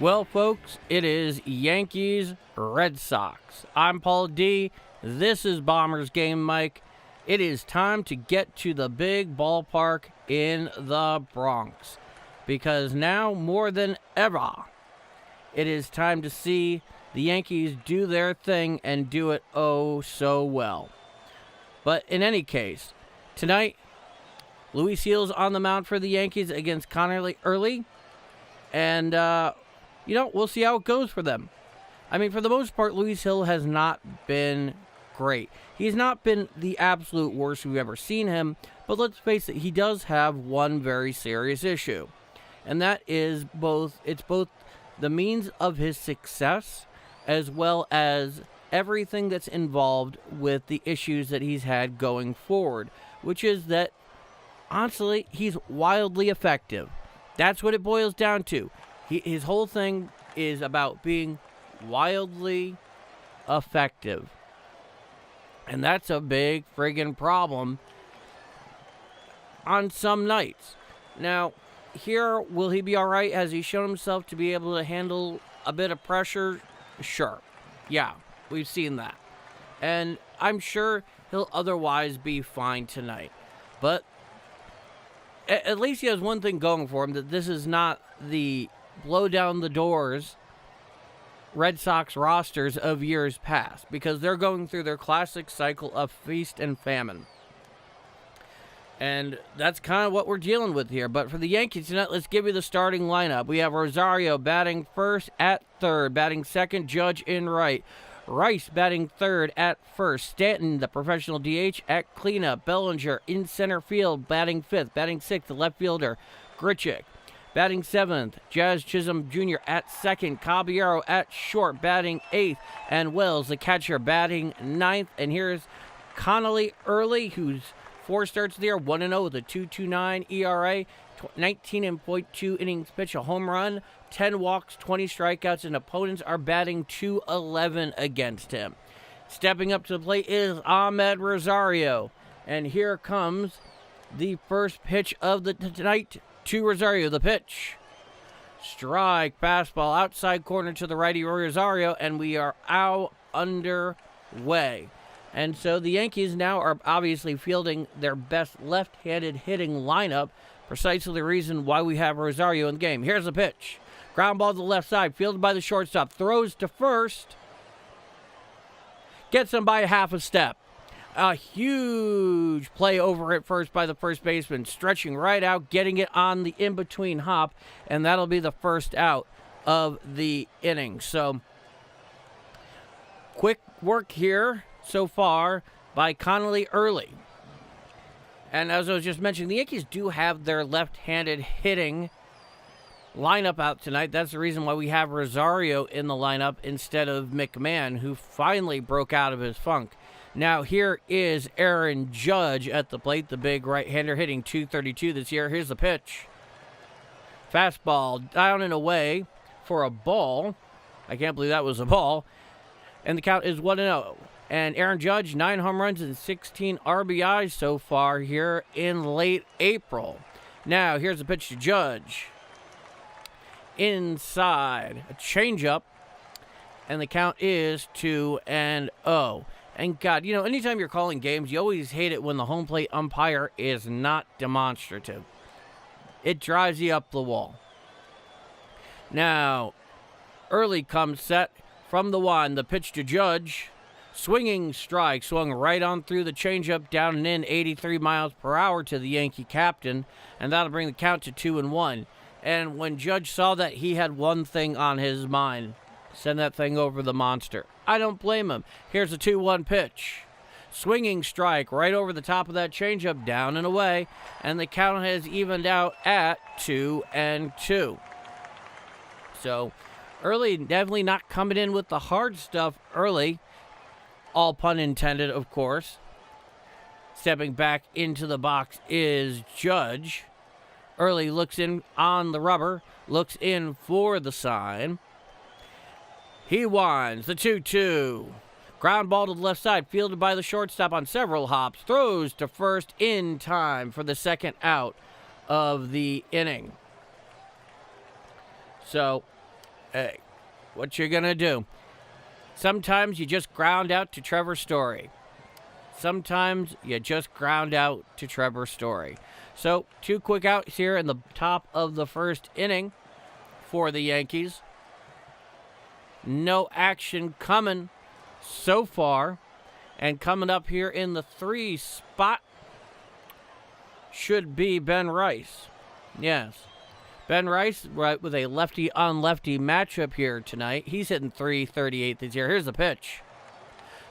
Well, folks, it is Yankees Red Sox. I'm Paul D. This is Bombers Game Mike. It is time to get to the big ballpark in the Bronx because now more than ever, it is time to see the Yankees do their thing and do it oh so well. But in any case, tonight, Luis Gil's on the mound for the Yankees against Conley Early, and we'll see how it goes for them. I mean, for the most part, Luis Gil has not been great. He's not been the absolute worst we've ever seen him, but let's face it, he does have one very serious issue. And that is both the means of his success as well as everything that's involved with the issues that he's had going forward, which is that, honestly, he's wildly effective. That's what it boils down to. His whole thing is about being wildly effective. And that's a big friggin' problem on some nights. Now, here, will he be all right? Has he shown himself to be able to handle a bit of pressure? Sure. Yeah, we've seen that. And I'm sure he'll otherwise be fine tonight. But at least he has one thing going for him, that this is not the blow down the doors Red Sox rosters of years past, because they're going through their classic cycle of feast and famine. And that's kind of what we're dealing with here. But for the Yankees tonight, let's give you the starting lineup. We have Rosario batting first at third, batting second, Judge in right. Rice batting third at first. Stanton, the professional DH, at cleanup. Bellinger in center field, batting fifth. Batting sixth, the left fielder, Grichuk. Batting seventh, Jazz Chisholm Jr. at second. Caballero at short, batting eighth. And Wells, the catcher, batting ninth. And here's Conley Early, who's 4 starts there, 1-0 with a 2.29 ERA, 19.2 innings pitched, a home run, 10 walks, 20 strikeouts, and opponents are batting .211 against him. Stepping up to the plate is Ahmed Rosario. And here comes the first pitch of the tonight to Rosario. The pitch. Strike, fastball, outside corner to the righty Rosario, and we are out underway. And so the Yankees now are obviously fielding their best left-handed hitting lineup, precisely the reason why we have Rosario in the game. Here's the pitch. Ground ball to the left side, fielded by the shortstop, throws to first, gets him by a half a step. A huge play over at first by the first baseman, stretching right out, getting it on the in-between hop, and that'll be the first out of the inning. So, quick work here so far by Conley Early. And as I was just mentioning, the Yankees do have their left-handed hitting lineup out tonight. That's the reason why we have Rosario in the lineup instead of McMahon, who finally broke out of his funk. Now here is Aaron Judge at the plate, the big right-hander hitting .232 this year. Here's the pitch. Fastball down and away for a ball. I can't believe that was a ball. And the count is 1-0. And Aaron Judge, 9 home runs and 16 RBIs so far here in late April. Now, here's the pitch to Judge. Inside. A changeup. And the count is 2-0. And God, anytime you're calling games, you always hate it when the home plate umpire is not demonstrative. It drives you up the wall. Now, Early comes set from the one. The pitch to Judge. Swinging strike, swung right on through the changeup, down and in, 83 miles per hour to the Yankee captain, and that'll bring the count to 2-1. And when Judge saw that, he had one thing on his mind: send that thing over the monster. I don't blame him. Here's a 2-1 pitch. Swinging strike right over the top of that changeup, down and away, and the count has evened out at 2-2. So, Early definitely not coming in with the hard stuff early. All pun intended, of course. Stepping back into the box is Judge. Early looks in on the rubber, looks in for the sign. He winds the 2-2. Ground ball to the left side, fielded by the shortstop on several hops. Throws to first in time for the second out of the inning. So, Hey, what you gonna do? Sometimes you just ground out to Trevor Story. Sometimes you just ground out to Trevor Story. So, 2 quick outs here in the top of the first inning for the Yankees. No action coming so far. And coming up here in the 3 spot should be Ben Rice. Yes. Ben Rice, right, with a lefty-on-lefty matchup here tonight. He's hitting .338 this year. Here's the pitch.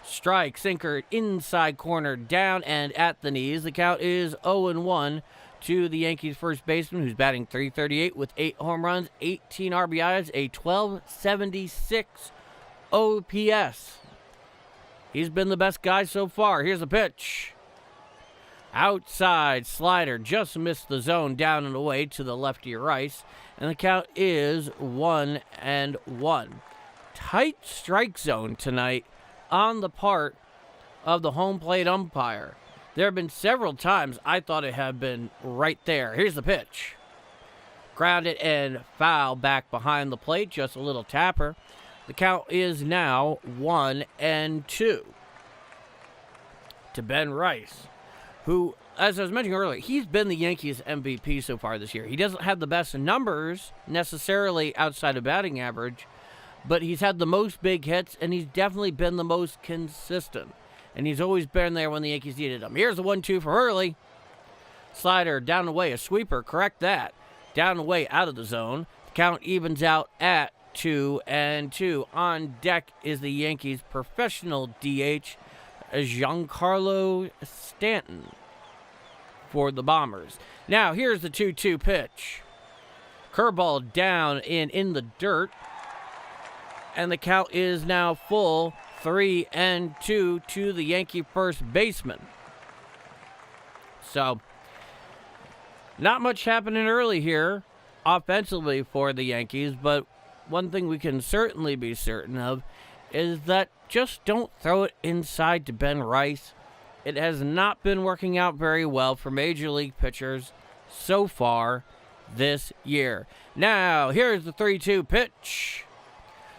Strike, sinker, inside corner, down and at the knees. The count is 0-1 to the Yankees' first baseman, who's batting .338 with 8 home runs, 18 RBIs, a .1276 OPS. He's been the best guy so far. Here's the pitch. Outside slider, just missed the zone, down and away to the lefty Rice. And the count is 1-1. Tight strike zone tonight on the part of the home plate umpire. There have been several times I thought it had been right there. Here's the pitch. Grounded and foul back behind the plate, just a little tapper. The count is now 1-2 to Ben Rice, who, as I was mentioning earlier, he's been the Yankees' MVP so far this year. He doesn't have the best numbers necessarily outside of batting average, but he's had the most big hits, and he's definitely been the most consistent. And he's always been there when the Yankees needed him. Here's the 1-2 for Hurley. Slider down the way, a sweeper, correct that. Down the way, out of the zone. The count evens out at 2-2. On deck is the Yankees' professional DH, Giancarlo Stanton, for the Bombers. Now, here's the 2-2 pitch. Curveball down and in the dirt. And the count is now full 3-2 to the Yankee first baseman. So, not much happening early here offensively for the Yankees, but one thing we can certainly be certain of is that just don't throw it inside to Ben Rice. It has not been working out very well for Major League pitchers so far this year. Now, here's the 3-2 pitch.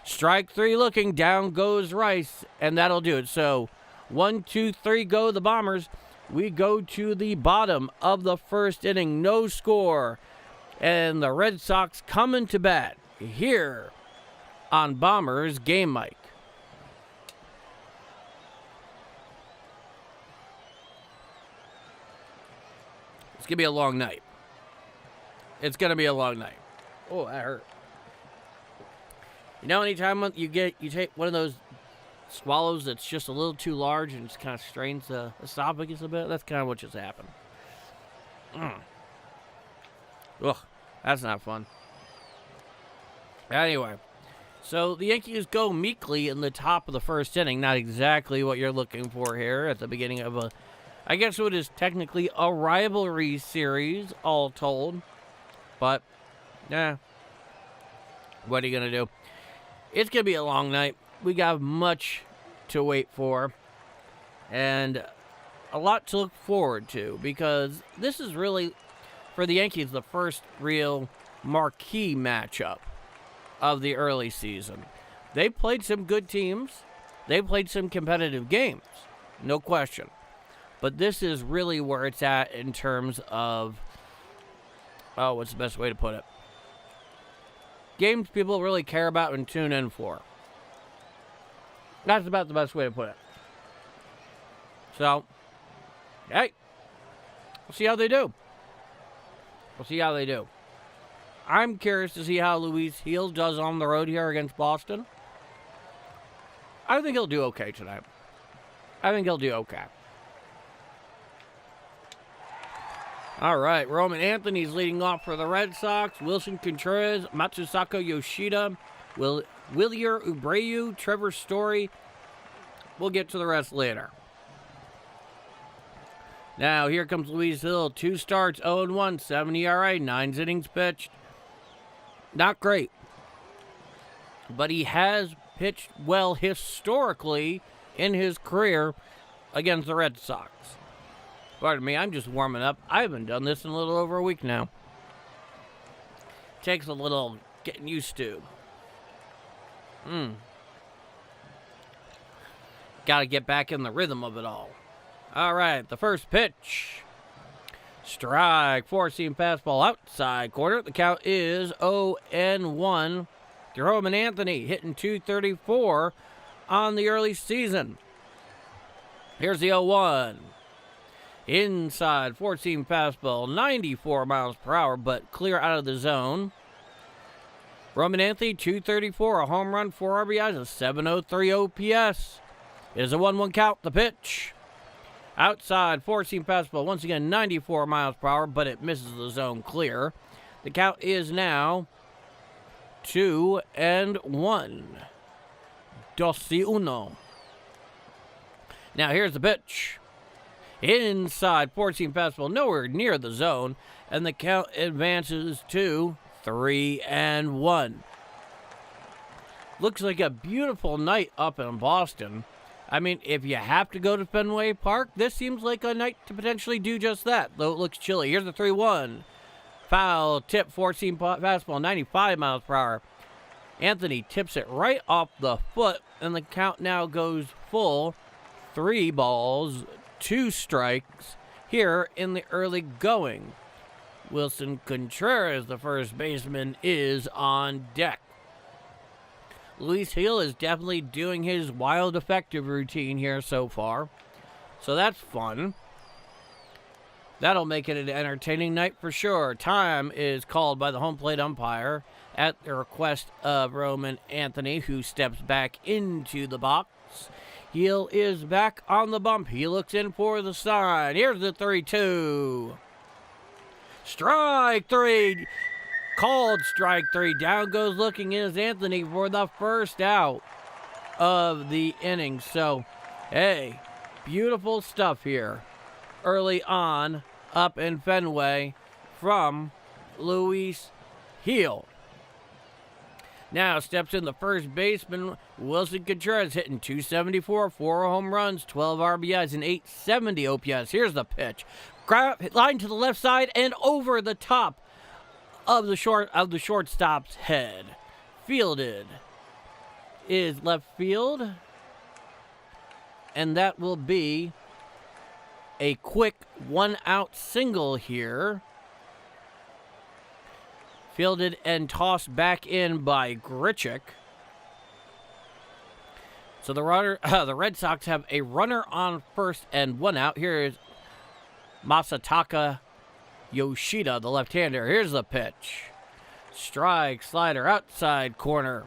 Strike 3 looking, down goes Rice, and that'll do it. So, 1, 2, 3 go the Bombers. We go to the bottom of the first inning, no score. And the Red Sox coming to bat here on Bombers Game Mic. It's going to be a long night. It's going to be a long night. Oh, that hurt. You know, anytime you take one of those swallows that's just a little too large and just kind of strains the esophagus a bit, that's kind of what just happened. Ugh, that's not fun. Anyway, so the Yankees go meekly in the top of the first inning. Not exactly what you're looking for here at the beginning of I guess what is technically a rivalry series, all told. But, what are you going to do? It's going to be a long night. We got much to wait for. And a lot to look forward to. Because this is really, for the Yankees, the first real marquee matchup of the early season. They played some good teams. They played some competitive games. No question. But this is really where it's at in terms of, what's the best way to put it? Games people really care about and tune in for. That's about the best way to put it. So, hey, we'll see how they do. I'm curious to see how Luis Gil does on the road here against Boston. I think he'll do okay tonight. All right, Roman Anthony's leading off for the Red Sox. Wilson Contreras, Matsusaka Yoshida, Wilyer Ubreu, Trevor Story. We'll get to the rest later. Now, here comes Luis Gil. 2 starts, 0-1, 7 ERA, 9 innings pitched. Not great. But he has pitched well historically in his career against the Red Sox. Pardon me, I'm just warming up. I haven't done this in a little over a week now. Takes a little getting used to. Got to get back in the rhythm of it all. All right, the first pitch. Strike, four-seam fastball outside corner. The count is 0-1. Jerome Anthony hitting .234 on the early season. Here's the 0-1. Inside, four-seam fastball, 94 miles per hour, but clear out of the zone. Roman Anthony, .234, a home run, 4 RBIs, a .703 OPS. It is a 1-1 count, the pitch. Outside, four-seam fastball, once again, 94 miles per hour, but it misses the zone clear. The count is now 2-1. 2-1. Now here's the pitch. Inside, four-seam fastball, nowhere near the zone, and the count advances to 3-1. Looks like a beautiful night up in Boston. I mean, if you have to go to Fenway Park, this seems like a night to potentially do just that, though it looks chilly. Here's the 3-1. Foul tip, four-seam fastball, 95 miles per hour. Anthony tips it right off the foot, and the count now goes full. 3 balls, 2 strikes here in the early going. Wilson Contreras, the first baseman, is on deck. Luis Gil is definitely doing his wild effective routine here so far. So that's fun. That'll make it an entertaining night for sure. Time is called by the home plate umpire at the request of Roman Anthony, who steps back into the box. Gil is back on the bump. He looks in for the sign. Here's the 3-2. Strike 3. Called strike 3. Down goes looking is Anthony for the first out of the inning. So, hey, beautiful stuff here early on up in Fenway from Luis Gil. Now steps in the first baseman, Wilson Contreras, hitting .274, 4 home runs, 12 RBIs, and 870 OPS. Here's the pitch. Line to the left side and over the top of the shortstop's head. Fielded is left field, and that will be a quick 1-out single here. Fielded and tossed back in by Grichuk. So the Red Sox have a runner on first and 1 out. Here is Masataka Yoshida, the left-hander. Here's the pitch. Strike, slider, outside corner.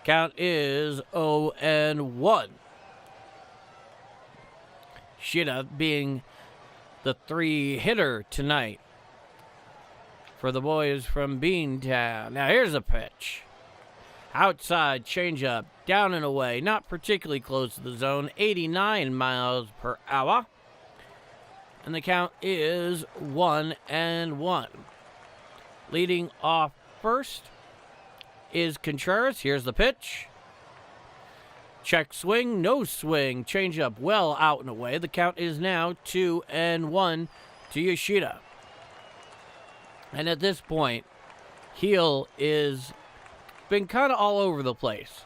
Count is 0-1. Yoshida being the 3-hitter tonight for the boys from Beantown. Now here's a pitch. Outside changeup, down and away, not particularly close to the zone, 89 miles per hour. And the count is 1-1. Leading off first is Contreras. Here's the pitch. Check swing, no swing, changeup well out and away. The count is now 2-1 to Yoshida. And at this point, Gil is been kind of all over the place.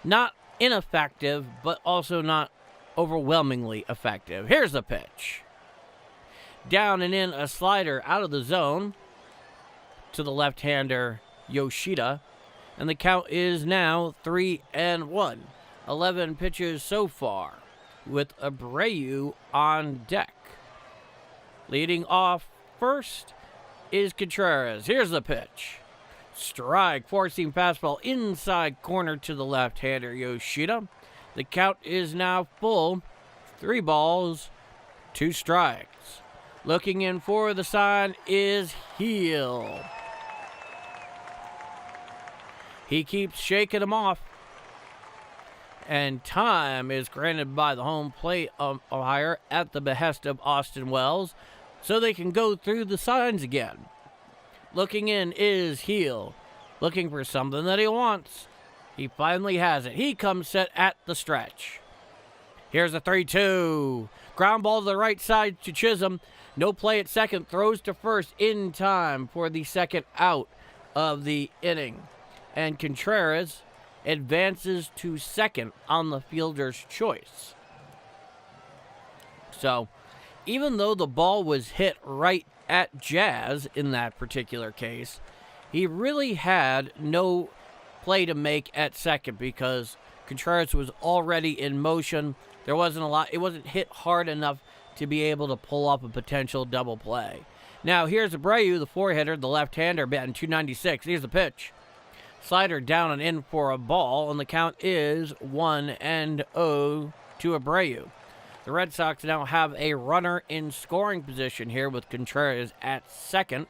Not ineffective, but also not overwhelmingly effective. Here's the pitch. Down and in, a slider out of the zone to the left-hander Yoshida. And the count is now 3-1. 11 pitches so far with Abreu on deck. Leading off first is Contreras. Here's the pitch. Strike, four-seam fastball inside corner to the left-hander Yoshida. The count is now full. 3 balls, 2 strikes. Looking in for the sign is Gil. He keeps shaking him off. And time is granted by the home plate umpire at the behest of Austin Wells, so they can go through the signs again. Looking in is Gil, looking for something that he wants. He finally has it. He comes set at the stretch. Here's a 3-2. Ground ball to the right side to Chisholm. No play at second. Throws to first in time for the second out of the inning. And Contreras advances to second on the fielder's choice. So, even though the ball was hit right at Jazz in that particular case, he really had no play to make at second because Contreras was already in motion. There wasn't a lot. It wasn't hit hard enough to be able to pull up a potential double play. Now, here's Abreu, the four-hitter, the left-hander, batting .296. Here's the pitch. Slider down and in for a ball, and the count is 1-0 to Abreu. The Red Sox now have a runner in scoring position here with Contreras at second.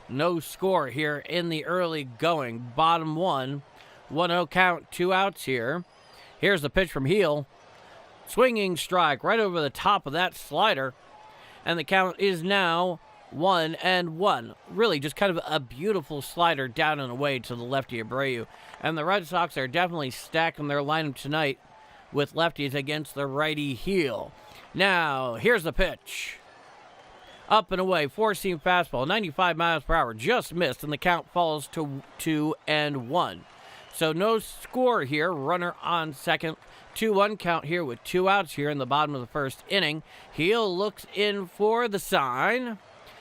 No score here in the early going. Bottom one. 1-0 count, 2 outs here. Here's the pitch from Heel. Swinging strike right over the top of that slider. And the count is now 1-1. Really just kind of a beautiful slider down and away to the lefty Abreu. And the Red Sox are definitely stacking their lineup tonight with lefties against the righty Heel. Now, here's the pitch. Up and away, four-seam fastball, 95 miles per hour, just missed, and the count falls to 2-1. So no score here, runner on second. 2-1 count here with 2 outs here in the bottom of the first inning. Heel looks in for the sign.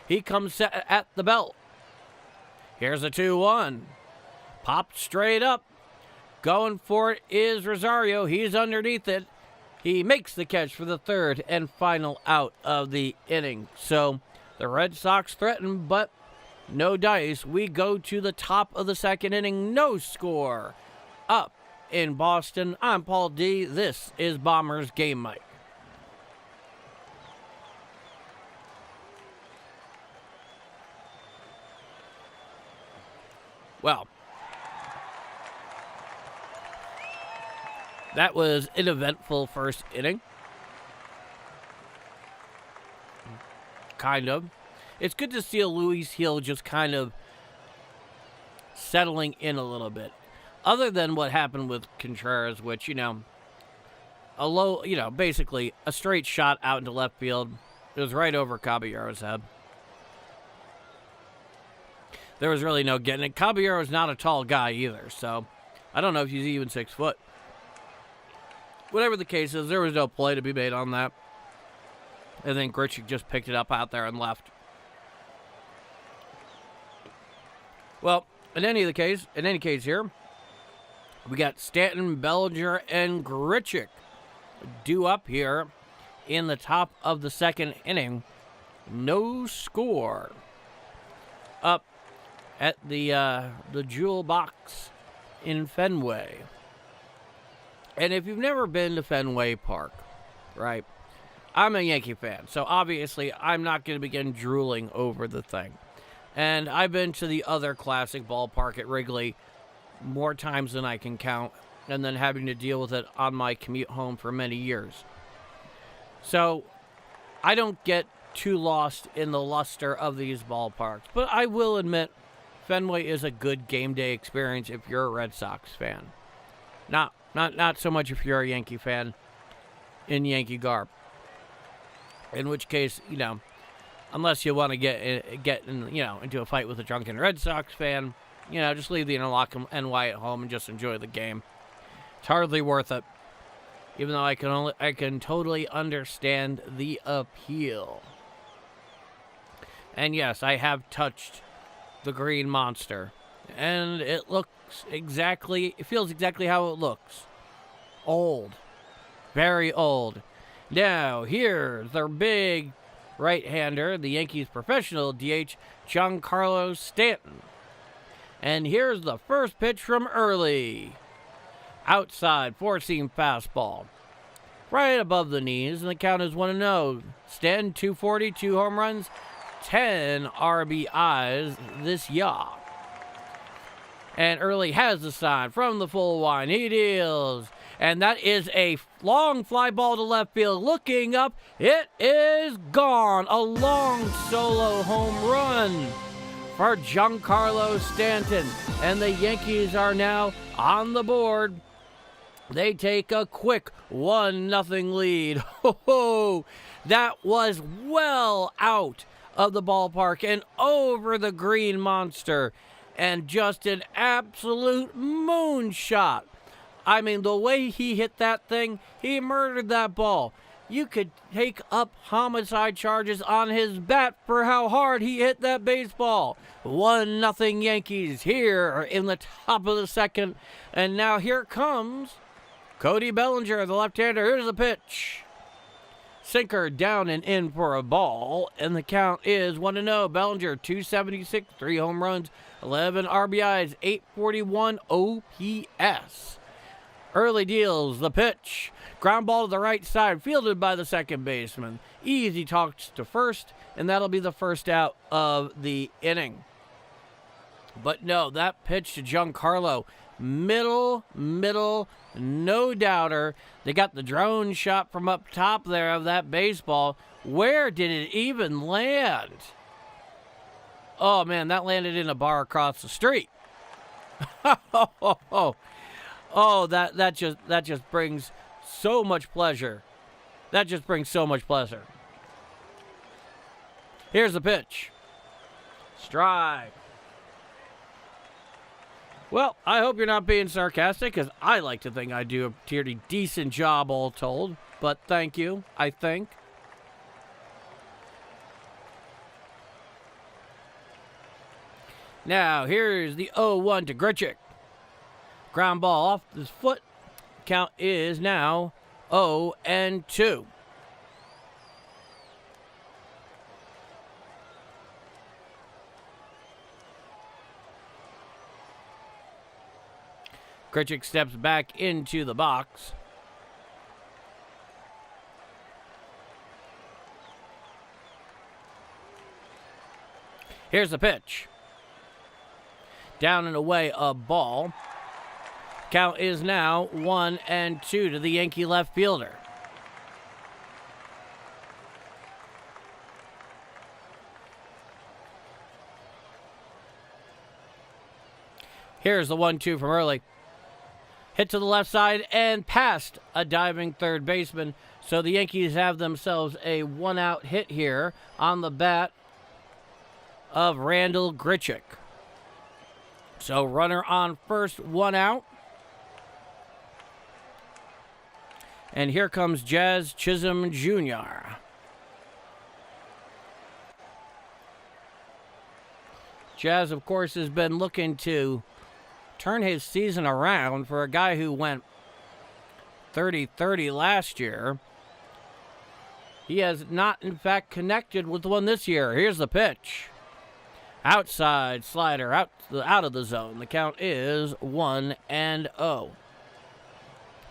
He comes set at the belt. Here's a 2-1. Popped straight up. Going for it is Rosario. He's underneath it. He makes the catch for the third and final out of the inning. So the Red Sox threaten, but no dice. We go to the top of the second inning. No score. Up in Boston. I'm Paul D. This is Bombers Game Mike. Well, that was an eventful first inning. Kind of. It's good to see Luis Gil just kind of settling in a little bit. Other than what happened with Contreras, which, basically a straight shot out into left field. It was right over Caballero's head. There was really no getting it. Caballero's not a tall guy either, so I don't know if he's even 6 foot. Whatever the case is, there was no play to be made on that. And then Grichuk just picked it up out there and left. Well, in any case here, we got Stanton, Bellinger, and Grichuk due up here in the top of the second inning. No score. Up at the Jewel Box in Fenway. And if you've never been to Fenway Park, right, I'm a Yankee fan, so obviously I'm not going to begin drooling over the thing. And I've been to the other classic ballpark at Wrigley more times than I can count, and then having to deal with it on my commute home for many years. So I don't get too lost in the luster of these ballparks, but I will admit Fenway is a good game day experience if you're a Red Sox fan. Not so much if you're a Yankee fan in Yankee garb. In which case, unless you want to get into a fight with a drunken Red Sox fan, just leave the Interlock NY at home and just enjoy the game. It's hardly worth it. Even though I can totally understand the appeal. And yes, I have touched the Green Monster. And it feels exactly how it looks. Old. Very old. Now, here's their big right-hander, the Yankees' professional DH, Giancarlo Stanton. And here's the first pitch from early. Outside, four-seam fastball. Right above the knees, and the count is 1-0. Stanton, 240, 2 home runs, 10 RBIs this year. And Early has the sign from the full line. He deals. And that is a long fly ball to left field. Looking up, it is gone. A long solo home run for Giancarlo Stanton. And the Yankees are now on the board. They take a quick 1-0 lead. Ho-ho! That was well out of the ballpark and over the Green Monster. and just an absolute moonshot. I mean, the way he hit that thing, he murdered that ball. You could take up homicide charges on his bat for how hard he hit that baseball. 1-0 Yankees here in the top of the second. And now here comes Cody Bellinger, the left-hander. Here's the pitch. Sinker down and in for a ball. And the count is 1-0. Bellinger, 276, 3 home runs, 11 RBIs, 841 OPS. Early deals the pitch. Ground ball to the right side, fielded by the second baseman. Easy talks to first, and that'll be the first out of the inning. But no, that pitch to Giancarlo, middle, no doubter. They got the drone shot from up top there of that baseball. Where did it even land? Oh, man, that landed in a bar across the street. Oh, that just brings so much pleasure. That just brings so much pleasure. Here's the pitch. Strike. Well, I hope you're not being sarcastic, because I like to think I do a pretty decent job, all told. But thank you, I think. Now, here's the 0-1 to Grichuk. Ground ball off his foot. Count is now 0-2. Grichuk steps back into the box. Here's the pitch. Down and away, a ball. Count is now 1-2 to the Yankee left fielder. Here's the 1-2 from early. Hit to the left side and past a diving third baseman. So the Yankees have themselves a one-out hit here on the bat of Randall Grichuk. So runner on first, 1 out. And here comes Jazz Chisholm Jr. Jazz, of course, has been looking to turn his season around for a guy who went 30-30 last year. He has not, in fact, connected with one this year. Here's the pitch. Outside slider, out of the zone. The count is 1-0.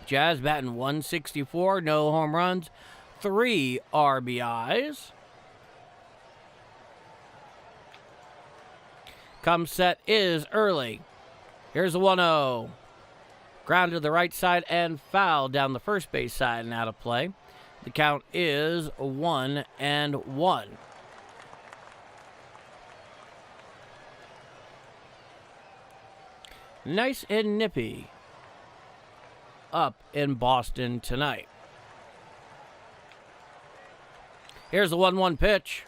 Jazz batting 164, no home runs, 3 RBIs. Come set is early. Here's a 1-0. Ground to the right side and foul down the first base side and out of play. The count is 1-1. Nice and nippy up in Boston tonight. Here's the 1-1 pitch.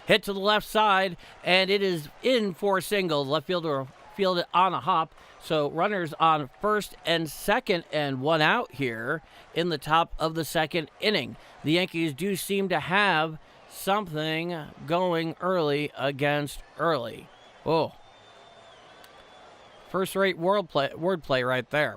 Hit to the left side, and it is in for a single. The left fielder fielded on a hop. So runners on first and second and 1 out here in the top of the second inning. The Yankees do seem to have something going early against early. Oh. First-rate wordplay right there.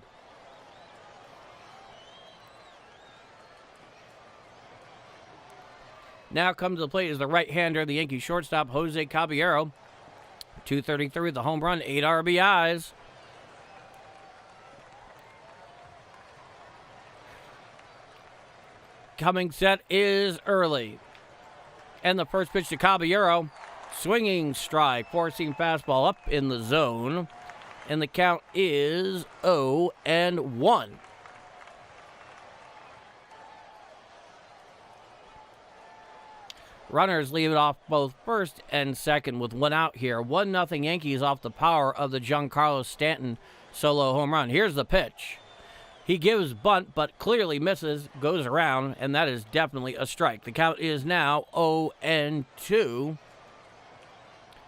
Now comes to the plate is the right-hander, the Yankee shortstop, Jose Caballero. 233 the home run, 8 RBIs. Coming set is early. And the first pitch to Caballero. Swinging strike, four-seam fastball up in the zone. And the count is 0-1. Runners leave it off both first and second with 1 out here. 1-0 Yankees off the power of the Giancarlo Stanton solo home run. Here's the pitch. He gives bunt, but clearly misses, goes around, and that is definitely a strike. The count is now 0-2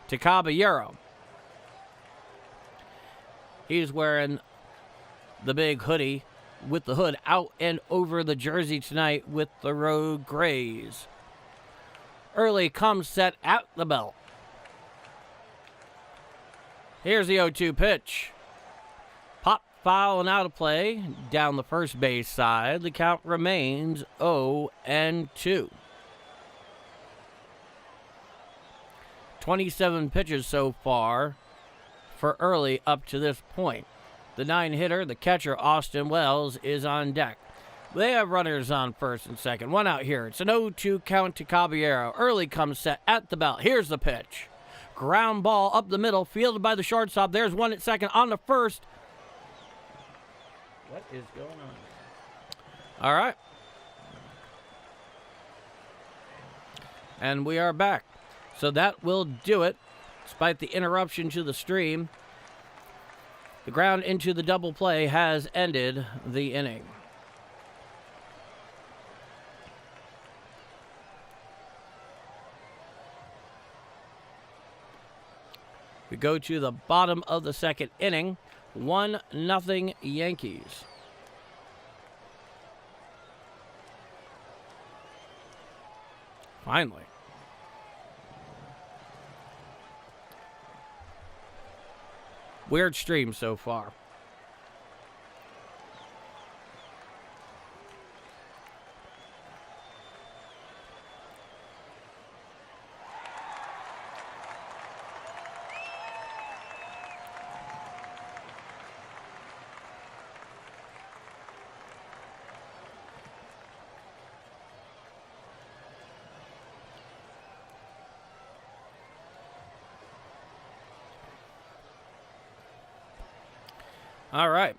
to Caballero. He's wearing the big hoodie with the hood out and over the jersey tonight with the road grays. Early comes set at the belt. Here's the 0-2 pitch. Pop, foul, and out of play down the first base side. The count remains 0-2. 27 pitches so far for Early up to this point. The 9-hitter, the catcher, Austin Wells, is on deck. They have runners on first and second. One out here. It's an 0-2 count to Caballero. Early comes set at the belt. Here's the pitch. Ground ball up the middle, fielded by the shortstop. There's one at second on the first. What is going on? All right. And we are back. So that will do it, despite the interruption to the stream. The ground into the double play has ended the inning. We go to the bottom of the second inning. 1-0 Yankees. Finally. Weird stream so far. All right,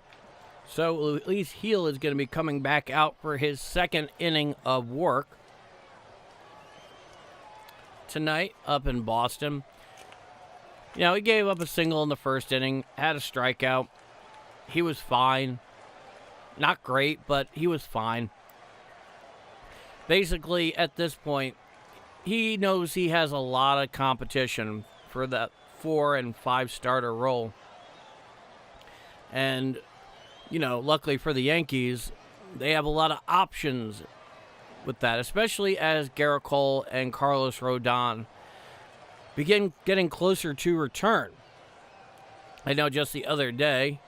so Luis Gil is going to be coming back out for his second inning of work tonight up in Boston. You know, he gave up a single in the first inning, had a strikeout. He was fine. Not great, but he was fine. Basically, at this point, he knows he has a lot of competition for that 4 and 5 starter role. And, you know, luckily for the Yankees, they have a lot of options with that, especially as Garrett Cole and Carlos Rodon begin getting closer to return. I know just the other day,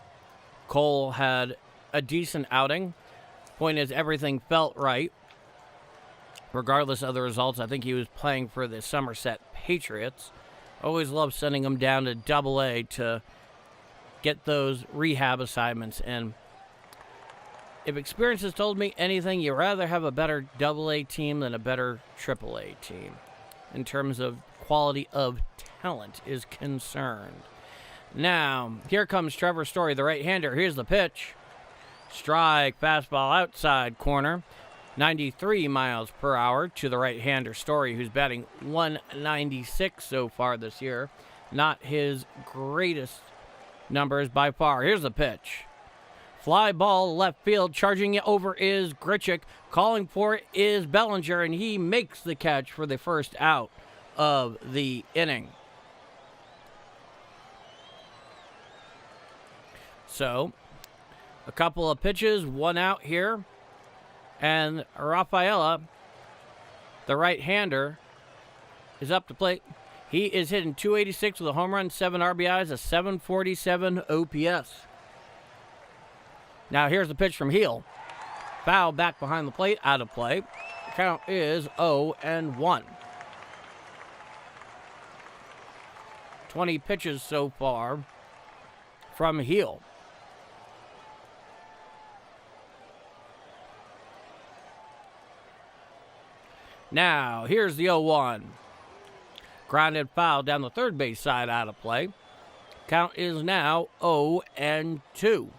Cole had a decent outing. Point is, everything felt right. Regardless of the results, I think he was playing for the Somerset Patriots. Always love sending him down to Double-A to get those rehab assignments in. If experience has told me anything, you'd rather have a better Double-A team than a better Triple-A team in terms of quality of talent is concerned. Now, here comes Trevor Story, the right-hander. Here's the pitch. Strike, fastball outside corner. 93 miles per hour to the right-hander Story, who's batting 196 so far this year. Not his greatest numbers by far. Here's the pitch. Fly ball left field. Charging it over is Grichuk. Calling for it is Bellinger, and he makes the catch for the first out of the inning. So, a couple of pitches, one out here. And Rafaela, the right-hander, is up to plate. He is hitting .286 with a home run, 7 RBIs, a .747 OPS. Now here's the pitch from Gil. Foul back behind the plate, out of play. The count is 0-1. 20 pitches so far from Gil. Now, here's the 0-1. Grounded foul down the third base side, out of play. Count is now 0-2.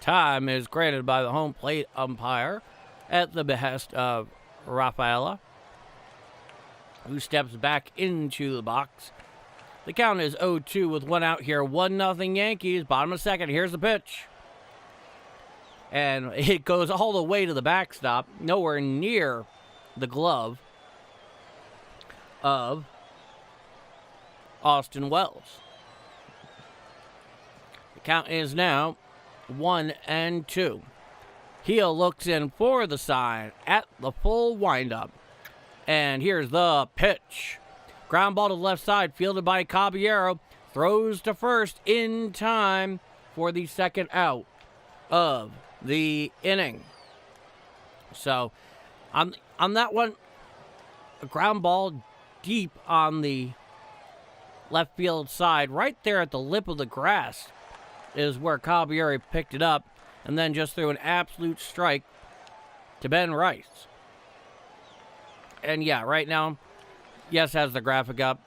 Time is granted by the home plate umpire at the behest of Rafaela, who steps back into the box. The count is 0-2 with one out here. 1-0 Yankees. Bottom of second. Here's the pitch. And it goes all the way to the backstop, nowhere near the glove of Austin Wells. The count is now 1-2. Heel looks in for the sign at the full windup. And here's the pitch. Ground ball to the left side, fielded by Caballero. Throws to first in time for the second out of the inning. So, on that one, a ground ball deep on the left field side, right there at the lip of the grass, is where Caballero picked it up, and then just threw an absolute strike to Ben Rice. And yeah, right now, yes, has the graphic up.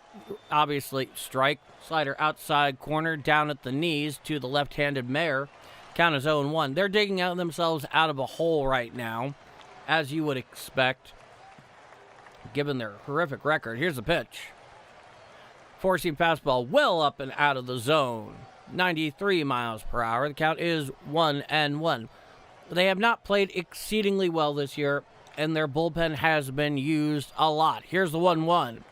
Obviously, strike. Slider outside corner, down at the knees to the left-handed Mayer. Count is 0-1. They're digging out themselves out of a hole right now, as you would expect, given their horrific record. Here's the pitch. Four-seam fastball well up and out of the zone. 93 miles per hour. The count is 1-1. They have not played exceedingly well this year, and their bullpen has been used a lot. Here's the 1-1.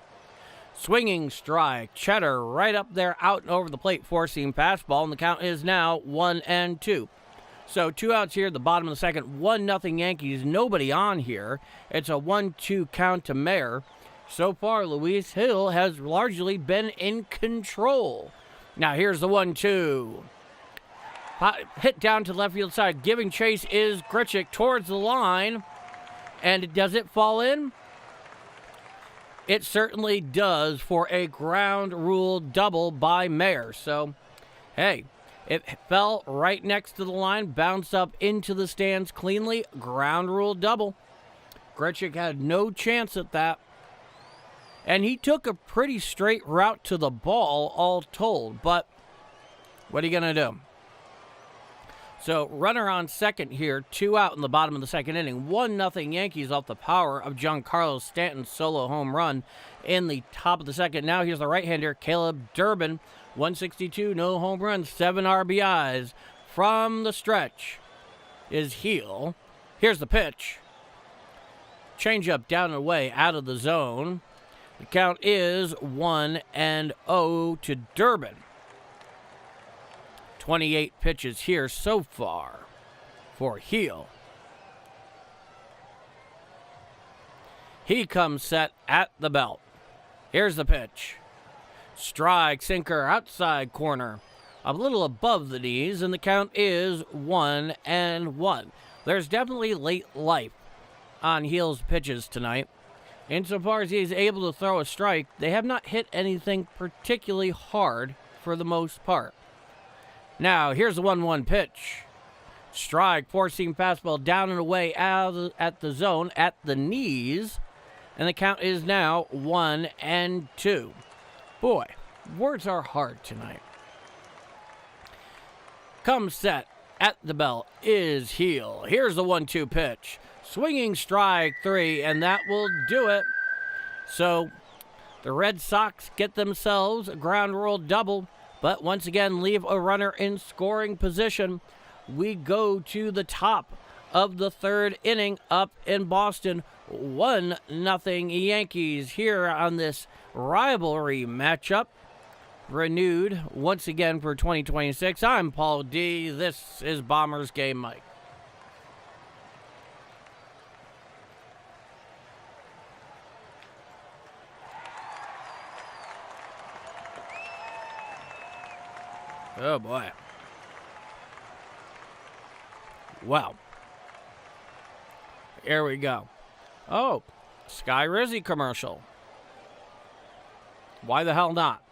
Swinging strike. Cheddar right up there, out and over the plate. Four-seam fastball, and the count is now 1-2. So 2 outs here at the bottom of the second. 1-0 Yankees. Nobody on here. It's a 1-2 count to Mayer. So far, Luis Hill has largely been in control. Now here's the 1-2. Hit down to the left field side. Giving chase is Grichuk towards the line. And does it fall in? It certainly does, for a ground rule double by Mayer. So, hey, it fell right next to the line, bounced up into the stands cleanly. Ground rule double. Grichuk had no chance at that. And he took a pretty straight route to the ball, all told. But what are you going to do? So, runner on second here, 2 out in the bottom of the second inning. 1-0 Yankees off the power of Giancarlo Stanton's solo home run in the top of the second. Now here's the right-hander, Caleb Durbin. 162, no home runs, 7 RBIs. From the stretch is Heel. Here's the pitch. Changeup down and away, out of the zone. The count is 1-0 to Durbin. 28 pitches here so far for Heel. He comes set at the belt. Here's the pitch. Strike, sinker, outside corner. A little above the knees, and the count is 1-1. There's definitely late life on Heel's pitches tonight. Insofar as he's able to throw a strike, they have not hit anything particularly hard for the most part. Now, here's the 1-1 pitch. Strike, four-seam fastball down and away out at the zone, at the knees. And the count is now 1-2. Boy, words are hard tonight. Comes set at the belt is Heel. Here's the 1-2 pitch. Swinging strike 3, and that will do it. So, the Red Sox get themselves a ground rule double. But once again, leave a runner in scoring position. We go to the top of the third inning up in Boston. 1-0 Yankees here on this rivalry matchup. Renewed once again for 2026. I'm Paul D. This is Bombers Game Mike. Oh, boy. Well, here we go. Oh, Sky Rizzy commercial. Why the hell not?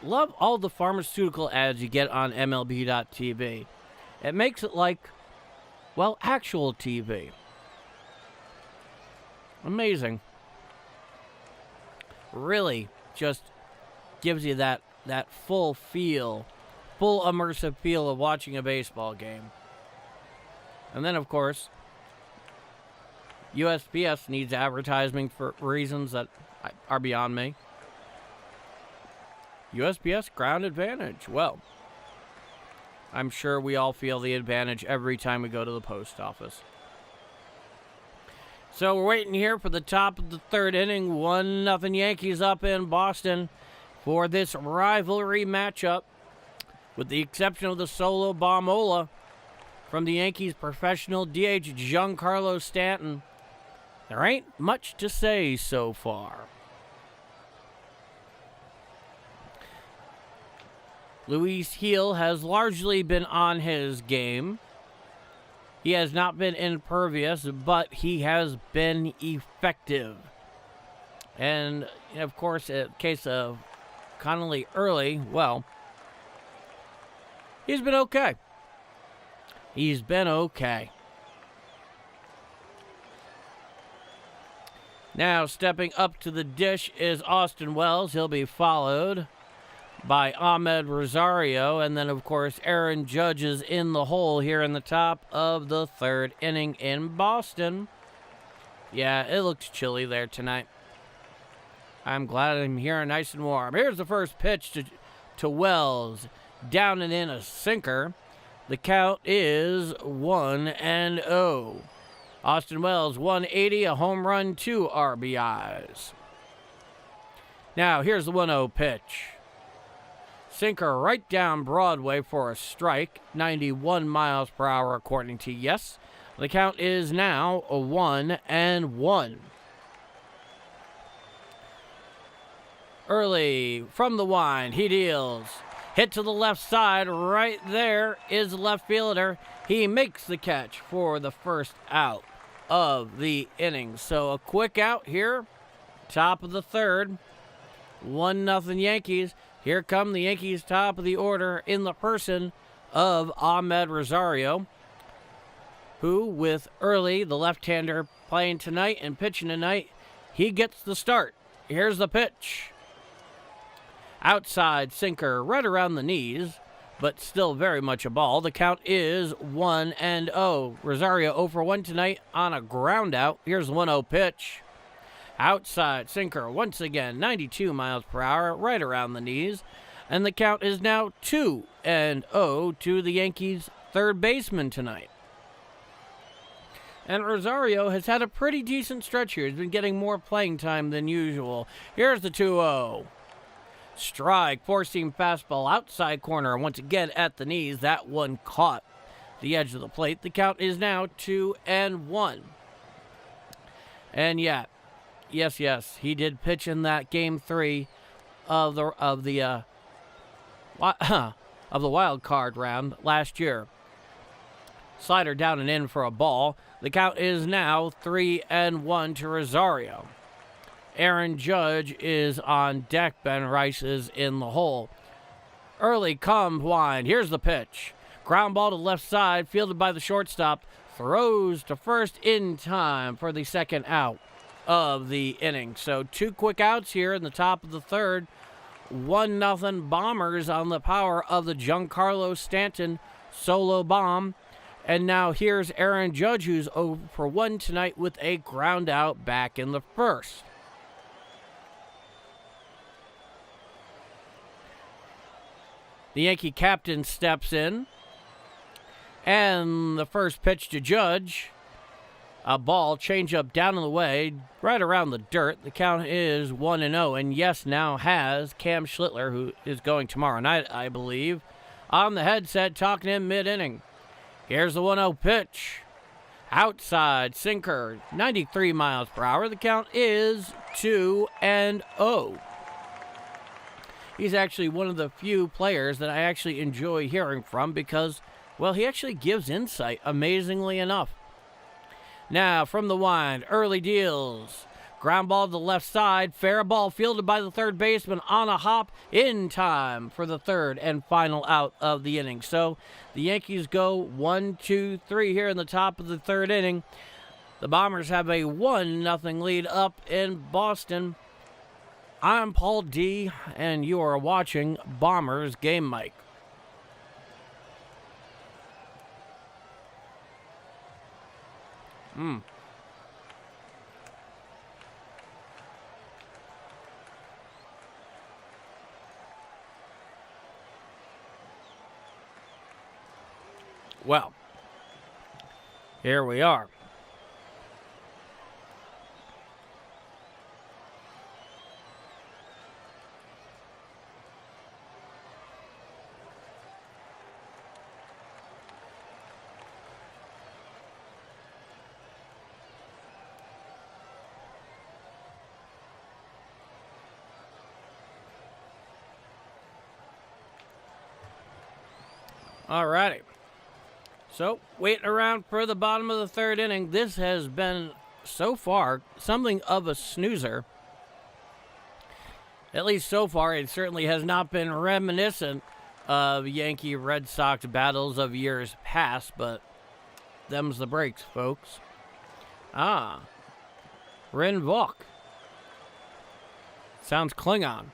Love all the pharmaceutical ads you get on MLB.tv. It makes it like, well, actual TV. Amazing. Really just gives you that full feel, full immersive feel of watching a baseball game. And then, of course, USPS needs advertising for reasons that are beyond me. USPS ground advantage. Well, I'm sure we all feel the advantage every time we go to the post office. So we're waiting here for the top of the third inning. 1-0 Yankees up in Boston for this rivalry matchup. With the exception of the solo bombola from the Yankees professional DH Giancarlo Stanton, there ain't much to say so far. Luis Gil has largely been on his game. He has not been impervious, but he has been effective. And, of course, in case of Connolly early, well, he's been okay. He's been okay. Now, stepping up to the dish is Austin Wells. He'll be followed by Ahmed Rosario, and then, of course, Aaron Judge is in the hole here in the top of the third inning in Boston. Yeah, it looks chilly there tonight. I'm glad I'm here nice and warm. Here's the first pitch to Wells. Down and in, a sinker. The count is 1-0. Austin Wells, 180, a home run, 2 RBIs. Now, here's the 1-0 pitch. Sinker right down Broadway for a strike, 91 miles per hour according to Yes. The count is now a 1-1. Early from the wind, he deals. Hit to the left side, right there is the left fielder. He makes the catch for the first out of the inning. So a quick out here, top of the third, 1-0 Yankees. Here come the Yankees top of the order in the person of Ahmed Rosario, who with Early, the left-hander, playing tonight and pitching tonight, he gets the start. Here's the pitch. Outside sinker right around the knees, but still very much a ball. The count is 1-0. Rosario 0 for 1 tonight on a ground out. Here's the 1-0 pitch. Outside sinker once again, 92 miles per hour, right around the knees. And the count is now 2-0 to the Yankees' third baseman tonight. And Rosario has had a pretty decent stretch here. He's been getting more playing time than usual. Here's the 2-0. Strike, four-seam fastball, outside corner, once again at the knees. That one caught the edge of the plate. The count is now 2-1. And yeah, yes, he did pitch in that game 3 of the wild card round last year. Slider down and in for a ball. The count is now 3-1 to Rosario. Aaron Judge is on deck. Ben Rice is in the hole. Early comes wind. Here's the pitch. Ground ball to left side, fielded by the shortstop. Throws to first in time for the second out of the inning. So 2 quick outs here in the top of the third. 1-0 Bombers on the power of the Giancarlo Stanton solo bomb. And now here's Aaron Judge, who's 0 for 1 tonight with a ground out back in the first. The Yankee captain steps in. And the first pitch to Judge. A ball, changeup down in the way, right around the dirt. The count is 1-0. And yes, now has Cam Schlittler, who is going tomorrow night, I believe, on the headset talking in mid-inning. Here's the 1-0 pitch. Outside sinker, 93 miles per hour. The count is 2-0. He's actually one of the few players that I actually enjoy hearing from because, well, he actually gives insight, amazingly enough. Now, from the wind, Early deals. Ground ball to the left side. Fair ball fielded by the third baseman on a hop in time for the third and final out of the inning. So the Yankees go 1-2-3 here in the top of the third inning. The Bombers have a 1-0 lead up in Boston. I'm Paul D., and you are watching Bombers Game Mic. Well, here we are. Alrighty. So, waiting around for the bottom of the third inning. This has been, so far, something of a snoozer. At least so far, it certainly has not been reminiscent of Yankee Red Sox battles of years past, but them's the breaks, folks. Rin Vok. Sounds Klingon.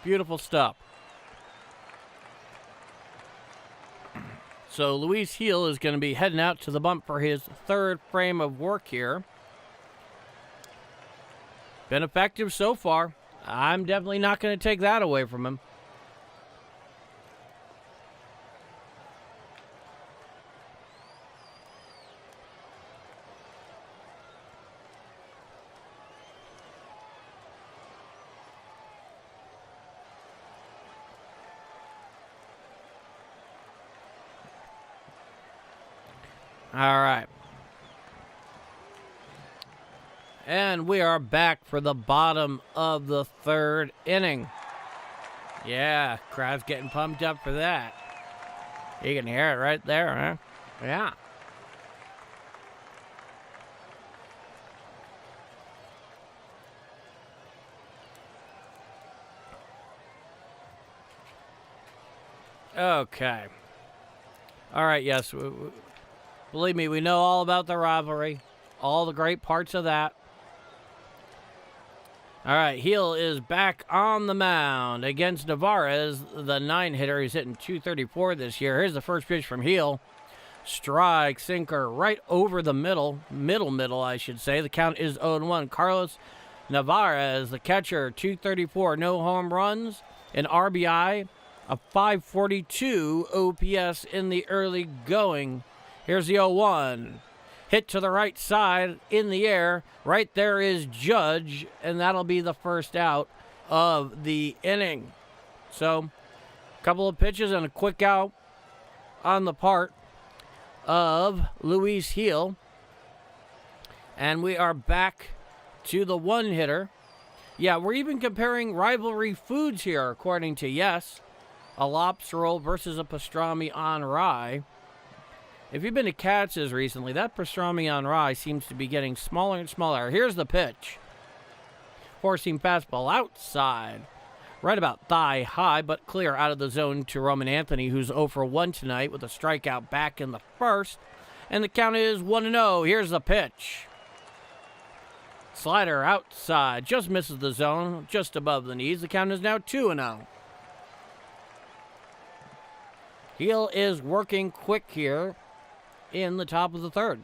Beautiful stuff. So Luis Gil is going to be heading out to the bump for his third frame of work here. Been effective so far. I'm definitely not going to take that away from him. All right. And we are back for the bottom of the third inning. Yeah, crowd's getting pumped up for that. You can hear it right there, huh? Yeah. Okay. All right, yes. Believe me, we know all about the rivalry, all the great parts of that. All right, Gil is back on the mound against Narvaez, the 9-hitter. He's hitting .234 this year. Here's the first pitch from Gil. Strike, sinker, right over the middle, I should say. The count is 0-1. Carlos Narvaez, the catcher, .234, no home runs, an RBI, a .542 OPS in the early going. Here's the 0-1. Hit to the right side in the air. Right there is Judge, and that'll be the first out of the inning. So, a couple of pitches and a quick out on the part of Luis Gil. And we are back to the one-hitter. Yeah, we're even comparing rivalry foods here, according to Yes. A lobster roll versus a pastrami on rye. If you've been to Katz's recently, that pastrami on rye seems to be getting smaller and smaller. Here's the pitch. Four-seam fastball outside. Right about thigh high, but clear out of the zone to Roman Anthony, who's 0 for 1 tonight with a strikeout back in the first. And the count is 1-0. Here's the pitch. Slider outside. Just misses the zone, just above the knees. The count is now 2-0. Gil is working quick here in the top of the third,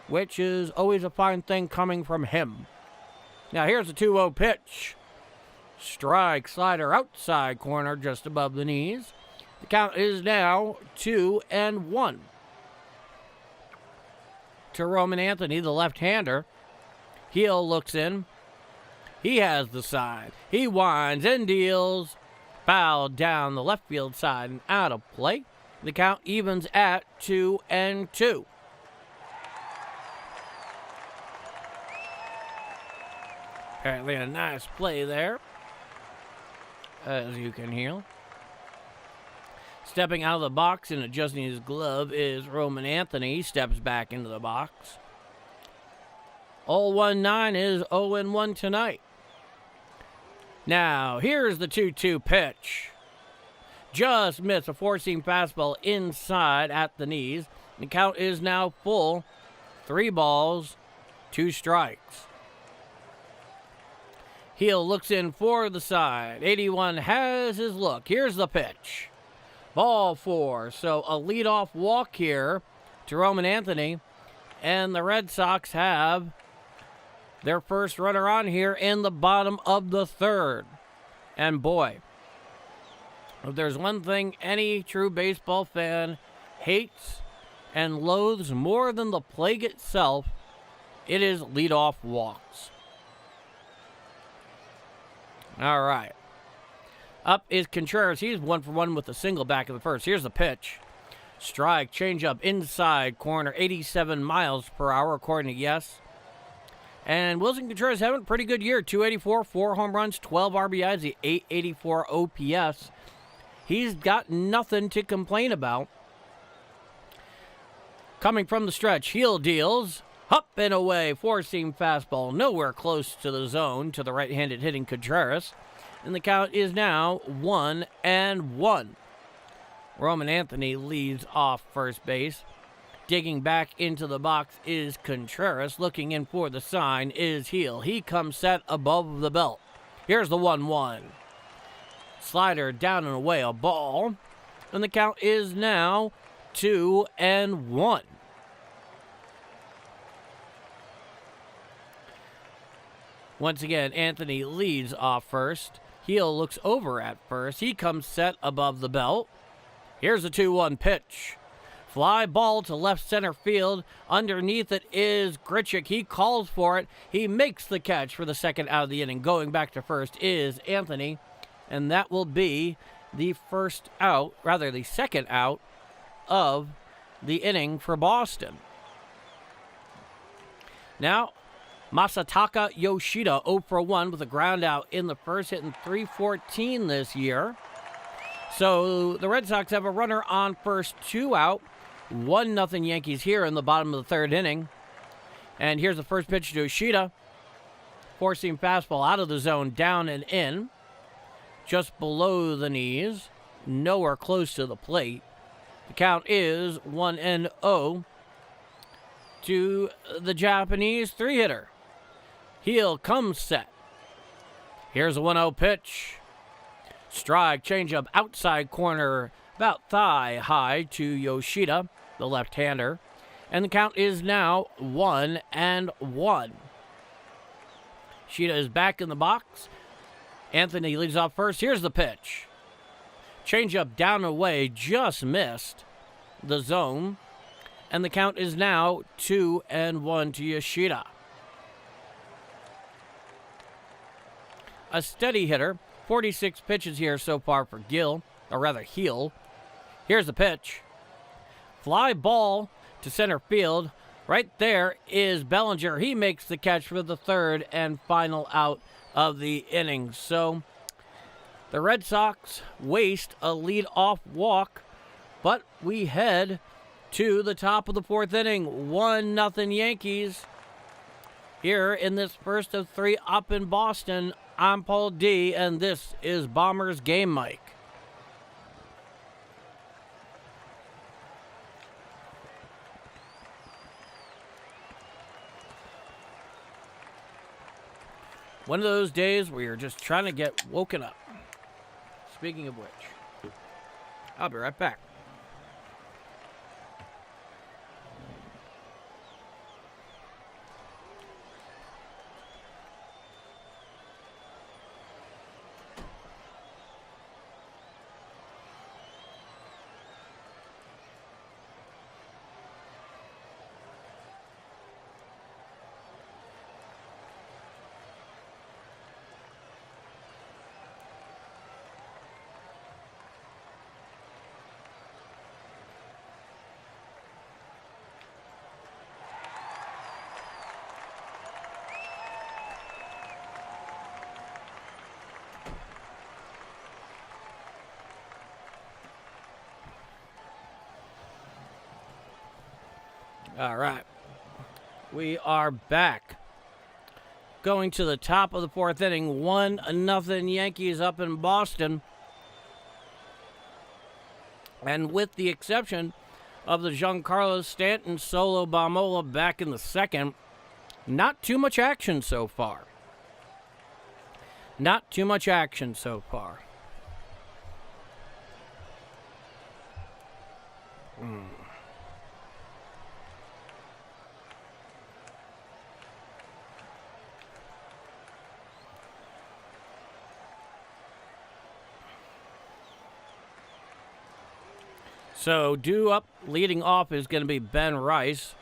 which is always a fine thing coming from him. Now here's a 2-0 pitch. Strike, slider, outside corner, just above the knees. The count is now 2-1. To Roman Anthony, the left-hander. Gil looks in. He has the side. He winds and deals. Foul down the left field side and out of play. The count evens at 2-2. Apparently a nice play there, as you can hear. Stepping out of the box and adjusting his glove is Roman Anthony. He steps back into the box. 0-1-9 is 0-1 tonight. Now, here's the 2-2 pitch. Just missed a four-seam fastball inside at the knees. The count is now full. 3 balls, 2 strikes. Gil looks in for the side. 81 has his look. Here's the pitch. Ball 4. So a leadoff walk here to Roman Anthony. And the Red Sox have their first runner on here in the bottom of the third. And boy, If there's one thing any true baseball fan hates and loathes more than the plague itself, it is leadoff walks. All right. Up is Contreras. He's 1 for 1 with a single back in the first. Here's the pitch. Strike, changeup, inside corner, 87 miles per hour, according to Yes. And Wilson Contreras having a pretty good year. 284, 4 home runs, 12 RBIs, the 884 OPS. He's got nothing to complain about. Coming from the stretch, heel deals. Up and away, four-seam fastball, nowhere close to the zone to the right-handed hitting Contreras. And the count is now 1-1. Roman Anthony leads off first base. Digging back into the box is Contreras. Looking in for the sign is Heel. He comes set above the belt. Here's the 1-1. Slider down and away, a ball. And the count is now 2-1. Once again, Anthony leads off first. Heel looks over at first. He comes set above the belt. Here's a 2-1 pitch. Fly ball to left center field. Underneath it is Grichuk. He calls for it. He makes the catch for the second out of the inning. Going back to first is Anthony. And that will be the second out of the inning for Boston. Now, Masataka Yoshida 0 for 1 with a ground out in the first, hitting .314 this year. So the Red Sox have a runner on first, 2 out. 1-0 Yankees here in the bottom of the third inning. And here's the first pitch to Yoshida. Four-seam fastball out of the zone, down and in. Just below the knees. Nowhere close to the plate. The count is 1-0 to the Japanese three-hitter. Heel comes set. Here's a 1-0 pitch. Strike, changeup, outside corner, about thigh high to Yoshida, the left-hander. And the count is now 1-1. Yoshida is back in the box. Anthony leads off first. Here's the pitch. Changeup down and away, just missed the zone. And the count is now 2-1 to Yoshida. A steady hitter. 46 pitches here so far for Heel. Here's the pitch. Fly ball to center field. Right there is Bellinger. He makes the catch for the third and final out of the inning. So the Red Sox waste a lead-off walk, but we head to the top of the fourth inning. 1-0 Yankees here in this first of 3 up in Boston. I'm Paul D, and this is Bombers Game Mike. One of those days where you're just trying to get woken up. Speaking of which, I'll be right back. All right. We are back. Going to the top of the fourth inning. 1-0 Yankees up in Boston. And with the exception of the Giancarlo Stanton solo bombola back in the second, not too much action so far. Not too much action so far. So due up, leading off is going to be Ben Rice,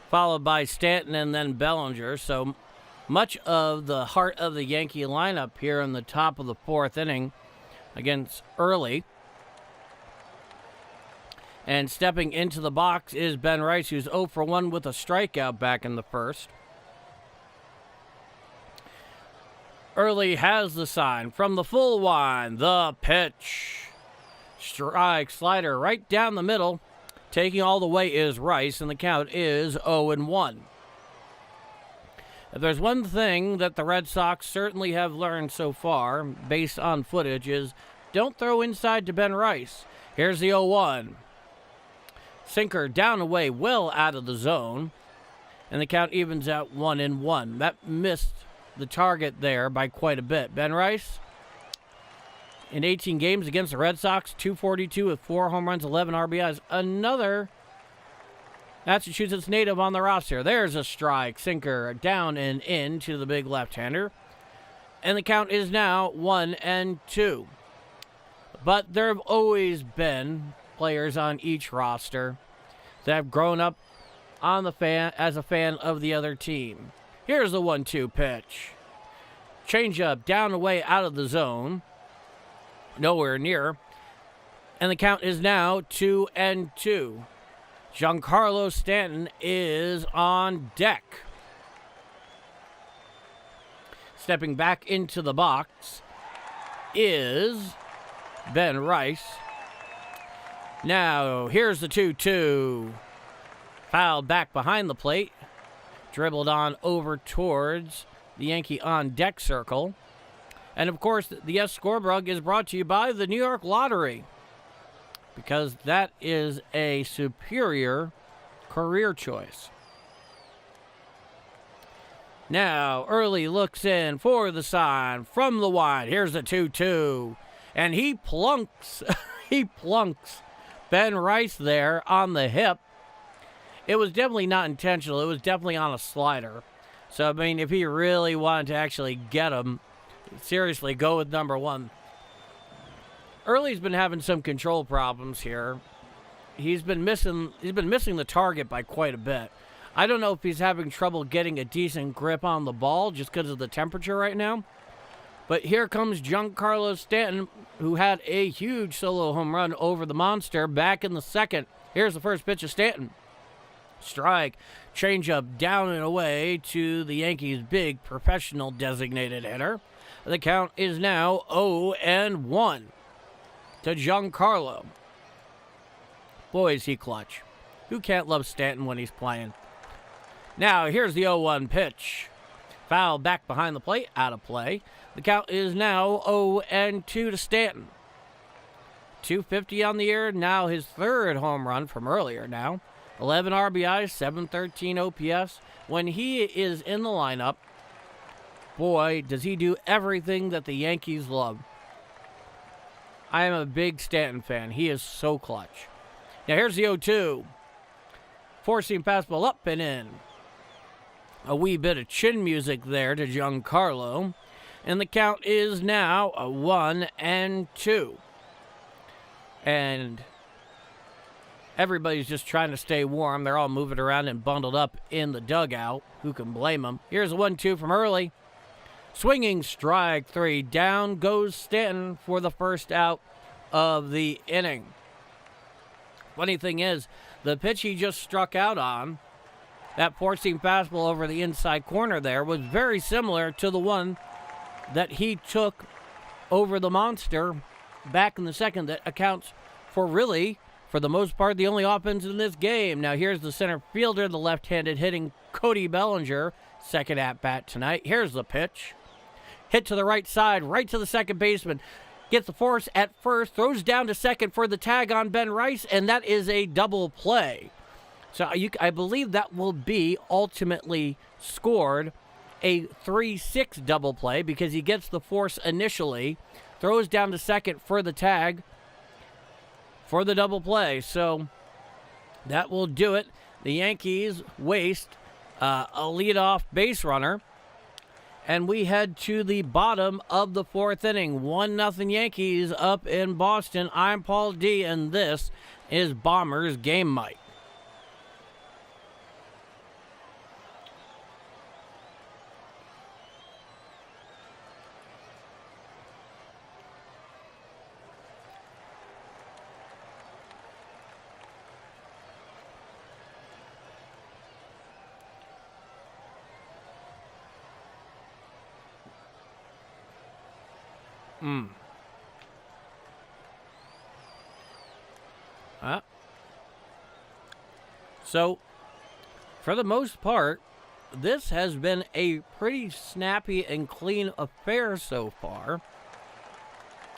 followed by Stanton and then Bellinger. So much of the heart of the Yankee lineup here in the top of the fourth inning against Early. And stepping into the box is Ben Rice, who's 0 for 1 with a strikeout back in the first. Early has the sign from the full line. The pitch. Strike, slider right down the middle. Taking all the way is Rice, and the count is 0-1. If there's one thing that the Red Sox certainly have learned so far, based on footage, is don't throw inside to Ben Rice. Here's the 0-1. Sinker down away, well out of the zone, and the count evens out 1-1. That missed the target there by quite a bit. Ben Rice, in 18 games against the Red Sox, 242 with 4 home runs, 11 RBIs. Another Massachusetts native on the roster. There's a strike. Sinker down and in to the big left-hander. And the count is now 1-2. But there have always been players on each roster that have grown up on the as a fan of the other team. Here's the 1-2 pitch. Changeup down away out of the zone. Nowhere near. And the count is now 2-2. Giancarlo Stanton is on deck. Stepping back into the box is Ben Rice. Now, here's the 2-2. Fouled back behind the plate. Dribbled on over towards the Yankee on deck circle. And, of course, the S Scorebook is brought to you by the New York Lottery, because that is a superior career choice. Now, Early looks in for the sign from the wide. Here's the 2-2. And he plunks, Ben Rice there on the hip. It was definitely not intentional. It was definitely on a slider. So, I mean, if he really wanted to actually get him, seriously, go with number one. Early's been having some control problems here. He's been missing the target by quite a bit. I don't know if he's having trouble getting a decent grip on the ball just because of the temperature right now. But here comes Giancarlo Stanton, who had a huge solo home run over the monster back in the second. Here's the first pitch of Stanton. Strike. Changeup down and away to the Yankees' big professional designated hitter. The count is now 0-1 to Giancarlo. Boy, is he clutch. Who can't love Stanton when he's playing? Now, here's the 0-1 pitch. Foul back behind the plate, out of play. The count is now 0-2 to Stanton. 250 on the year, now his third home run from earlier now. 11 RBIs, 713 OPS. When he is in the lineup, boy, does he do everything that the Yankees love. I am a big Stanton fan. He is so clutch. Now here's the 0-2. Four-seam fastball up and in. A wee bit of chin music there to Giancarlo. And the count is now a 1-2. And everybody's just trying to stay warm. They're all moving around and bundled up in the dugout. Who can blame them? Here's a 1-2 from Early. Swinging strike three. Down goes Stanton for the first out of the inning. Funny thing is, the pitch he just struck out on, that four-seam fastball over the inside corner there, was very similar to the one that he took over the monster back in the second. That accounts for really, for the most part, the only offense in this game. Now here's the center fielder, the left-handed hitting Cody Bellinger, second at-bat tonight. Here's the pitch. Hit to the right side, right to the second baseman. Gets the force at first, throws down to second for the tag on Ben Rice, and that is a double play. So I believe that will be ultimately scored a 3-6 double play, because he gets the force initially, throws down to second for the tag for the double play. So that will do it. The Yankees waste a leadoff base runner, And we head to the bottom of the fourth inning. 1-0 Yankees up in Boston. I'm Paul D, and this is Bombers Game Mike. So, for the most part, this has been a pretty snappy and clean affair so far.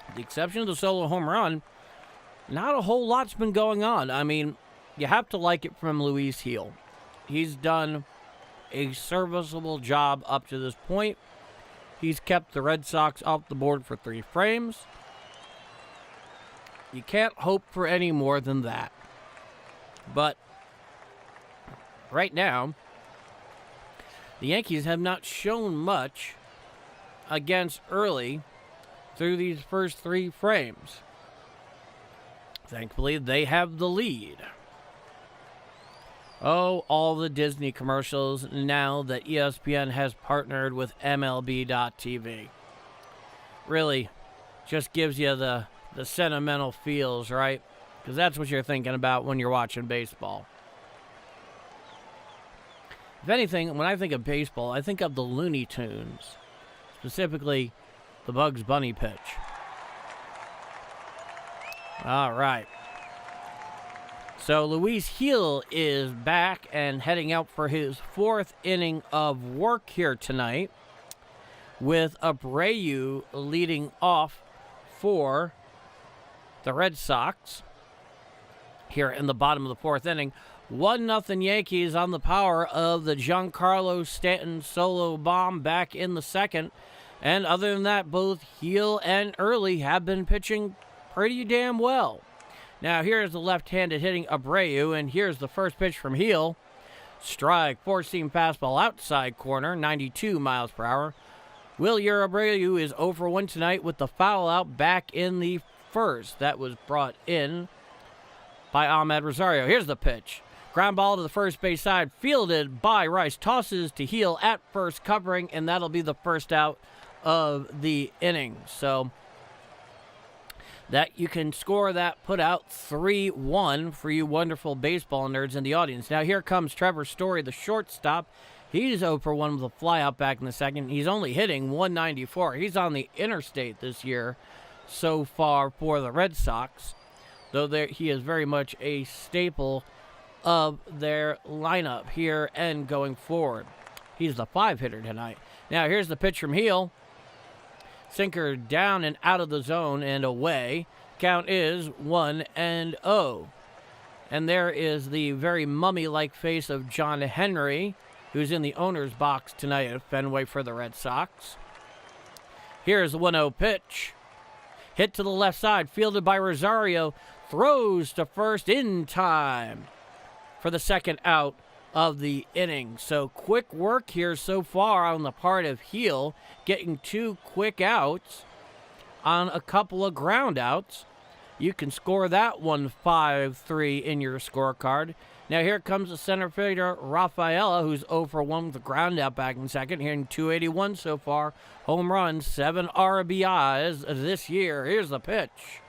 With the exception of the solo home run, not a whole lot's been going on. I mean, you have to like it from Luis Gil. He's done a serviceable job up to this point. He's kept the Red Sox off the board for 3 frames. You can't hope for any more than that. But right now, the Yankees have not shown much against early through these first 3 frames. Thankfully, they have the lead. Oh, all the Disney commercials now that ESPN has partnered with MLB.TV. Really just gives you the sentimental feels, right? Because that's what you're thinking about when you're watching baseball. If anything, when I think of baseball, I think of the Looney Tunes, specifically the Bugs Bunny pitch. All right. So Luis Gil is back and heading out for his 4th inning of work here tonight, with Abreu leading off for the Red Sox here in the bottom of the 4th inning. 1-0 Yankees on the power of the Giancarlo Stanton solo bomb back in the 2nd. And other than that, both Gil and Early have been pitching pretty damn well. Now here's the left-handed hitting Abreu, and here's the first pitch from Gil. Strike, 4-seam fastball outside corner, 92 miles per hour. Wilyer Abreu is 0 for 1 tonight with the foul out back in the 1st. That was brought in by Ahmed Rosario. Here's the pitch. Ground ball to the first base side, fielded by Rice. Tosses to Gil at first, covering, and that'll be the first out of the inning. So that you can score that, put out 3-1 for you wonderful baseball nerds in the audience. Now here comes Trevor Story, the shortstop. He's 0 for 1 with a flyout back in the 2nd. He's only hitting 194. He's on the interstate this year so far for the Red Sox, though he is very much a staple of their lineup here and going forward. He's the 5-hitter tonight. Now here's the pitch from Gil. Sinker down and out of the zone and away. Count is 1-0. And there is the very mummy-like face of John Henry, who's in the owner's box tonight at Fenway for the Red Sox. Here's the 1-0 pitch. Hit to the left side, fielded by Rosario. Throws to first in time for the 2nd out of the inning. So quick work here so far on the part of Gil, getting 2 quick outs on a couple of ground outs. You can score that one 5-3 in your scorecard. Now here comes the center fielder, Rafaela, who's 0 for 1 with the ground out back in 2nd, hitting 281 so far. Home runs, 7 RBIs this year. Here's the pitch.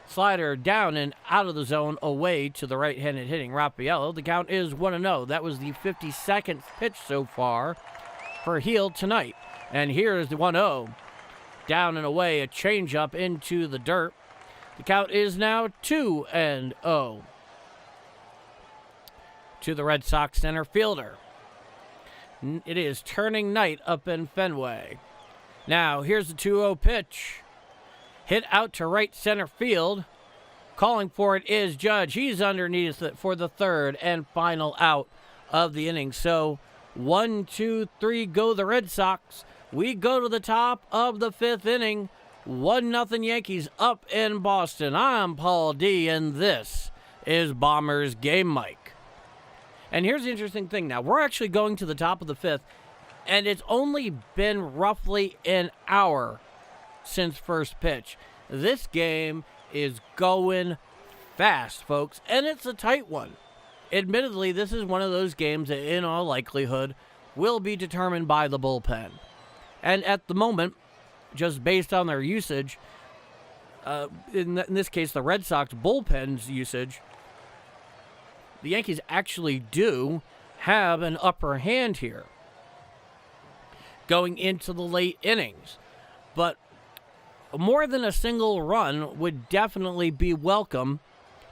Slider down and out of the zone, away to the right-handed hitting Rafaela. The count is 1-0. That was the 52nd pitch so far for Gil tonight. And here is the 1-0. Down and away, a changeup into the dirt. The count is now 2-0 to the Red Sox center fielder. It is turning night up in Fenway. Now, here's the 2-0 pitch. Hit out to right center field. Calling for it is Judge. He's underneath it for the 3rd and final out of the inning. So 1, 2, 3, go the Red Sox. We go to the top of the 5th inning. 1-0 Yankees up in Boston. I'm Paul D, and this is Bombers Game Mike. And here's the interesting thing now. We're actually going to the top of the 5th, And it's only been roughly an hour since first pitch. This game is going fast, folks, and it's a tight one. Admittedly, this is one of those games that, in all likelihood, will be determined by the bullpen. And at the moment, just based on their usage, in this case, the Red Sox bullpen's usage, the Yankees actually do have an upper hand here going into the late innings. But more than a single run would definitely be welcome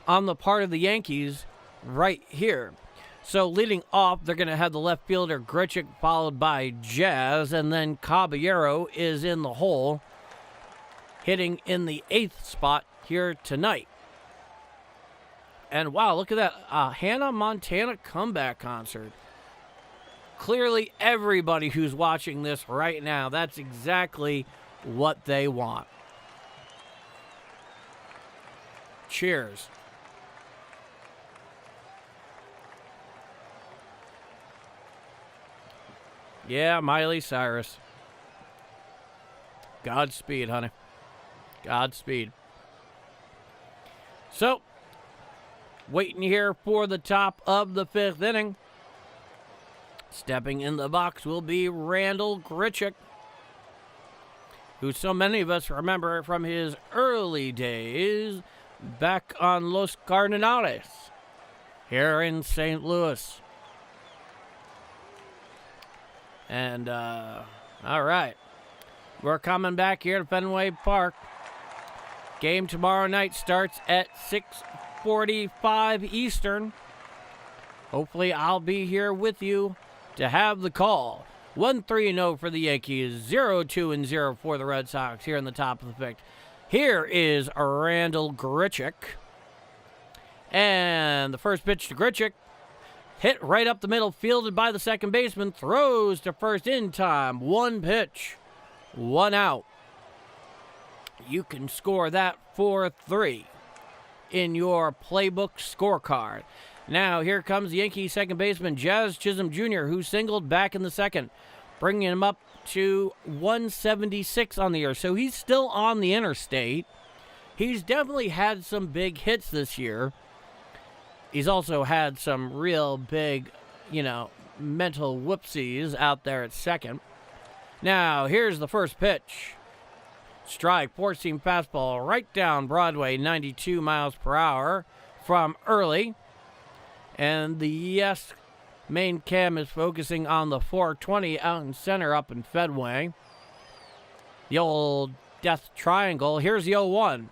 on the part of the Yankees right here. So leading off, they're going to have the left fielder Grichuk, followed by Jazz, and then Caballero is in the hole, hitting in the 8th spot here tonight. And wow, look at that Hannah Montana comeback concert. Clearly, everybody who's watching this right now, that's exactly what they want. Cheers. Yeah, Miley Cyrus. Godspeed, honey. Godspeed. So, waiting here for the top of the 5th inning. Stepping in the box will be Randall Grichuk, who so many of us remember from his early days back on Los Cardenales here in St. Louis. And, all right. We're coming back here to Fenway Park. Game tomorrow night starts at 6:45 Eastern. Hopefully I'll be here with you to have the call. 1-3-0 for the Yankees, 0-2-0 for the Red Sox here in the top of the 5th. Here is Randall Grichuk. And the first pitch to Grichuk. Hit right up the middle, fielded by the second baseman, throws to first in time. 1 pitch, 1 out. You can score that 4-3 in your playbook scorecard. Now, here comes the Yankee second baseman, Jazz Chisholm Jr., who singled back in the second, bringing him up to 176 on the year. So he's still on the interstate. He's definitely had some big hits this year. He's also had some real big, mental whoopsies out there at second. Now, here's the first pitch. Strike, 4-seam fastball, right down Broadway, 92 miles per hour from early. And the main cam is focusing on the 420 out in center up in Fenway. The old death triangle. Here's the 0-1.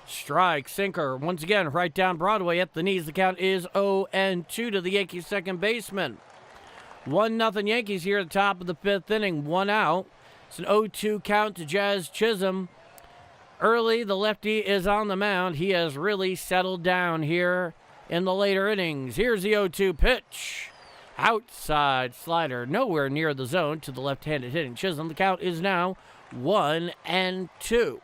Strike, sinker, once again, right down Broadway at the knees. The count is 0-2 to the Yankees second baseman. 1-0 Yankees here at the top of the 5th inning, 1 out. It's an 0-2 count to Jazz Chisholm. Early, the lefty is on the mound. He has really settled down here in the later innings. Here's the 0-2 pitch. Outside slider, nowhere near the zone to the left-handed hitting Chisholm. The count is now 1-2.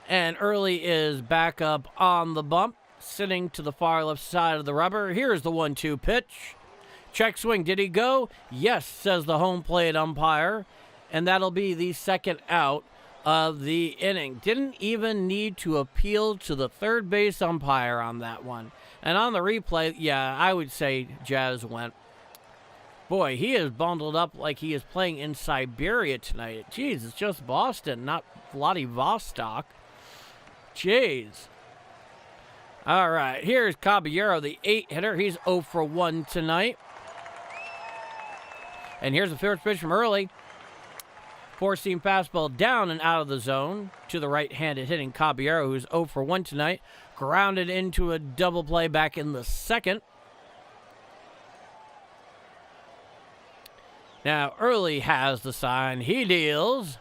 And Early is back up on the bump, sitting to the far left side of the rubber. Here's the 1-2 pitch. Check swing. Did he go? Yes, says the home plate umpire. And that'll be the second out of the inning. Didn't even need to appeal to the third base umpire on that one. And on the replay, yeah, I would say Jazz went. Boy, he is bundled up like he is playing in Siberia tonight. Jeez, it's just Boston, not Vladivostok. Jeez. All right, here's Caballero, the 8-hitter. He's 0 for 1 tonight. And here's the first pitch from Early. 4-seam fastball down and out of the zone to the right-handed hitting Caballero, who's 0 for 1 tonight. Grounded into a double play back in the second. Now, Early has the sign. He deals.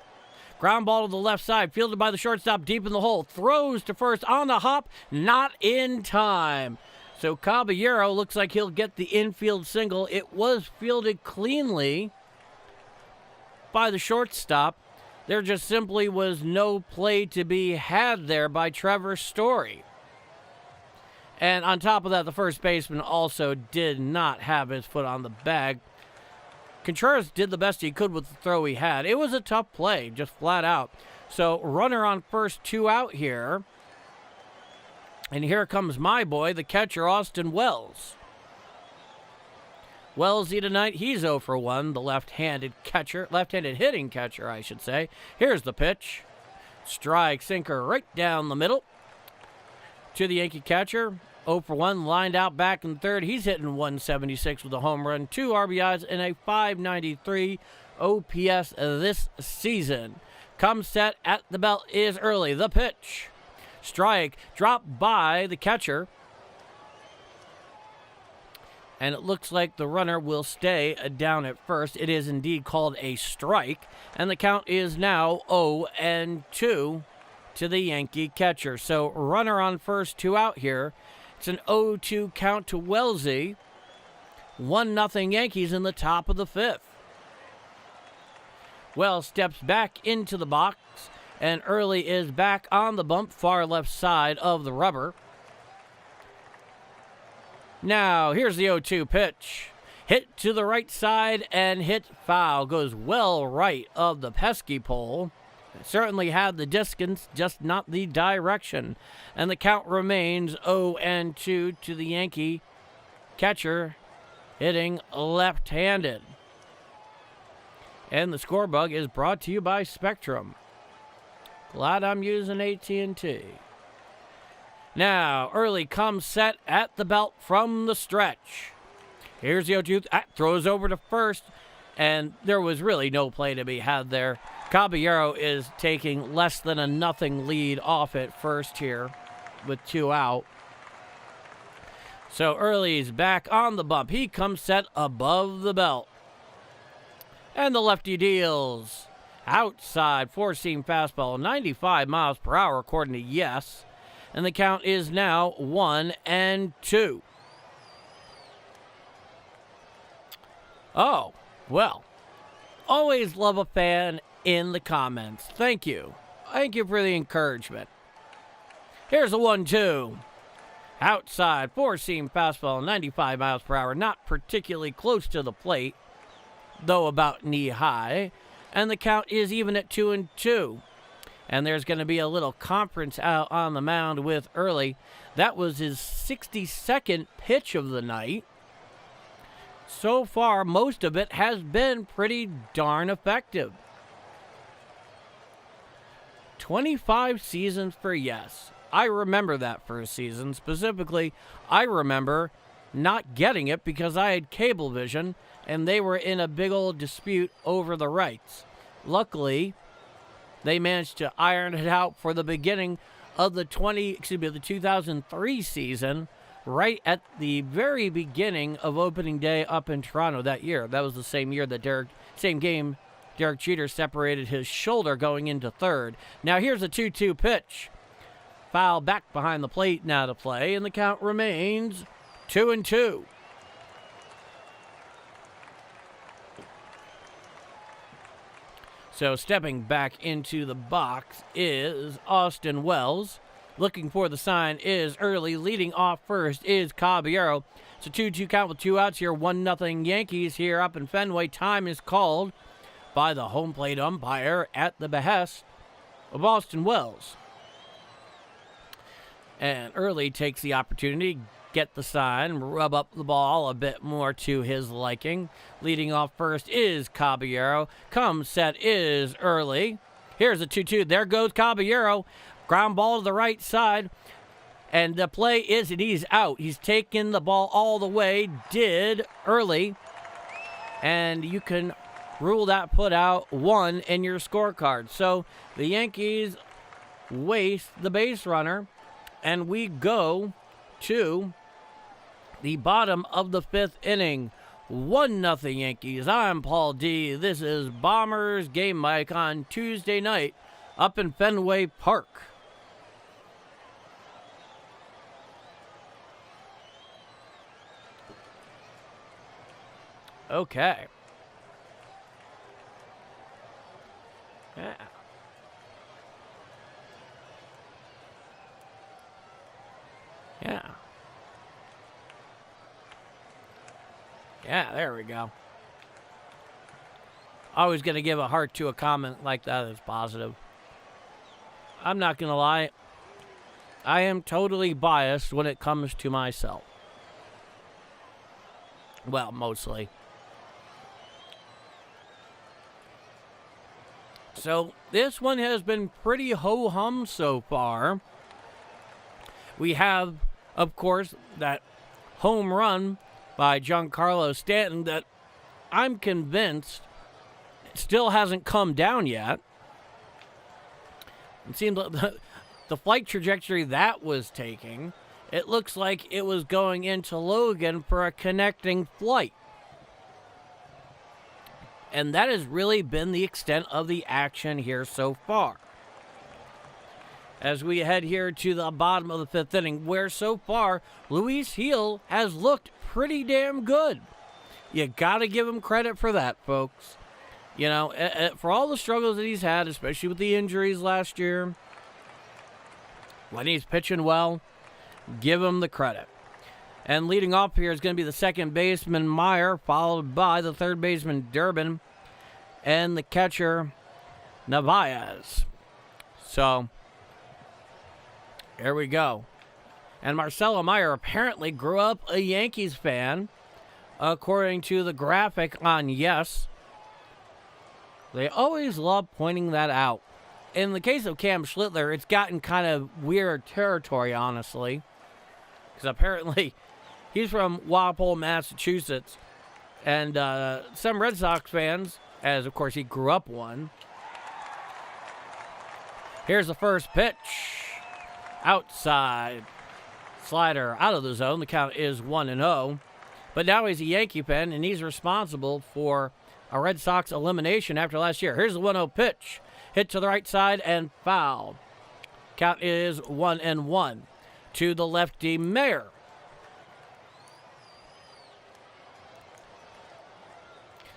Ground ball to the left side, fielded by the shortstop deep in the hole. Throws to first on the hop, not in time. So Caballero looks like he'll get the infield single. It was fielded cleanly by the shortstop. There just simply was no play to be had there by Trevor Story. And on top of that, the first baseman also did not have his foot on the bag. Contreras did the best he could with the throw he had. It was a tough play, just flat out. So runner on first, 2 out here. And here comes my boy, the catcher, Austin Wells. Wellesley tonight, he's 0 for 1, the left-handed hitting catcher, I should say. Here's the pitch. Strike, sinker right down the middle to the Yankee catcher. 0 for 1, lined out back in third. He's hitting 176 with a home run, 2 RBIs, and a 593 OPS this season. Comes set at the belt is early. The pitch. Strike, dropped by the catcher. And it looks like the runner will stay down at first. It is indeed called a strike. And the count is now 0-2 to the Yankee catcher. So runner on first, 2 out here. It's an 0-2 count to Wellesley. 1-0 Yankees in the top of the 5th. Wells steps back into the box. And Early is back on the bump, far left side of the rubber. Now, here's the 0-2 pitch. Hit to the right side and hit foul. Goes well right of the pesky pole. It certainly had the distance, just not the direction. And the count remains 0-2 to the Yankee catcher, hitting left-handed. And the score bug is brought to you by Spectrum. Glad I'm using AT&T. Now, Early comes set at the belt from the stretch. Here's the 0-2. Throws over to first, and there was really no play to be had there. Caballero is taking less than a 0 lead off at first here with 2 out. So Early's back on the bump. He comes set above the belt. And the lefty deals. Outside, four-seam fastball, 95 miles per hour, according to Yes. And the count is now 1-2. Oh, well, always love a fan in the comments. Thank you. Thank you for the encouragement. Here's a 1-2. Outside, four-seam fastball, 95 miles per hour, not particularly close to the plate, though about knee-high. And the count is even at 2-2. And there's going to be a little conference out on the mound with Early. That was his 62nd pitch of the night. So far, most of it has been pretty darn effective. 25 seasons for Yes. I remember that first season. Specifically, I remember not getting it because I had Cablevision, and they were in a big old dispute over the rights. Luckily, they managed to iron it out for the beginning of the 2003 season, right at the very beginning of opening day up in Toronto that year. That was the same year that Derek Jeter separated his shoulder going into third. Now here's a 2-2 pitch. Foul back behind the plate now to play, and the count remains 2-2. So stepping back into the box is Austin Wells. Looking for the sign is Early. Leading off first is Caballero. It's a 2-2 count with 2 outs here. 1-0 Yankees here up in Fenway. Time is called by the home plate umpire at the behest of Austin Wells. And Early takes the opportunity, get the sign, rub up the ball a bit more to his liking. Leading off first is Caballero. Comes set is Early. Here's a 2-2. There goes Caballero. Ground ball to the right side. And the play is, and he's out. He's taken the ball all the way. Did Early. And you can rule that put out 1 in your scorecard. So the Yankees waste the base runner. And we go to the bottom of the 5th inning. 1-0 Yankees. I'm Paul D. This is Bombers Game Mike on Tuesday night up in Fenway Park. Okay. Yeah. Yeah. Yeah, there we go. Always going to give a heart to a comment like that that's positive. I'm not going to lie. I am totally biased when it comes to myself. Well, mostly. So, this one has been pretty ho-hum so far. We have, of course, that home run by Giancarlo Stanton that I'm convinced still hasn't come down yet. It seems like the flight trajectory that was taking, it looks like it was going into Logan for a connecting flight. And that has really been the extent of the action here so far. As we head here to the bottom of the fifth inning, where so far Luis Gil has looked pretty damn good. You got to give him credit for that, folks. You know, for all the struggles that he's had, especially with the injuries last year, when he's pitching well, give him the credit. And leading off here is going to be the second baseman, Meyer, followed by the third baseman, Durbin, and the catcher, Narvaez. So, here we go. And Marcelo Meyer apparently grew up a Yankees fan, according to the graphic on Yes. They always love pointing that out. In the case of Cam Schlittler, it's gotten kind of weird territory, honestly. Because apparently he's from Walpole, Massachusetts. And some Red Sox fans, as of course he grew up one. Here's the first pitch. Outside. Slider out of the zone. The count is 1-0. But now he's a Yankee fan, and he's responsible for a Red Sox elimination after last year. Here's the 1-0 pitch. Hit to the right side and foul. Count is 1-1 to the lefty Mayer.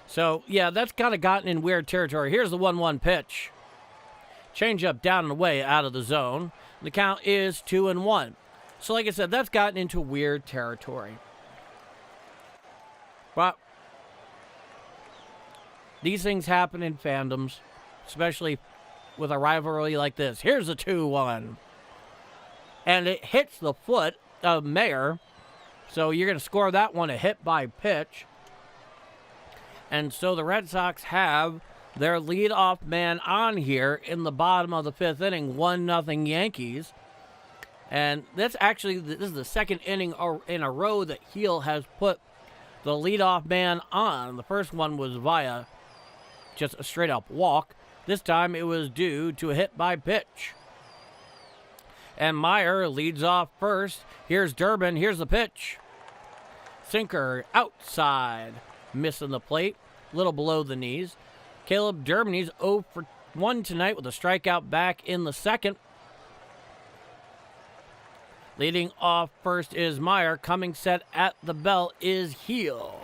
So, yeah, that's kind of gotten in weird territory. Here's the 1-1 pitch. Change up down and away out of the zone. The count is 2-1. So, like I said, that's gotten into weird territory. But these things happen in fandoms, especially with a rivalry like this. Here's a 2-1. And it hits the foot of Mayer. So you're going to score that one a hit by pitch. And so the Red Sox have their leadoff man on here in the bottom of the fifth inning, 1-0 Yankees. And this is the second inning in a row that Gil has put the leadoff man on. The first one was via just a straight-up walk. This time it was due to a hit by pitch. And Meyer leads off first. Here's Durbin. Here's the pitch. Sinker outside. Missing the plate. Little below the knees. Caleb Durbin, he's 0 for 1 tonight with a strikeout back in the second. Leading off first is Meyer. Coming set at the belt is Gil.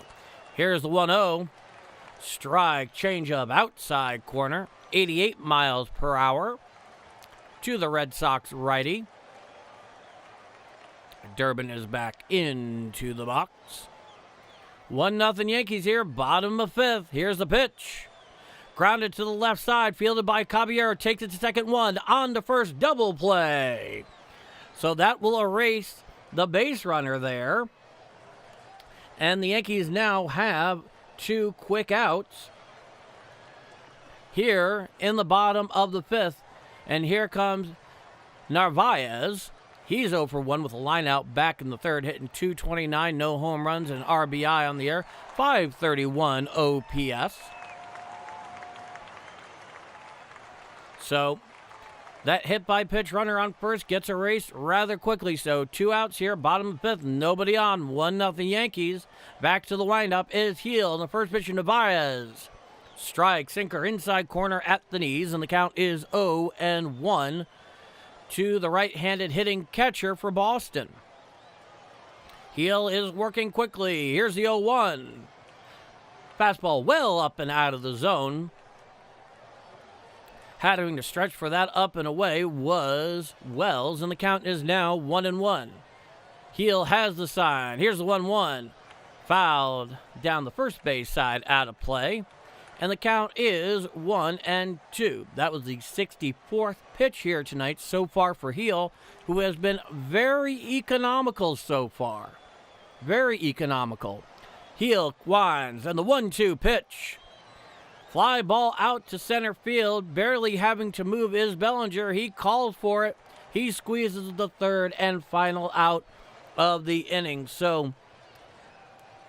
Here's the 1-0. Strike, changeup, outside corner. 88 miles per hour to the Red Sox righty. Durbin is back into the box. 1-0 Yankees here, bottom of fifth. Here's the pitch. Grounded to the left side, fielded by Caballero. Takes it to second one. On to first, double play. So that will erase the base runner there. And the Yankees now have 2 quick outs here in the bottom of the fifth. And here comes Narvaez. He's 0 for 1 with a line out back in the third, hitting .229, no home runs and RBI on the air, .531 OPS. So that hit by pitch runner on first gets erased rather quickly. So 2 outs here, bottom of fifth, nobody on, 1-0 Yankees. Back to the windup is Gil, and the first pitch to Narvaez. Strike, sinker, inside corner at the knees, and the count is 0-1 to the right-handed hitting catcher for Boston. Gil is working quickly. Here's the 0-1. Fastball well up and out of the zone. Having to stretch for that up and away was Wells, and the count is now 1-1. Gil has the sign. Here's the 1-1. fouled down the first base side out of play. And the count is 1-2. That was the 64th pitch here tonight so far for Heel, who has been very economical so far. Very economical. Heel winds, and the 1-2 pitch. Fly ball out to center field, barely having to move is Bellinger. He calls for it. He squeezes the third and final out of the inning. So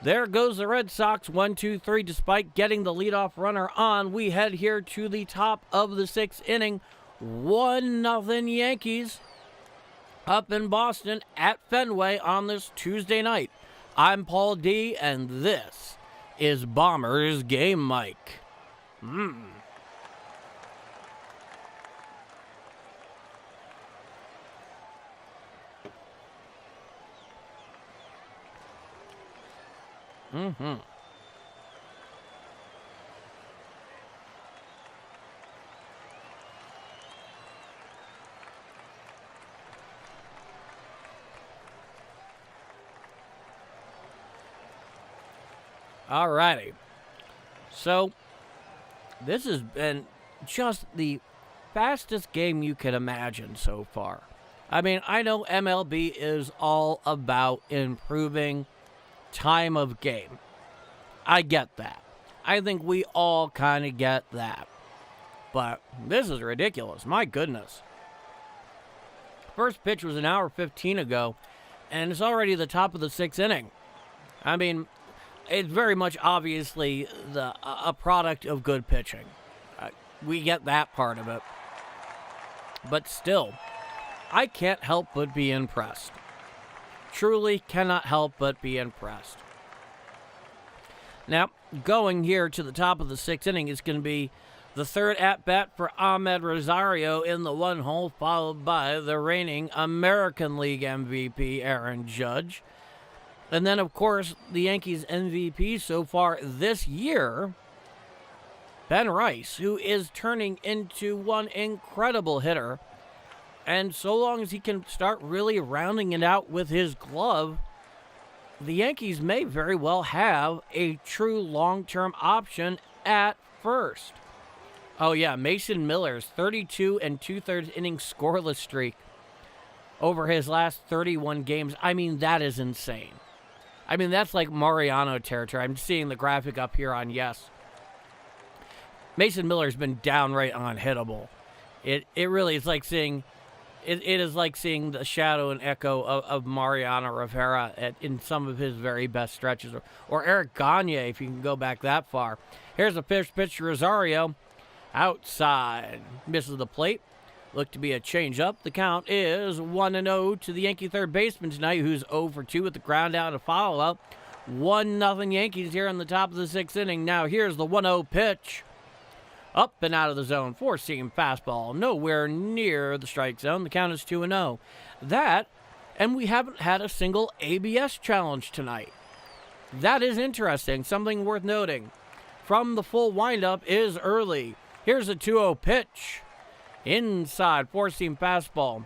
there goes the Red Sox, 1-2-3. Despite getting the leadoff runner on, we head here to the top of the sixth inning. 1-0 Yankees up in Boston at Fenway on this Tuesday night. I'm Paul D, and this is Bombers Game Mike. Alrighty. So, this has been just the fastest game you could imagine so far. I mean, I know MLB is all about improving time of game. I get that. I think we all kind of get that. But this is ridiculous. My goodness. First pitch was an hour 15 ago, and it's already the top of the sixth inning. I mean, it's very much obviously a product of good pitching. We get that part of it. But still, I can't help but be impressed. Truly cannot help but be impressed. Now, going here to the top of the sixth inning is going to be the third at-bat for Ahmed Rosario in the one hole, followed by the reigning American League MVP, Aaron Judge. And then, of course, the Yankees MVP so far this year, Ben Rice, who is turning into one incredible hitter. And so long as he can start really rounding it out with his glove, the Yankees may very well have a true long-term option at first. Oh, yeah, Mason Miller's 32 2/3 inning scoreless streak over his last 31 games. I mean, that is insane. I mean, that's like Mariano territory. I'm seeing the graphic up here on Yes. Mason Miller's been downright unhittable. It really is like seeing... It is like seeing the shadow and echo of Mariano Rivera in some of his very best stretches. Or Eric Gagne, if you can go back that far. Here's a pitch to Rosario. Outside. Misses the plate. Looked to be a change-up. The count is 1-0 to the Yankee third baseman tonight, who's 0 for 2 with the ground out and follow-up. 1-0 Yankees here in the top of the sixth inning. Now here's the 1-0 pitch. Up and out of the zone. Four-seam fastball. Nowhere near the strike zone. The count is 2-0. That, and we haven't had a single ABS challenge tonight. That is interesting. Something worth noting. From the full windup is early. Here's a 2-0 pitch. Inside, four-seam fastball.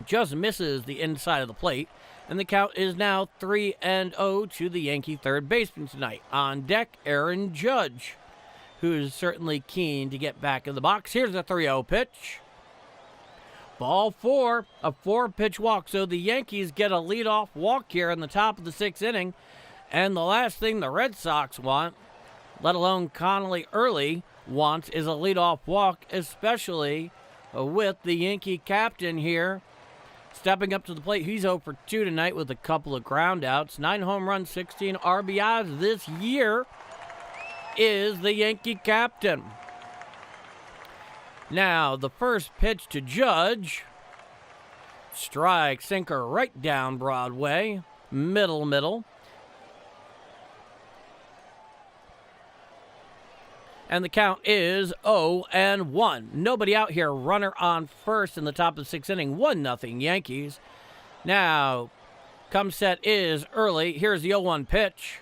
Just misses the inside of the plate. And the count is now 3-0 to the Yankee third baseman tonight. On deck, Aaron Judge, who is certainly keen to get back in the box. Here's a 3-0 pitch. Ball four, a four-pitch walk. So the Yankees get a leadoff walk here in the top of the sixth inning. And the last thing the Red Sox want, let alone Connolly early wants, is a leadoff walk, especially with the Yankee captain here stepping up to the plate. He's 0 for 2 tonight with a couple of ground outs. 9 home runs, 16 RBIs this year is the Yankee captain. Now, the first pitch to Judge. Strike, sinker right down Broadway. Middle. And the count is 0-1. Nobody out here. Runner on first in the top of the sixth inning. 1-0 Yankees. Now, come set is early. Here's the 0-1 pitch.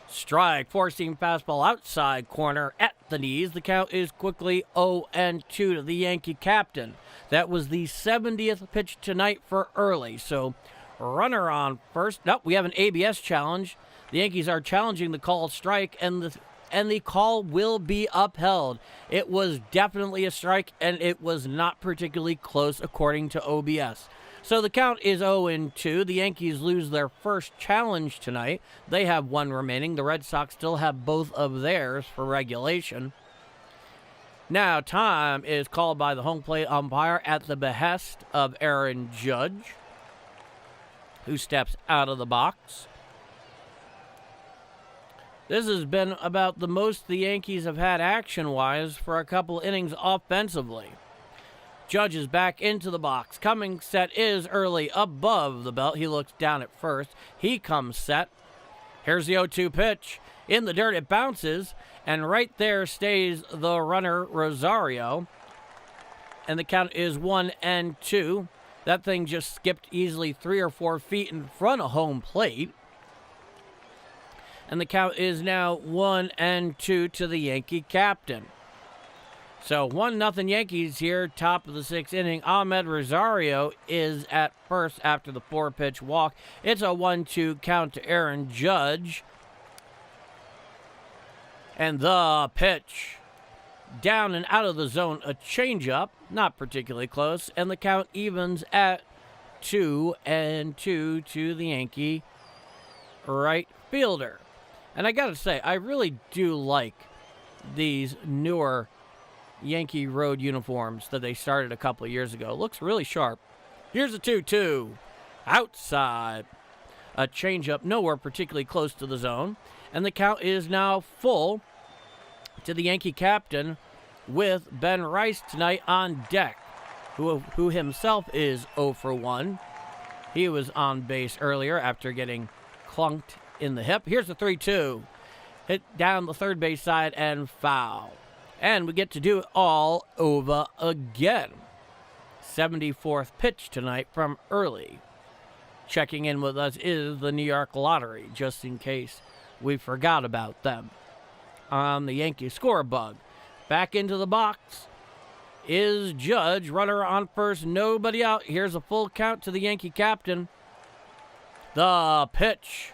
Strike, four-seam fastball outside corner at the knees. The count is quickly 0-2 to the Yankee captain. That was the 70th pitch tonight for early. So Runner on first. Nope, we have an ABS challenge. The Yankees are challenging the call strike, and the call will be upheld. It was definitely a strike, and it was not particularly close according to OBS. So the count is 0-2. The Yankees lose their first challenge tonight. They have one remaining. The Red Sox still have both of theirs for regulation. Now time is called by the home plate umpire at the behest of Aaron Judge, who steps out of the box. This has been about the most the Yankees have had action-wise for a couple innings offensively. Judge is back into the box. Coming set is early above the belt. He looks down at first. He comes set. Here's the 0-2 pitch. In the dirt, it bounces, and right there stays the runner, Rosario. And the count is 1-2. That thing just skipped easily 3 or 4 feet in front of home plate. And the count is now 1-2 to the Yankee captain. So 1-0 Yankees here, top of the 6th inning. Ahmed Rosario is at first after the 4-pitch walk. It's a 1-2 count to Aaron Judge. And the pitch. Down and out of the zone, a changeup, not particularly close, and the count evens at 2-2 to the Yankee right fielder. And I gotta say, I really do like these newer Yankee road uniforms that they started a couple of years ago. Looks really sharp. Here's a 2-2. Outside. A changeup nowhere particularly close to the zone. And the count is now full to the Yankee captain with Ben Rice tonight on deck, who himself is 0 for 1. He was on base earlier after getting clunked in the hip. Here's the 3-2. Hit down the third base side and foul. And we get to do it all over again. 74th pitch tonight from early. Checking in with us is the New York Lottery, just in case we forgot about them. On the Yankee score bug. Back into the box is Judge. Runner on first, nobody out. Here's a full count to the Yankee captain. The pitch.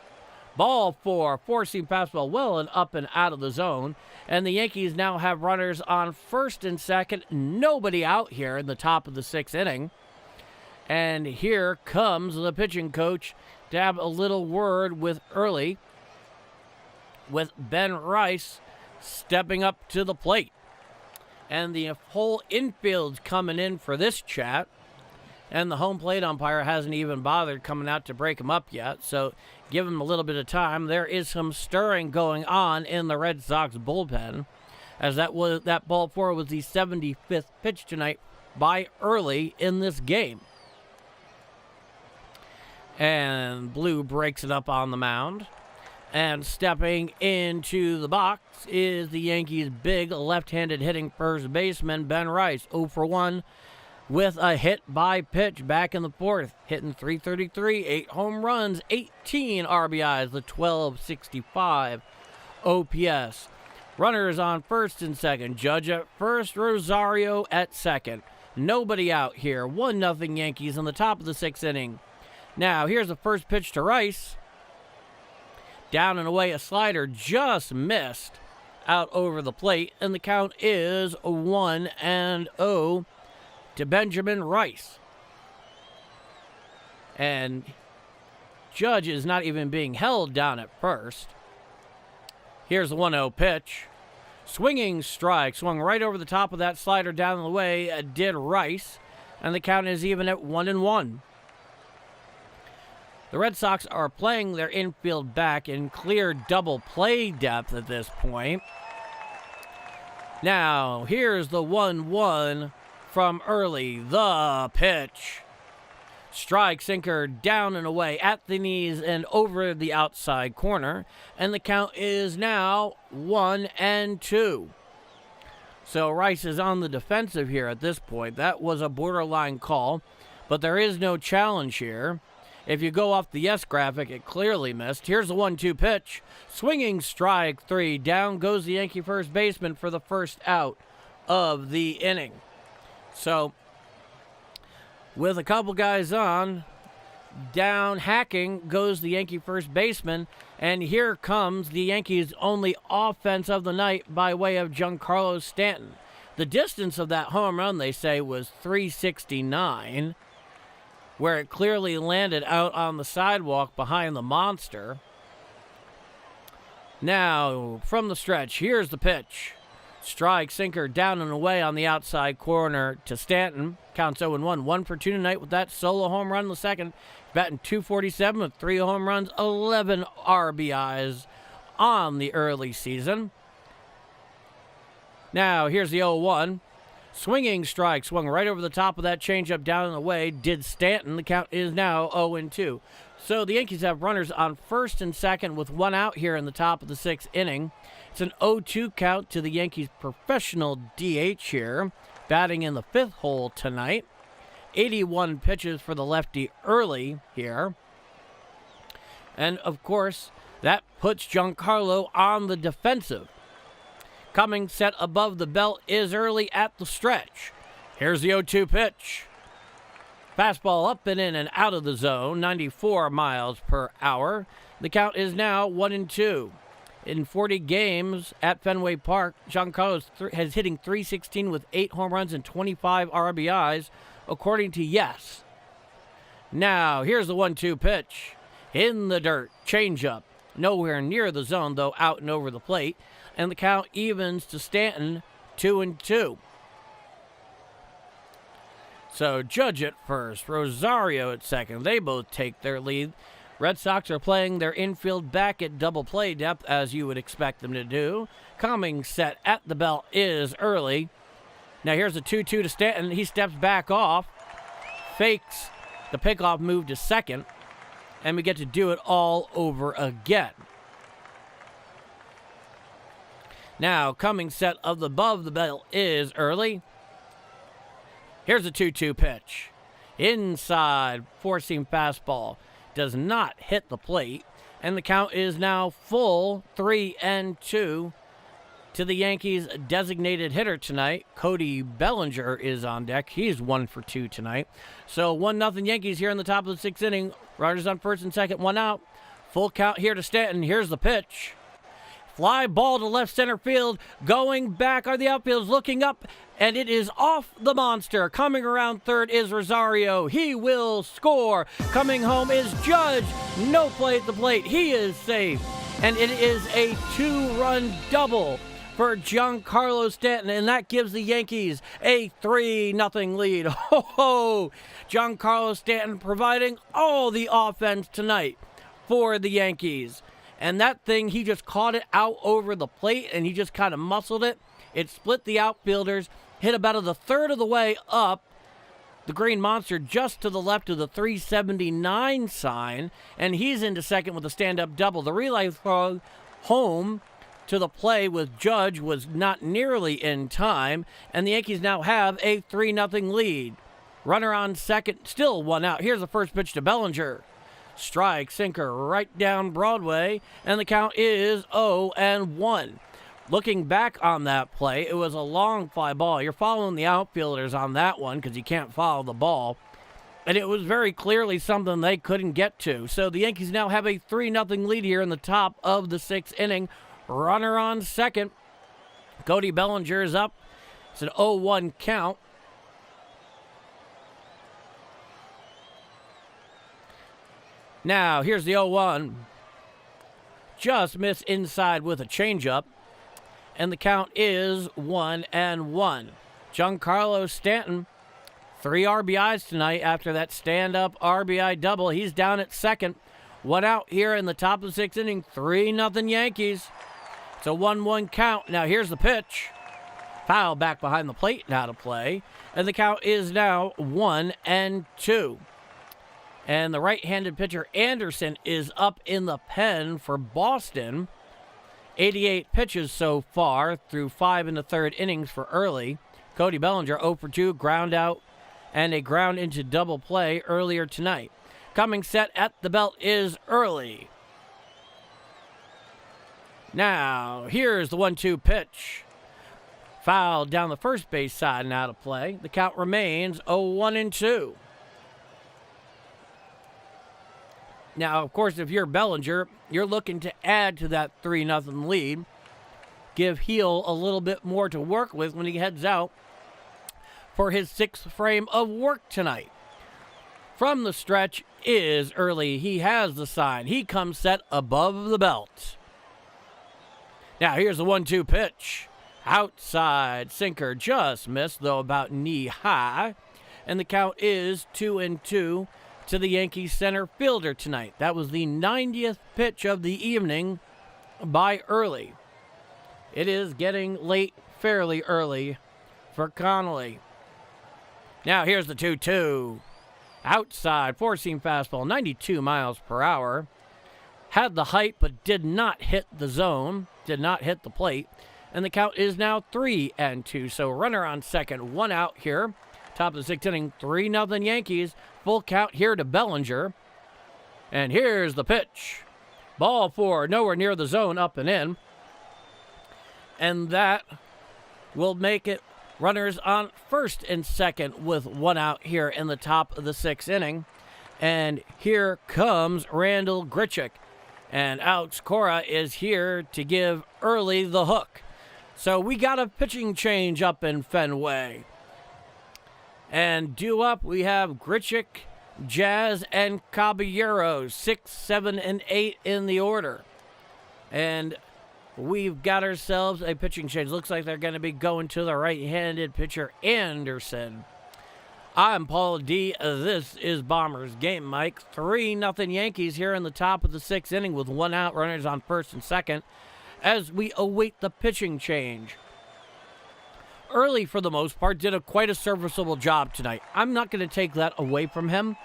Ball 4, four-seam fastball well and up and out of the zone. And the Yankees now have runners on first and second. Nobody out here in the top of the 6th inning. And here comes the pitching coach to have a little word with early, with Ben Rice stepping up to the plate. And the whole infield's coming in for this chat. And the home plate umpire hasn't even bothered coming out to break him up yet. So give him a little bit of time. There is some stirring going on in the Red Sox bullpen, as that ball 4 was the 75th pitch tonight by early in this game. And Blue breaks it up on the mound. And stepping into the box is the Yankees' big left-handed hitting first baseman, Ben Rice, 0 for 1. With a hit by pitch back in the 4th, hitting .333, 8 home runs, 18 RBIs, the 1265 OPS. Runners on first and second. Judge at first, Rosario at second. Nobody out here. 1-0 Yankees on the top of the 6th inning. Now, here's the first pitch to Rice. Down and away, a slider just missed out over the plate, and the count is 1-0. To Benjamin Rice. And Judge is not even being held down at first. Here's the 1-0 pitch. Swinging strike. Swung right over the top of that slider down the way. Did Rice. And the count is even at 1-1. The Red Sox are playing their infield back in clear double play depth at this point. Now, here's the 1-1. From early, the pitch. Strike sinker down and away at the knees and over the outside corner. And the count is now 1-2. So Rice is on the defensive here at this point. That was a borderline call, but there is no challenge here. If you go off the yes graphic, it clearly missed. Here's the 1-2 pitch. Swinging strike 3. Down goes the Yankee first baseman for the first out of the inning. So, with a couple guys on, Down hacking goes the Yankee first baseman, and here comes the Yankees' only offense of the night by way of Giancarlo Stanton. The distance of that home run, they say, was 369, where it clearly landed out on the sidewalk behind the monster. Now, from the stretch, here's the pitch. Strike, sinker, down and away on the outside corner to Stanton. Counts 0-1. 1 for 2 tonight with that solo home run in the second. Batting .247 with 3 home runs, 11 RBIs on the early season. Now, here's the 0-1. Swinging strike, swung right over the top of that changeup down and away. Did Stanton. The count is now 0-2. So the Yankees have runners on first and second with 1 out here in the top of the 6th inning. It's an 0-2 count to the Yankees' professional DH here, batting in the 5th hole tonight. 81 pitches for the lefty early here. And, of course, that puts Giancarlo on the defensive. Coming set above the belt is early at the stretch. Here's the 0-2 pitch. Fastball up and in and out of the zone, 94 miles per hour. The count is now 1-2. In 40 games at Fenway Park, Giancarlo has hitting .316 with 8 home runs and 25 RBIs, according to Yes. Now, here's the 1-2 pitch. In the dirt, changeup. Nowhere near the zone, though out and over the plate. And the count evens to Stanton, 2-2. So Judge at first, Rosario at second. They both take their lead. Red Sox are playing their infield back at double play depth, as you would expect them to do. Coming set at the belt is early. Now here's a 2-2 to Stanton. He steps back off, fakes the pickoff move to second, and we get to do it all over again. Now coming set of above the belt is early. Here's a 2-2 pitch. Inside, four-seam fastball. Does not hit the plate. And the count is now full 3-2 to the Yankees' designated hitter tonight. Cody Bellinger is on deck. He's 1 for 2 tonight. So 1-0 Yankees here in the top of the 6th inning. Runners on first and second, 1 out. Full count here to Stanton. Here's the pitch. Fly ball to left center field. Going back are the outfielders looking up, and it is off the monster. Coming around third is Rosario. He will score. Coming home is Judge. No play at the plate. He is safe. And it is a 2-run double for Giancarlo Stanton, and that gives the Yankees a 3-0 lead. Ho ho! Giancarlo Stanton providing all the offense tonight for the Yankees. And that thing, he just caught it out over the plate, and he just kind of muscled it. It split the outfielders, hit about a third of the way up the green monster just to the left of the 379 sign, and he's into second with a stand-up double. The relay throw home to the play with Judge was not nearly in time, and the Yankees now have a 3-0 lead. Runner on second, still 1 out. Here's the first pitch to Bellinger. Strike, sinker, right down Broadway, and the count is 0-1. Looking back on that play, it was a long fly ball. You're following the outfielders on that one because you can't follow the ball. And it was very clearly something they couldn't get to. So the Yankees now have a 3-0 lead here in the top of the 6th inning. Runner on second. Cody Bellinger is up. It's an 0-1 count. Now, here's the 0-1. Just missed inside with a changeup. And the count is 1-1. Giancarlo Stanton, 3 RBIs tonight after that stand-up RBI double. He's down at second. 1 out here in the top of the 6th inning. 3-0 Yankees. It's a 1-1 count. Now, here's the pitch. Foul back behind the plate now to play. And the count is now 1-2. And the right-handed pitcher, Anderson, is up in the pen for Boston. 88 pitches so far through 5 1/3 innings for early. Cody Bellinger 0 for 2, ground out, and a ground into double play earlier tonight. Coming set at the belt is early. Now, here's the 1-2 pitch. Foul down the first base side now to play. The count remains 0-1-2. Now, of course, if you're Bellinger, you're looking to add to that 3-0 lead. Give Heel a little bit more to work with when he heads out for his 6th frame of work tonight. From the stretch is early. He has the sign. He comes set above the belt. Now, here's the 1-2 pitch. Outside sinker, just missed, though about knee high. And the count is 2-2 to the Yankees center fielder tonight. That was the 90th pitch of the evening by Early. It is getting late fairly early for Connolly. Now here's the 2-2. Outside, four-seam fastball, 92 miles per hour. Had the height, but did not hit the zone, did not hit the plate. And the count is now 3-2. So runner on second, 1 out here. Top of the 6th inning, 3-0 Yankees. Full count here to Bellinger. And here's the pitch. Ball 4, nowhere near the zone, up and in. And that will make it runners on first and second with 1 out here in the top of the 6th inning. And here comes Randall Grichuk. And Alex Cora is here to give Early the hook. So we got a pitching change up in Fenway. And due up, we have Grichuk, Jazz, and Caballero, 6, 7, and 8 in the order. And we've got ourselves a pitching change. Looks like they're going to be going to the right-handed pitcher, Anderson. I'm Paul D. This is Bombers Game Mike. 3-0 Yankees here in the top of the 6th inning with 1 out, runners on first and second, as we await the pitching change. Early, for the most part, did quite a serviceable job tonight. I'm not going to take that away from him.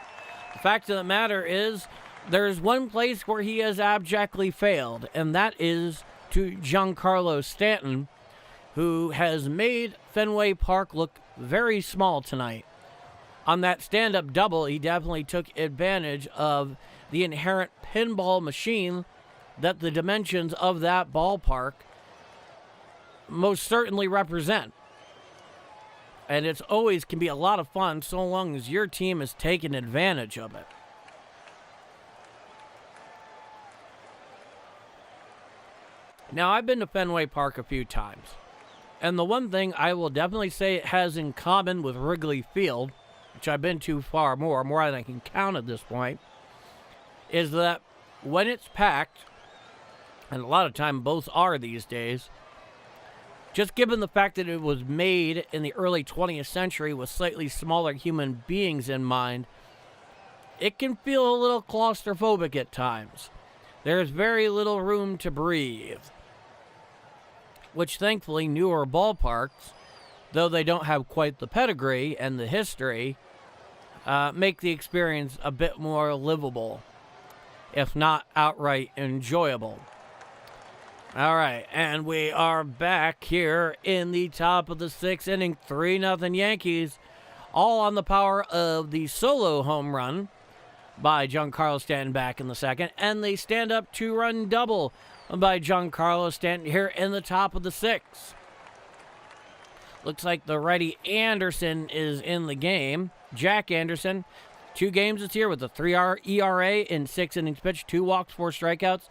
The fact of the matter is, there's one place where he has abjectly failed, and that is to Giancarlo Stanton, who has made Fenway Park look very small tonight. On that stand-up double, he definitely took advantage of the inherent pinball machine that the dimensions of that ballpark most certainly represent. And it's always can be a lot of fun so long as your team is taking advantage of it. Now, I've been to Fenway Park a few times, and the one thing I will definitely say it has in common with Wrigley Field, which I've been to far more than I can count at this point, is that when it's packed, and a lot of time both are these days, just given the fact that it was made in the early 20th century with slightly smaller human beings in mind, it can feel a little claustrophobic at times. There's very little room to breathe, which thankfully newer ballparks, though they don't have quite the pedigree and the history, make the experience a bit more livable, if not outright enjoyable. All right, and we are back here in the top of the 6th inning, 3-0 Yankees, all on the power of the solo home run by Giancarlo Stanton back in the second, and the stand-up 2-run double by Giancarlo Stanton here in the top of the 6th. Looks like the righty Anderson is in the game. Jack Anderson, 2 games this year with a 3 ERA in 6 innings pitched, 2 walks, 4 strikeouts.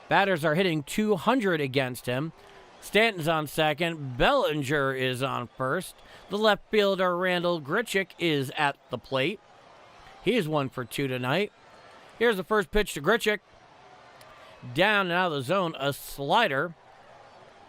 Batters are hitting .200 against him. Stanton's on second. Bellinger is on first. The left fielder, Randall Grichuk, is at the plate. He's 1 for 2 tonight. Here's the first pitch to Grichuk. Down and out of the zone, a slider.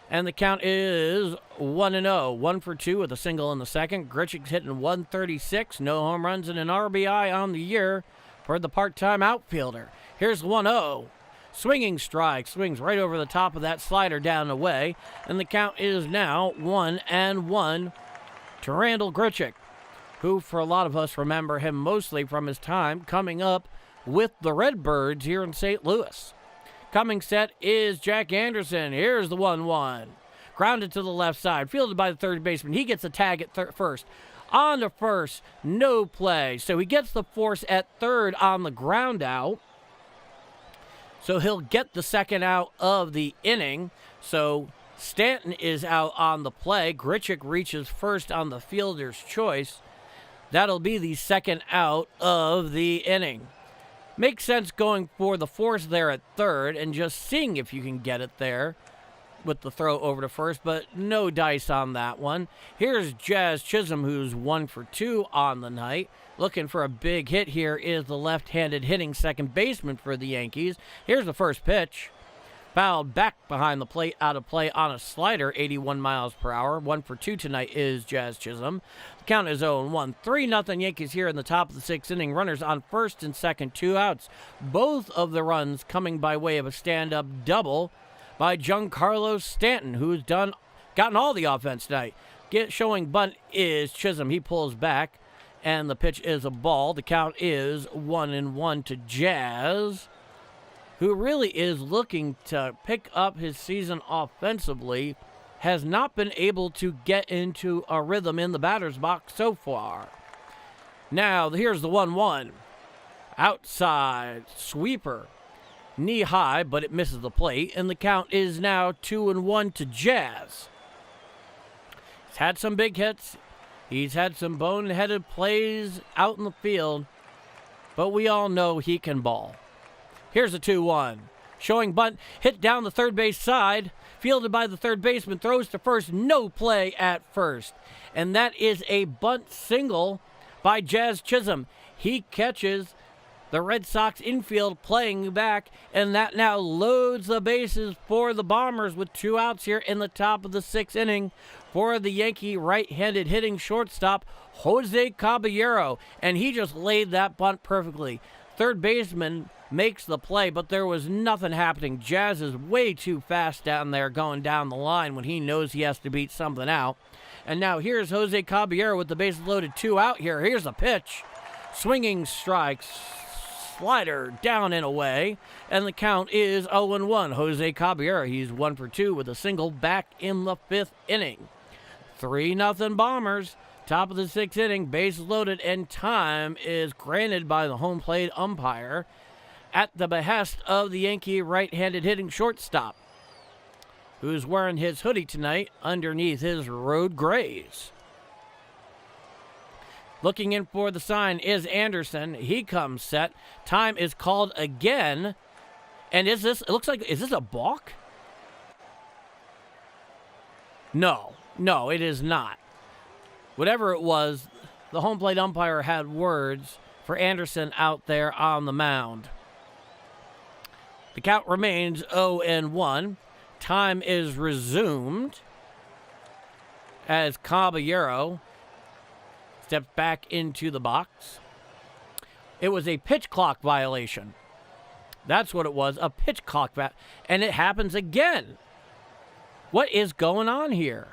And the count is 1-0. 1 for 2 with a single in the second. Grichuk's hitting .136. No home runs and an RBI on the year for the part-time outfielder. Here's 1-0. Swinging strike, swings right over the top of that slider down and away, and the count is now 1-1 to Randall Grichuk, who for a lot of us remember him mostly from his time coming up with the Redbirds here in St. Louis. Coming set is Jack Anderson. Here's the 1-1. Grounded to the left side, fielded by the third baseman. He gets a tag at first. On to first, no play. So he gets the force at third on the ground out. So he'll get the second out of the inning. So Stanton is out on the play. Grichuk reaches first on the fielder's choice. That'll be the second out of the inning. Makes sense going for the force there at third and just seeing if you can get it there with the throw over to first, but no dice on that one. Here's Jazz Chisholm, who's 1 for 2 on the night. Looking for a big hit here is the left-handed hitting second baseman for the Yankees. Here's the first pitch. Fouled back behind the plate, out of play on a slider, 81 miles per hour. 1 for 2 tonight is Jazz Chisholm. The count is 0-1. 3-0 Yankees here in the top of the 6th inning. Runners on first and second, 2 outs. Both of the runs coming by way of a stand-up double by Giancarlo Stanton, who's gotten all the offense tonight. Showing bunt is Chisholm. He pulls back, and the pitch is a ball. The count is 1-1 to Jazz, who really is looking to pick up his season offensively, has not been able to get into a rhythm in the batter's box so far. Now, here's the 1-1. Outside sweeper. Knee high, but it misses the plate, and the count is now 2-1 to Jazz. He's had some big hits. He's had some boneheaded plays out in the field, but we all know he can ball. Here's a 2-1. Showing bunt, hit down the third base side, fielded by the third baseman, throws to first, no play at first. And that is a bunt single by Jazz Chisholm. He catches the Red Sox infield playing back, and that now loads the bases for the Bombers with 2 outs here in the top of the 6th inning for the Yankee right-handed hitting shortstop, Jose Caballero. And he just laid that bunt perfectly. Third baseman makes the play, but there was nothing happening. Jazz is way too fast down there going down the line when he knows he has to beat something out. And now here's Jose Caballero with the bases loaded, 2 out here. Here's a pitch. Swinging strikes. Slider down and away, and the count is 0-1. Jose Caballero, he's 1 for 2 with a single back in the 5th inning. 3-0 Bombers. Top of the 6th inning, bases loaded, and time is granted by the home plate umpire at the behest of the Yankee right-handed hitting shortstop, who's wearing his hoodie tonight underneath his road grays. Looking in for the sign is Anderson. He comes set. Time is called again. And is this a balk? No, it is not. Whatever it was, the home plate umpire had words for Anderson out there on the mound. The count remains 0-1. Time is resumed as Caballero steps back into the box. It was a pitch clock violation. That's what it was, a pitch clock and it happens again. What is going on here?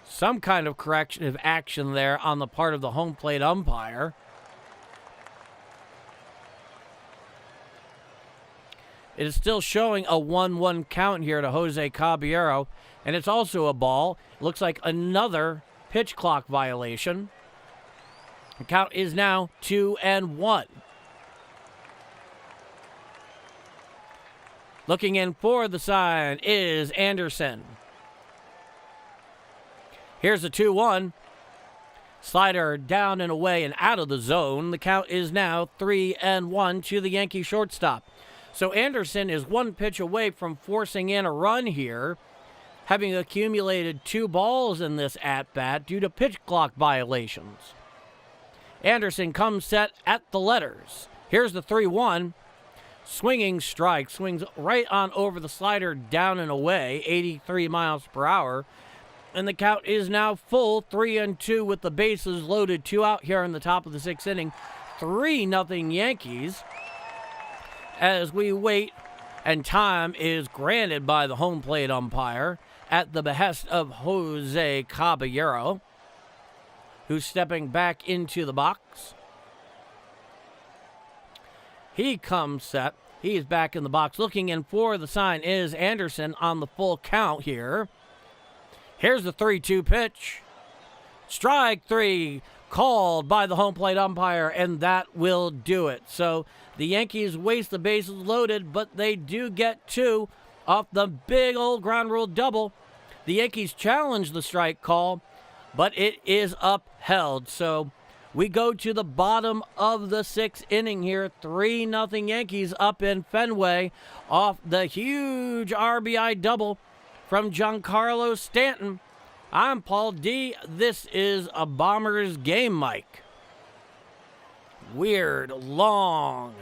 Some kind of corrective action there on the part of the home plate umpire. It is still showing a 1-1 count here to Jose Caballero, and it's also a ball. Looks like another pitch clock violation. The count is now 2-1. Looking in for the sign is Anderson. Here's a 2-1. Slider down and away and out of the zone. The count is now 3-1 to the Yankee shortstop. So Anderson is 1 pitch away from forcing in a run here, having accumulated 2 balls in this at-bat due to pitch clock violations. Anderson comes set at the letters. Here's the 3-1. Swinging strike. Swings right on over the slider down and away, 83 miles per hour. And the count is now full, 3-2 with the bases loaded, 2 out here in the top of the 6th inning. 3-0 Yankees. As we wait, and time is granted by the home plate umpire at the behest of Jose Caballero, who's stepping back into the box. He comes set. He's back in the box. Looking in for the sign is Anderson on the full count here. Here's the 3-2 pitch. Strike 3 called by the home plate umpire, and that will do it. So the Yankees waste the bases loaded, but they do get 2 off the big old ground rule double. The Yankees challenge the strike call, but it is upheld. So we go to the bottom of the 6th inning here. 3-0 Yankees up in Fenway off the huge RBI double from Giancarlo Stanton. I'm Paul D. This is a Bombers game, Mike. Weird and long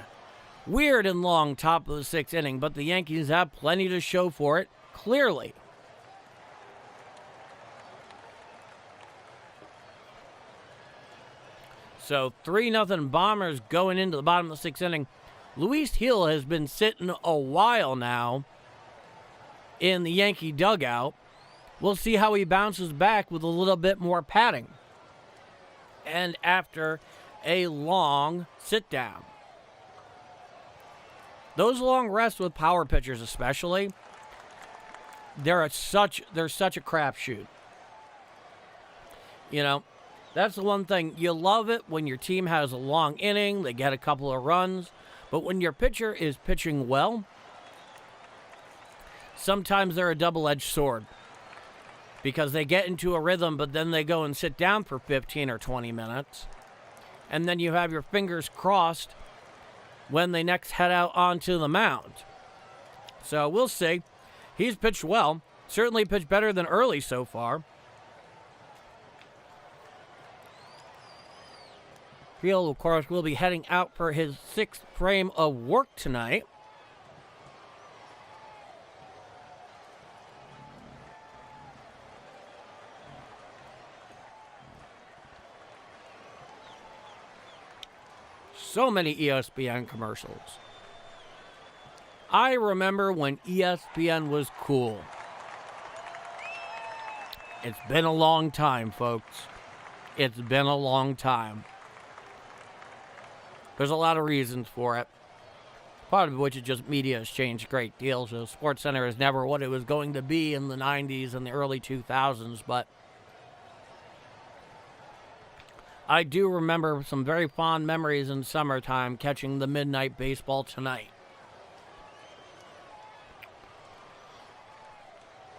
top of the 6th inning, but the Yankees have plenty to show for it, clearly. So 3-0 Bombers going into the bottom of the 6th inning. Luis Gil has been sitting a while now in the Yankee dugout. We'll see how he bounces back with a little bit more padding. And after a long sit down. Those long rests with power pitchers especially, they're such a crapshoot. You know, that's the one thing. You love it when your team has a long inning, they get a couple of runs, but when your pitcher is pitching well, sometimes they're a double-edged sword. Because they get into a rhythm, but then they go and sit down for 15 or 20 minutes. And then you have your fingers crossed when they next head out onto the mound. So we'll see. He's pitched well. Certainly pitched better than early so far. Gil, of course, will be heading out for his 6th frame of work tonight. So many ESPN commercials. I remember when ESPN was cool. It's been a long time, folks. It's been a long time. There's a lot of reasons for it. Part of which is just media has changed a great deal. So SportsCenter is never what it was going to be in the 90s and the early 2000s, but I do remember some very fond memories in summertime catching the midnight baseball tonight.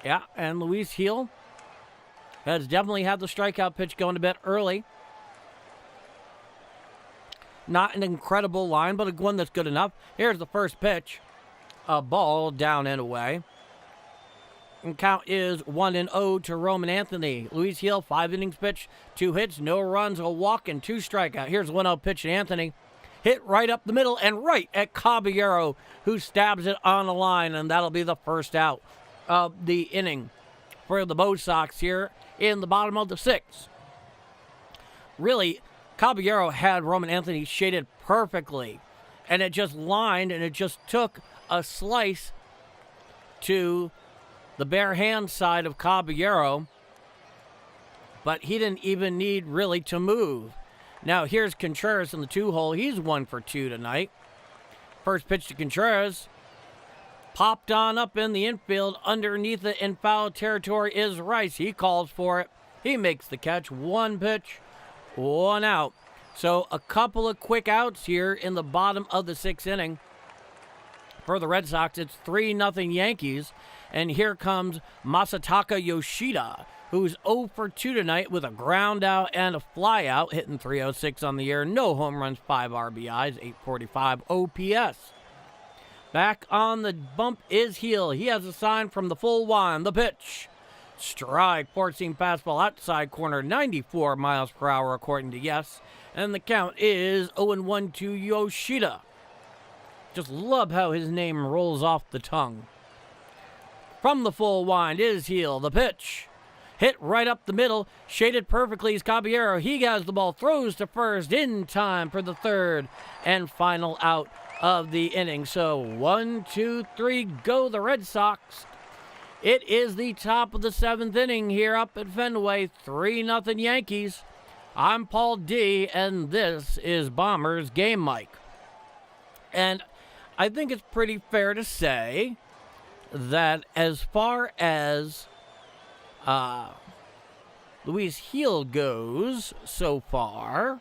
Yeah, and Luis Gil has definitely had the strikeout pitch going a bit early. Not an incredible line, but one that's good enough. Here's the first pitch. A ball down and away. And count is 1-0 to Roman Anthony. Luis Gil, 5 innings pitched, 2 hits, no runs, a walk, and 2 strikeouts. Here's a 1-0 pitch to Anthony. Hit right up the middle and right at Caballero, who stabs it on the line, and that'll be the first out of the inning for the Red Sox here in the bottom of the 6th. Really, Caballero had Roman Anthony shaded perfectly, and it just lined, and it just took a slice to the bare hand side of Caballero, but he didn't even need really to move. Now here's Contreras in the 2-hole. He's 1 for 2 tonight. First pitch to Contreras. Popped on up in the infield. Underneath it in foul territory is Rice. He calls for it. He makes the catch. 1 pitch, 1 out. So a couple of quick outs here in the bottom of the 6th inning. For the Red Sox, it's 3-0 Yankees. And here comes Masataka Yoshida, who's 0 for 2 tonight with a ground out and a fly out, hitting .306 on the year. No home runs, 5 RBIs, 845 OPS. Back on the bump is Gil. He has a sign from the full wind. The pitch. Strike, 4-seam fastball outside corner, 94 miles per hour according to Yes. And the count is 0-1 to Yoshida. Just love how his name rolls off the tongue. From the full wind is Gil. The pitch. Hit right up the middle. Shaded perfectly is Caballero. He has the ball. Throws to first in time for the 3rd and final out of the inning. So 1, 2, 3, go the Red Sox. It is the top of the 7th inning here up at Fenway. 3-0 Yankees. I'm Paul D, and this is Bombers Game Mike. And I think it's pretty fair to say that as far as Luis Gil goes so far,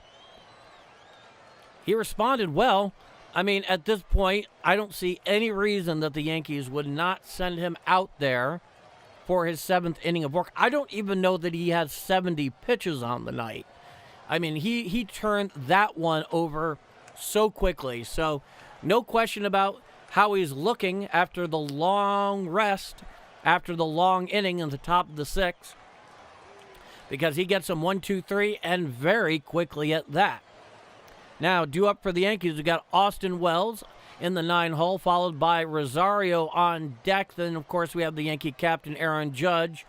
he responded well. I mean, at this point, I don't see any reason that the Yankees would not send him out there for his 7th inning of work. I don't even know that he had 70 pitches on the night. I mean, he turned that one over so quickly. So no question about how he's looking after the long rest, after the long inning in the top of the 6th, because he gets them 1, 2, 3, and very quickly at that. Now, due up for the Yankees, we got Austin Wells in the 9 hole, followed by Rosario on deck. Then, of course, we have the Yankee captain, Aaron Judge,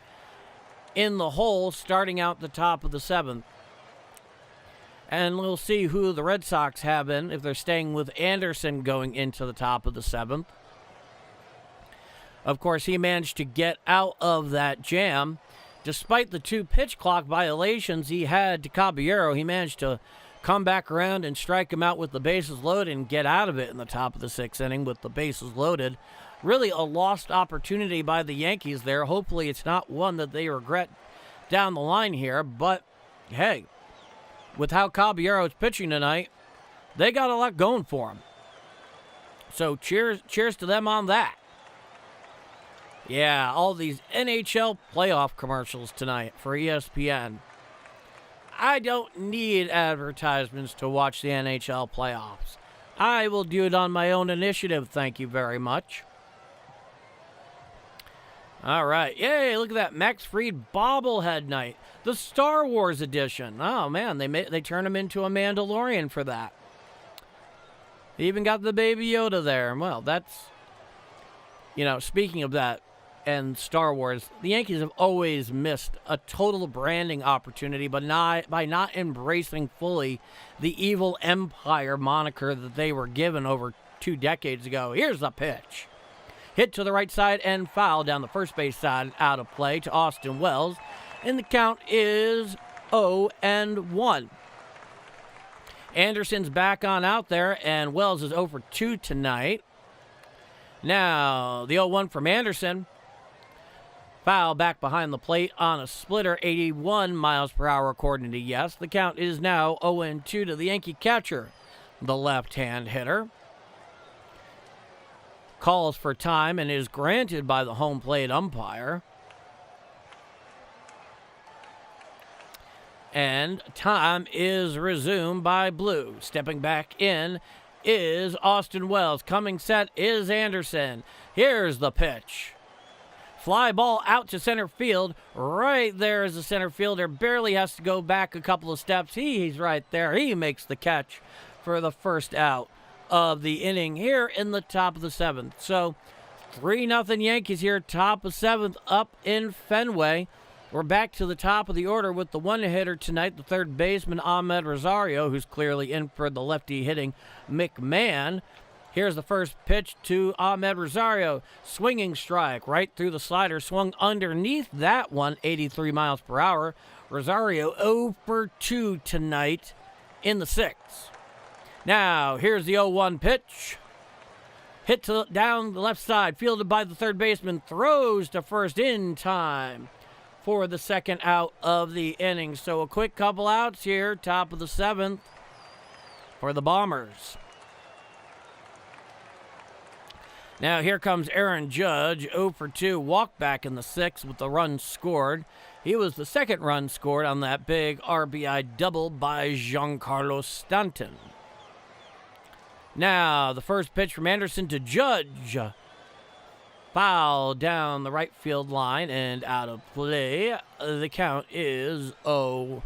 in the hole, starting out the top of the 7th. And we'll see who the Red Sox have in, if they're staying with Anderson going into the top of the 7th. Of course, he managed to get out of that jam. Despite the 2 pitch clock violations he had to Caballero, he managed to come back around and strike him out with the bases loaded and get out of it in the top of the 6th inning with the bases loaded. Really a lost opportunity by the Yankees there. Hopefully it's not one that they regret down the line here, but hey, with how Caballero is pitching tonight, they got a lot going for him. So cheers to them on that. Yeah, all these NHL playoff commercials tonight for ESPN. I don't need advertisements to watch the NHL playoffs. I will do it on my own initiative, thank you very much. All right, yay, look at that Max Fried bobblehead night. The Star Wars edition. Oh, man, they turned him into a Mandalorian for that. They even got the Baby Yoda there. Well, that's, speaking of that, and Star Wars, the Yankees have always missed a total branding opportunity, but by not embracing fully the evil empire moniker that they were given over 2 decades ago. Here's the pitch. Hit to the right side and foul down the first base side, out of play to Austin Wells. And the count is 0-1. Anderson's back on out there, and Wells is 0 for 2 tonight. Now, the 0-1 from Anderson. Foul back behind the plate on a splitter, 81 miles per hour according to Yes. The count is now 0-2 to the Yankee catcher, the left-hand hitter. Calls for time and is granted by the home plate umpire. And time is resumed by Blue. Stepping back in is Austin Wells. Coming set is Anderson. Here's the pitch. Fly ball out to center field. Right there is the center fielder. Barely has to go back a couple of steps. He's right there. He makes the catch for the first out of the inning here in the top of the 7th. So 3-0 Yankees here, top of 7th up in Fenway. We're back to the top of the order with the one-hitter tonight, the third baseman Ahmed Rosario, who's clearly in for the lefty hitting McMahon. Here's the first pitch to Ahmed Rosario. Swinging strike right through the slider. Swung underneath that one, 83 miles per hour. Rosario 0 for 2 tonight in the 6th. Now, here's the 0-1 pitch. Hit down the left side. Fielded by the third baseman. Throws to first in time for the second out of the inning. So a quick couple outs here. Top of the 7th for the Bombers. Now here comes Aaron Judge, 0 for 2, walk back in the 6th with the run scored. He was the second run scored on that big RBI double by Giancarlo Stanton. Now the first pitch from Anderson to Judge. Foul down the right field line and out of play. The count is 0-1.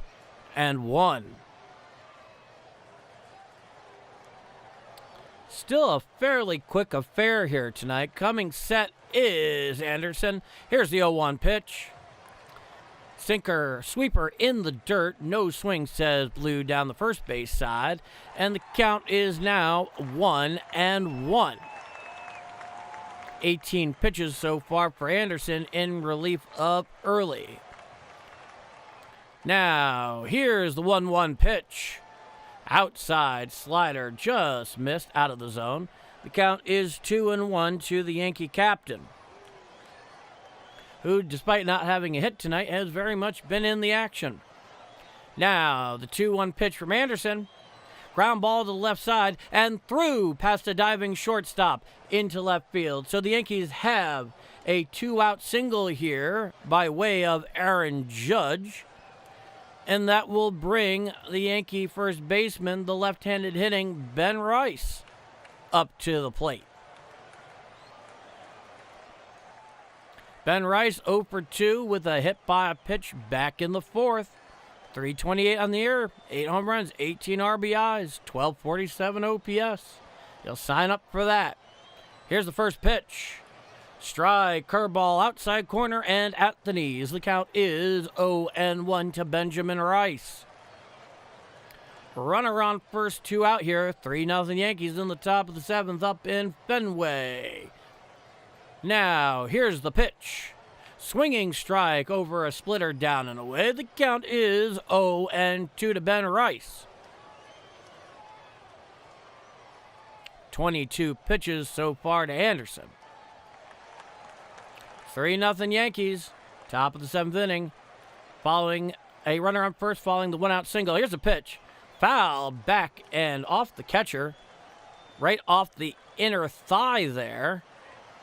Still a fairly quick affair here tonight. Coming set is Anderson. Here's the 0-1 pitch. Sinker sweeper in the dirt. No swing, says Blue down the first base side. And the count is now 1-1. 18 pitches so far for Anderson in relief of Early. Now, here's the 1-1 pitch. Outside slider just missed out of the zone. The count is 2-1 to the Yankee captain, who, despite not having a hit tonight, has very much been in the action. Now, the 2-1 pitch from Anderson. Ground ball to the left side and through past a diving shortstop into left field. So the Yankees have a 2-out single here by way of Aaron Judge. And that will bring the Yankee first baseman, the left-handed hitting Ben Rice, up to the plate. Ben Rice 0 for 2 with a hit by a pitch back in the fourth. 328 on the year, 8 home runs, 18 RBIs, 1247 OPS. You'll sign up for that. Here's the first pitch. Strike, curveball, outside corner, and at the knees. The count is 0-1 to Benjamin Rice. Runner on first, 2 out here. 3-0 Yankees in the top of the 7th up in Fenway. Now, here's the pitch. Swinging strike over a splitter down and away. The count is 0-2 to Ben Rice. 22 pitches so far to Anderson. 3-0 Yankees, top of the 7th inning. Following a runner on first, following the 1-out single. Here's a pitch. Foul back and off the catcher. Right off the inner thigh there.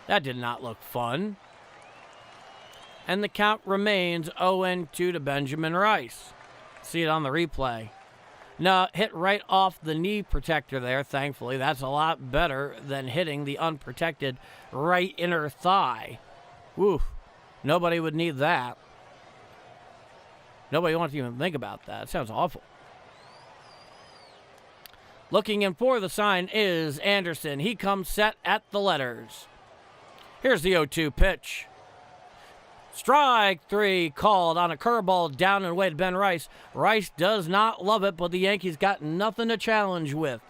That did not look fun. And the count remains 0-2 to Benjamin Rice. See it on the replay. No, hit right off the knee protector there, thankfully. That's a lot better than hitting the unprotected right inner thigh. Woo, nobody would need that. Nobody wants to even think about that. It sounds awful. Looking in for the sign is Anderson. He comes set at the letters. Here's the 0-2 pitch. Strike 3 called on a curveball down and away to Ben Rice. Rice does not love it, but the Yankees got nothing to challenge with.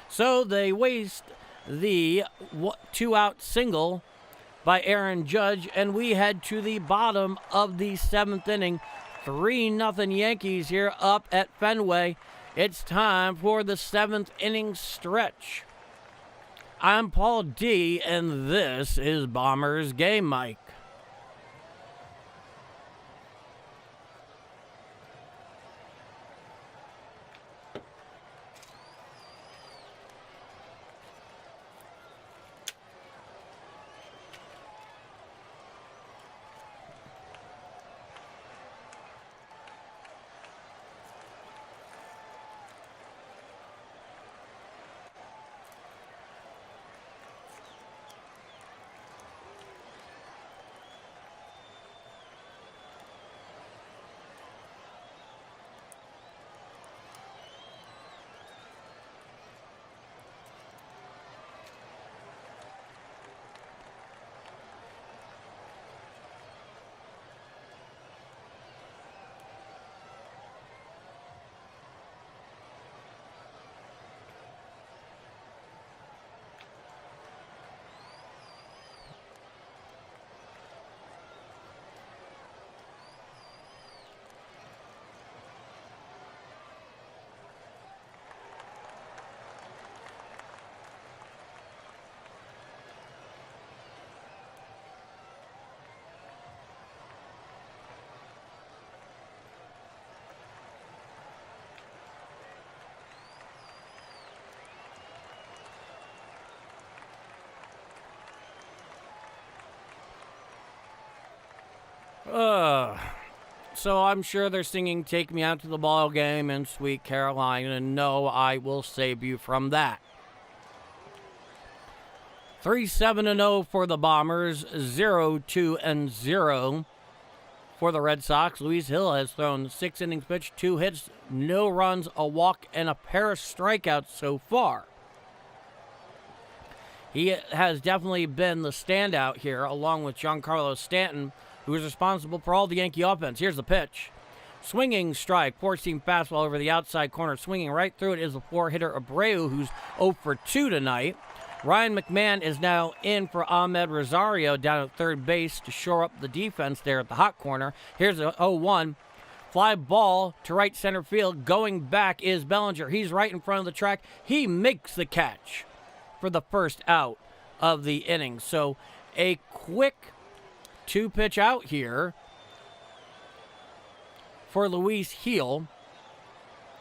So they waste the 2-out single by Aaron Judge, and we head to the bottom of the 7th inning. 3-0 Yankees here up at Fenway. It's time for the 7th inning stretch. I'm Paul D, and this is Bombers Game Mike. So I'm sure they're singing Take Me Out to the Ball Game in Sweet Caroline, and no, I will save you from that. 3-7-0 for the Bombers, 0-2-0 for the Red Sox. Luis Hill has thrown 6 innings pitched, 2 hits, no runs, a walk, and a pair of strikeouts so far. He has definitely been the standout here, along with Giancarlo Stanton, who is responsible for all the Yankee offense. Here's the pitch. Swinging strike, 4-seam fastball over the outside corner. Swinging right through it is the 4-hitter Abreu, who's 0 for 2 tonight. Ryan McMahon is now in for Ahmed Rosario down at third base to shore up the defense there at the hot corner. Here's a 0-1. Fly ball to right center field. Going back is Bellinger. He's right in front of the track. He makes the catch for the first out of the inning. So a quick 2-pitch out here for Luis Hill,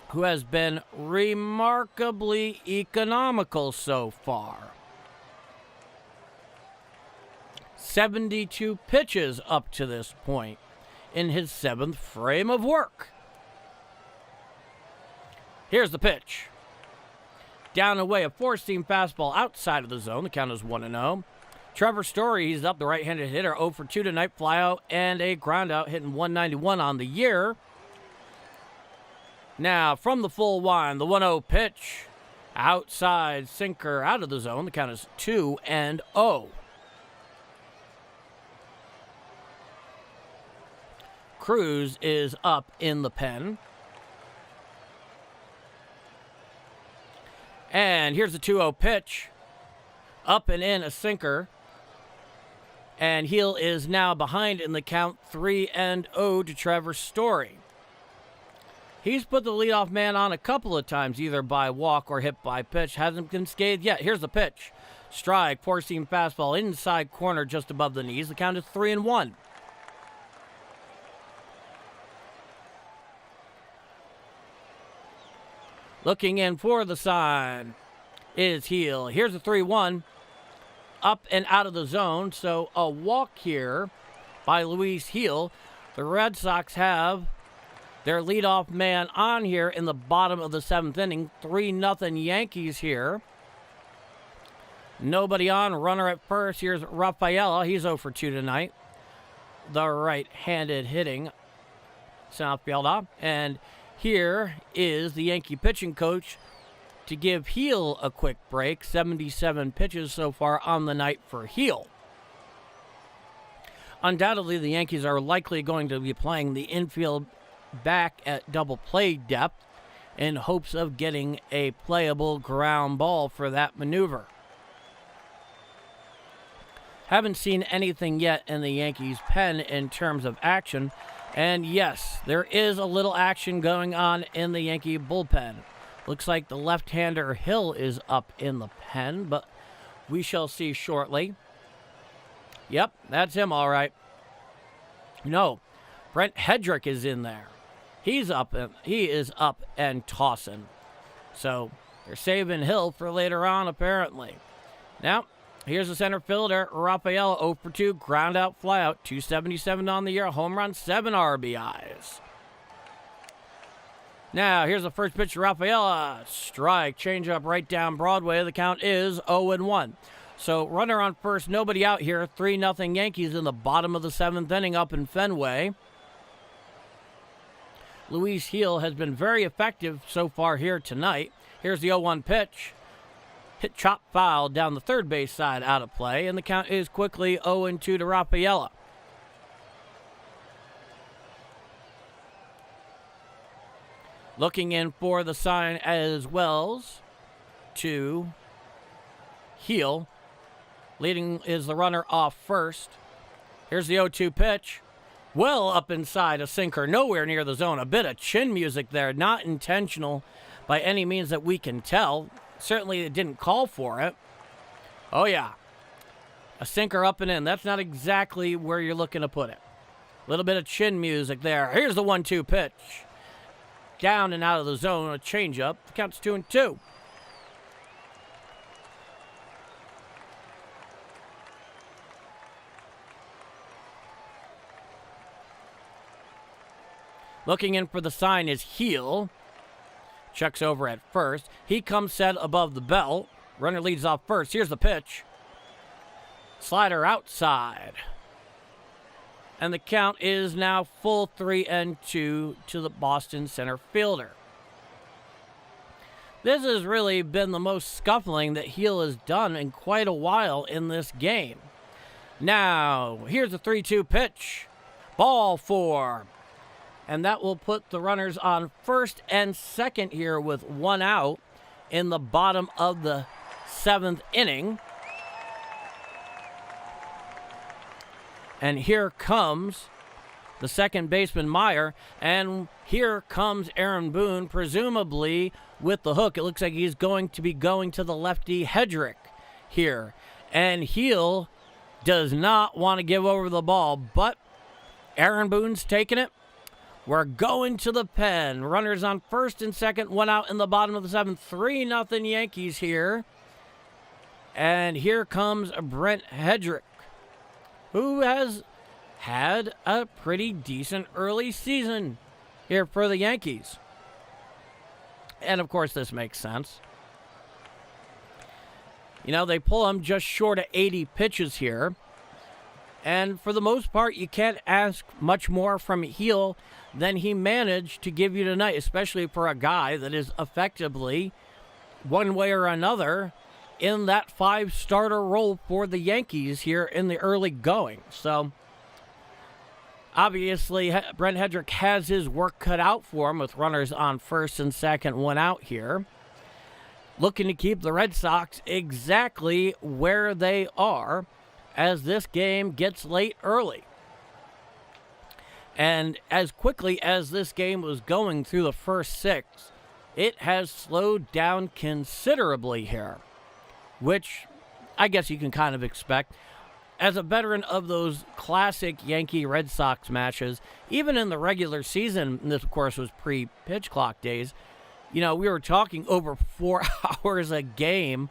who has been remarkably economical so far. 72 pitches up to this point in his 7th frame of work. Here's the pitch. Down and away, a four-seam fastball outside of the zone. The count is 1-0. Trevor Story, he's up, the right-handed hitter, 0 for 2 tonight, flyout and a groundout, hitting 191 on the year. Now, from the full wind, the 1-0 pitch. Outside sinker out of the zone. The count is 2-0. Cruz is up in the pen. And here's the 2-0 pitch. Up and in, a sinker. And Heel is now behind in the count, 3-0 to Trevor Story. He's put the leadoff man on a couple of times, either by walk or hit by pitch. Hasn't been scathed yet. Here's the pitch. Strike, four-seam fastball, inside corner just above the knees. The count is 3-1. Looking in for the sign is Heel. Here's a 3-1. Up and out of the zone. So a walk here by Luis Heel. The Red Sox have their leadoff man on here in the bottom of the 7th inning. 3-0 Yankees here. Nobody on. Runner at first. Here's Rafaela. He's 0 for 2 tonight. The right-handed hitting Southfielder. And here is the Yankee pitching coach to give Heel a quick break. 77 pitches so far on the night for Heel. Undoubtedly, the Yankees are likely going to be playing the infield back at double play depth in hopes of getting a playable ground ball for that maneuver. Haven't seen anything yet in the Yankees pen in terms of action. And yes, there is a little action going on in the Yankee bullpen. Looks like the left-hander Hill is up in the pen, but we shall see shortly. Yep, that's him all right. No, Brent Hedrick is in there. He is up and tossing. So they're saving Hill for later on, apparently. Now, here's the center fielder, Rafael, 0 for 2, ground out, fly out, 277 on the year, home run, 7 RBIs. Now, here's the first pitch, Rafaela. Strike, changeup right down Broadway. The count is 0-1. So, runner on first, nobody out here. 3-0 Yankees in the bottom of the 7th inning up in Fenway. Luis Heel has been very effective so far here tonight. Here's the 0-1 pitch. Hit chop foul down the third base side out of play, and the count is quickly 0-2 to Rafaela. Looking in for the sign as well to Heel. Leading is the runner off first. Here's the 0-2 pitch. Well up inside, a sinker, nowhere near the zone. A bit of chin music there, not intentional by any means that we can tell. Certainly it didn't call for it. Oh yeah, a sinker up and in. That's not exactly where you're looking to put it. A little bit of chin music there. Here's the 1-2 pitch. Down and out of the zone, a changeup. The count's 2-2. Looking in for the sign is Heel. Checks over at first. He comes set above the belt. Runner leads off first. Here's the pitch. Slider outside. And the count is now full 3-2 to the Boston center fielder. This has really been the most scuffling that Heel has done in quite a while in this game. Now, here's the 3-2 pitch. Ball 4. And that will put the runners on first and second here with 1 out in the bottom of the 7th inning. And here comes the second baseman, Meyer. And here comes Aaron Boone, presumably with the hook. It looks like he's going to be going to the lefty Hedrick here. And Heel does not want to give over the ball, but Aaron Boone's taking it. We're going to the pen. Runners on first and second, 1 out in the bottom of the 7th. 3-0 Yankees here. And here comes Brent Hedrick. who has had a pretty decent early season here for the Yankees. And, of course, this makes sense. They pull him just short of 80 pitches here. And for the most part, you can't ask much more from Heel than he managed to give you tonight, especially for a guy that is effectively, one way or another, in that 5-starter role for the Yankees here in the early going. So, obviously, Brent Hedrick has his work cut out for him with runners on first and second, one out here. Looking to keep the Red Sox exactly where they are as this game gets late early. And as quickly as this game was going through the first 6, it has slowed down considerably here, which I guess you can kind of expect. As a veteran of those classic Yankee-Red Sox matches, even in the regular season, and this, of course, was pre-pitch clock days, we were talking over 4 hours a game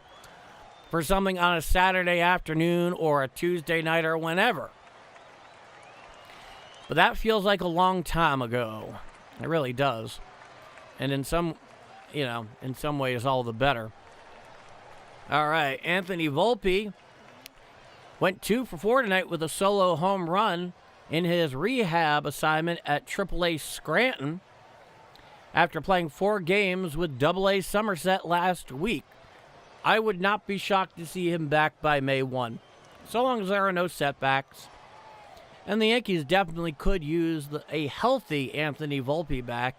for something on a Saturday afternoon or a Tuesday night or whenever. But that feels like a long time ago. It really does. And in some ways, all the better. All right, Anthony Volpe went 2 for 4 tonight with a solo home run in his rehab assignment at AAA Scranton after playing 4 games with AA Somerset last week. I would not be shocked to see him back by May 1, so long as there are no setbacks. And the Yankees definitely could use a healthy Anthony Volpe back.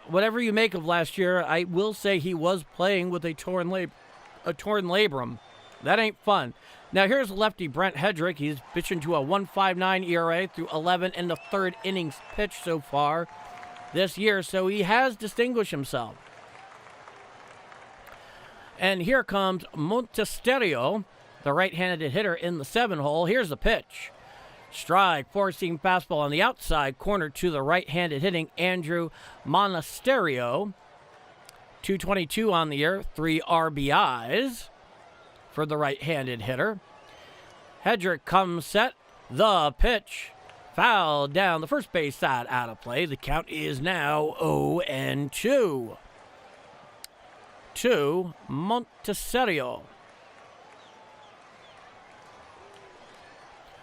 Whatever you make of last year, I will say he was playing with a torn labrum. That ain't fun. Now here's lefty Brent Hedrick. He's pitching to a 1.59 ERA through 11 and the third innings pitched so far this year, so he has distinguished himself. And here comes Montesterio, the right-handed hitter in the 7-hole. Here's the pitch. Strike, 4-seam fastball on the outside corner to the right-handed hitting Andrew Monasterio. 222 on the year, 3 RBIs for the right-handed hitter. Hedrick comes set. The pitch. Foul down the first base side, out of play. The count is now 0-2 to Montesterio.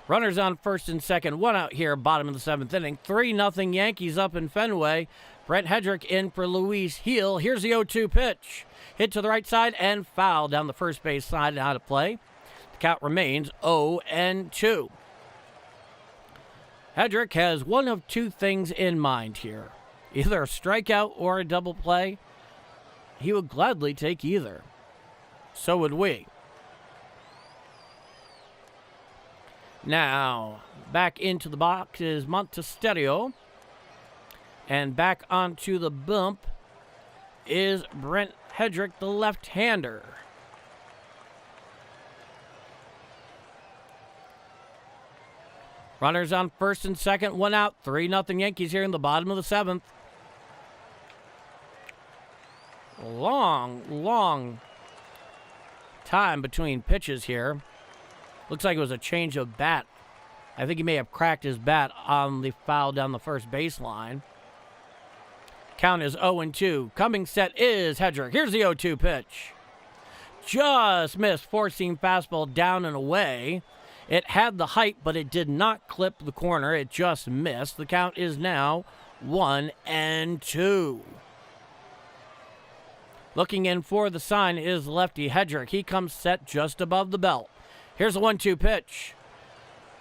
Runners on first and second, 1 out here, bottom of the 7th inning. 3-0 Yankees up in Fenway. Brent Hedrick in for Luis Heel. Here's the 0-2 pitch. Hit to the right side and foul down the first base side and out of play. The count remains 0-2. Hedrick has one of 2 things in mind here. Either a strikeout or a double play. He would gladly take either. So would we. Now, back into the box is Montesterio. And back onto the bump is Brent Hedrick, the left-hander. Runners on first and second, 1 out. 3-0 Yankees here in the bottom of the 7th. Long time between pitches here. Looks like it was a change of bat. I think he may have cracked his bat on the foul down the first baseline. Count is 0-2. Coming set is Hedrick. Here's the 0-2 pitch. Just missed. 4-seam fastball down and away. It had the height, but it did not clip the corner. It just missed. The count is now 1-2. Looking in for the sign is lefty Hedrick. He comes set just above the belt. Here's a 1-2 pitch.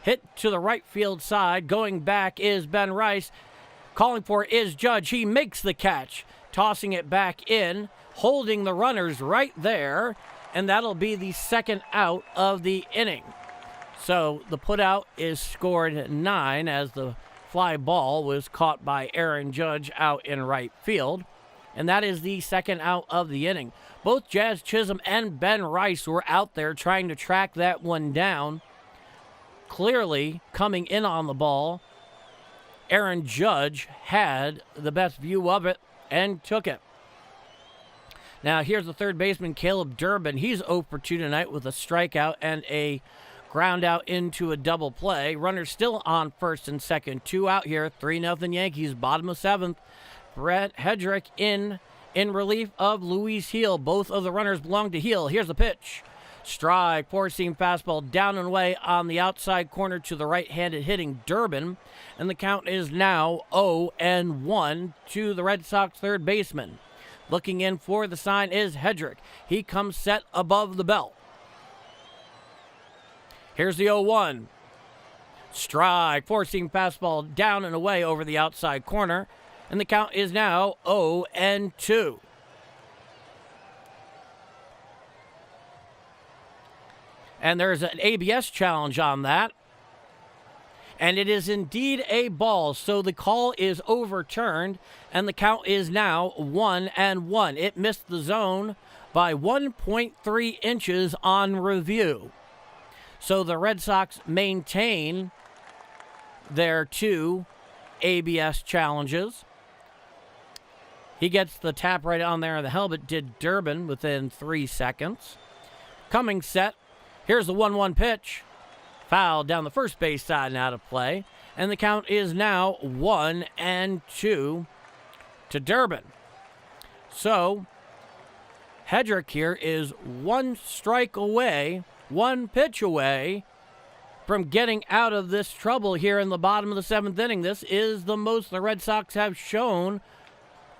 Hit to the right field side. Going back is Ben Rice. Calling for is Judge. He makes the catch. Tossing it back in. Holding the runners right there. And that'll be the second out of the inning. So the putout is scored 9 as the fly ball was caught by Aaron Judge out in right field. And that is the second out of the inning. Both Jazz Chisholm and Ben Rice were out there trying to track that one down. Clearly coming in on the ball. Aaron Judge had the best view of it and took it. Now here's the third baseman, Caleb Durbin. He's 0 for 2 tonight with a strikeout and a Ground out into a double play. Runners still on first and second. 2 out here. 3-0 Yankees. Bottom of 7th. Brett Hedrick in relief of Luis Heel. Both of the runners belong to Heel. Here's the pitch. Strike, four-seam fastball down and away on the outside corner to the right-handed hitting Durbin. And the count is now 0-1 to the Red Sox third baseman. Looking in for the sign is Hedrick. He comes set above the belt. Here's the 0-1. Strike, four-seam fastball down and away over the outside corner. And the count is now 0-2. And there's an ABS challenge on that. And it is indeed a ball. So the call is overturned. And the count is now 1-1. It missed the zone by 1.3 inches on review. So the Red Sox maintain their 2 ABS challenges. He gets the tap right on there. The helmet did Durbin within 3 seconds. Coming set. Here's the 1-1 pitch. Foul down the first base side and out of play. And the count is now 1-2 to Durbin. So, Hedrick here is 1 strike away, 1 pitch away from getting out of this trouble here in the bottom of the 7th inning. This is the most the Red Sox have shown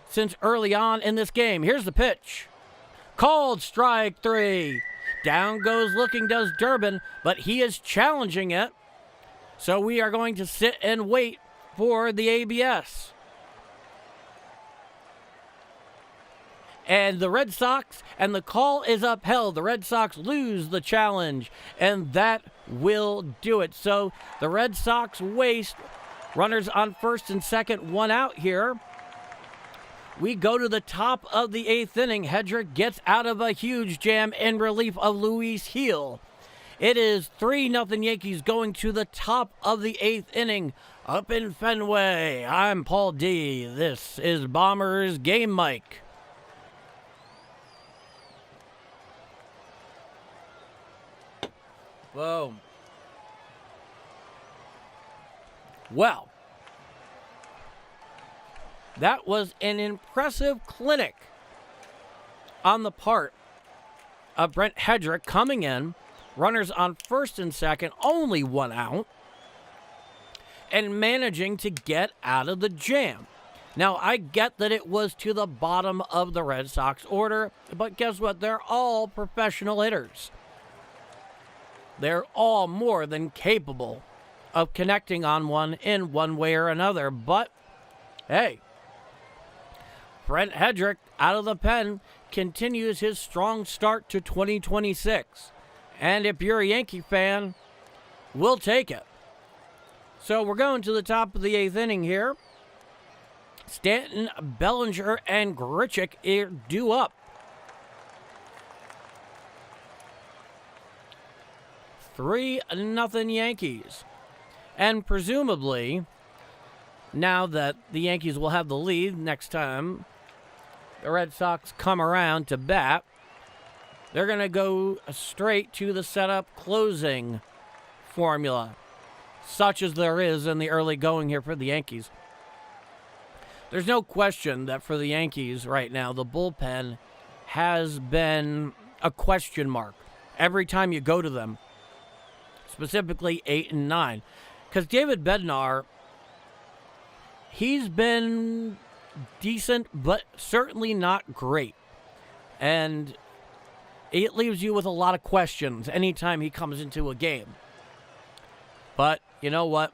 since early on in this game. Here's the pitch. Called strike 3. Down goes looking does Durbin, but he is challenging it. So we are going to sit and wait for the ABS. And the Red Sox, and the call is upheld. The Red Sox lose the challenge, and that will do it. So the Red Sox waste runners on first and second, 1 out here. We go to the top of the 8th inning. Hedrick gets out of a huge jam in relief of Luis Heel. It is 3-0 Yankees going to the top of the 8th inning up in Fenway. I'm Paul D. This is Bombers Game Mike. Whoa. Well, that was an impressive clinic on the part of Brent Hedrick coming in. Runners on first and second, only 1 out, and managing to get out of the jam. Now, I get that it was to the bottom of the Red Sox order, but guess what? They're all professional hitters. They're all more than capable of connecting on one in one way or another. But, hey, Brent Hedrick, out of the pen, continues his strong start to 2026. And if you're a Yankee fan, we'll take it. So we're going to the top of the 8th inning here. Stanton, Bellinger, and Grichuk are due up. 3-0 Yankees. And presumably, now that the Yankees will have the lead next time the Red Sox come around to bat, they're going to go straight to the setup closing formula, such as there is in the early going here for the Yankees. There's no question that for the Yankees right now, the bullpen has been a question mark every time you go to them, specifically 8 and 9. Because David Bednar, he's been decent, but certainly not great. And it leaves you with a lot of questions anytime he comes into a game. But you know what?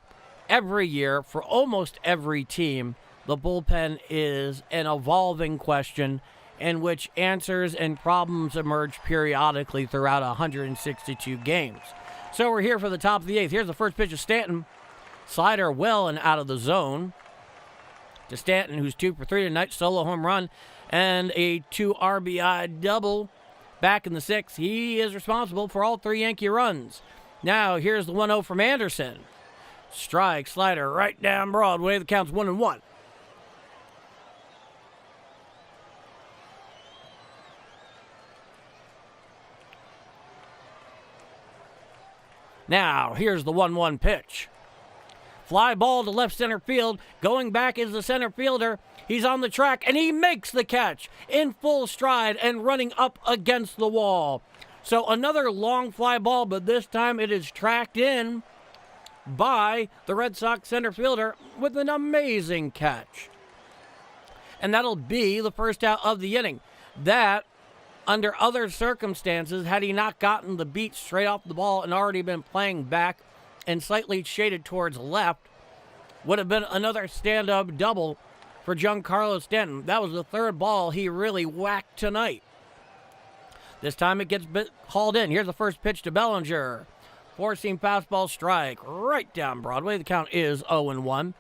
Every year, for almost every team, the bullpen is an evolving question in which answers and problems emerge periodically throughout 162 games. So we're here for the top of the 8th. Here's the first pitch of Stanton. Slider well and out of the zone. To Stanton, who's 2 for 3 tonight. Solo home run and a 2 RBI double. Back in the 6th, he is responsible for all 3 Yankee runs. Now here's the 1-0 from Anderson. Strike, slider, right down Broadway. The count's 1-1. Now, here's the 1-1 pitch. Fly ball to left center field. Going back is the center fielder. He's on the track, and he makes the catch in full stride and running up against the wall. So another long fly ball, but this time it is tracked in by the Red Sox center fielder with an amazing catch. And that'll be the first out of the inning. That, under other circumstances, had he not gotten the beat straight off the ball and already been playing back and slightly shaded towards left, would have been another stand-up double for Giancarlo Stanton. That was the third ball he really whacked tonight. This time it gets hauled in. Here's the first pitch to Bellinger. Four-seam fastball strike right down Broadway. The count is 0-1.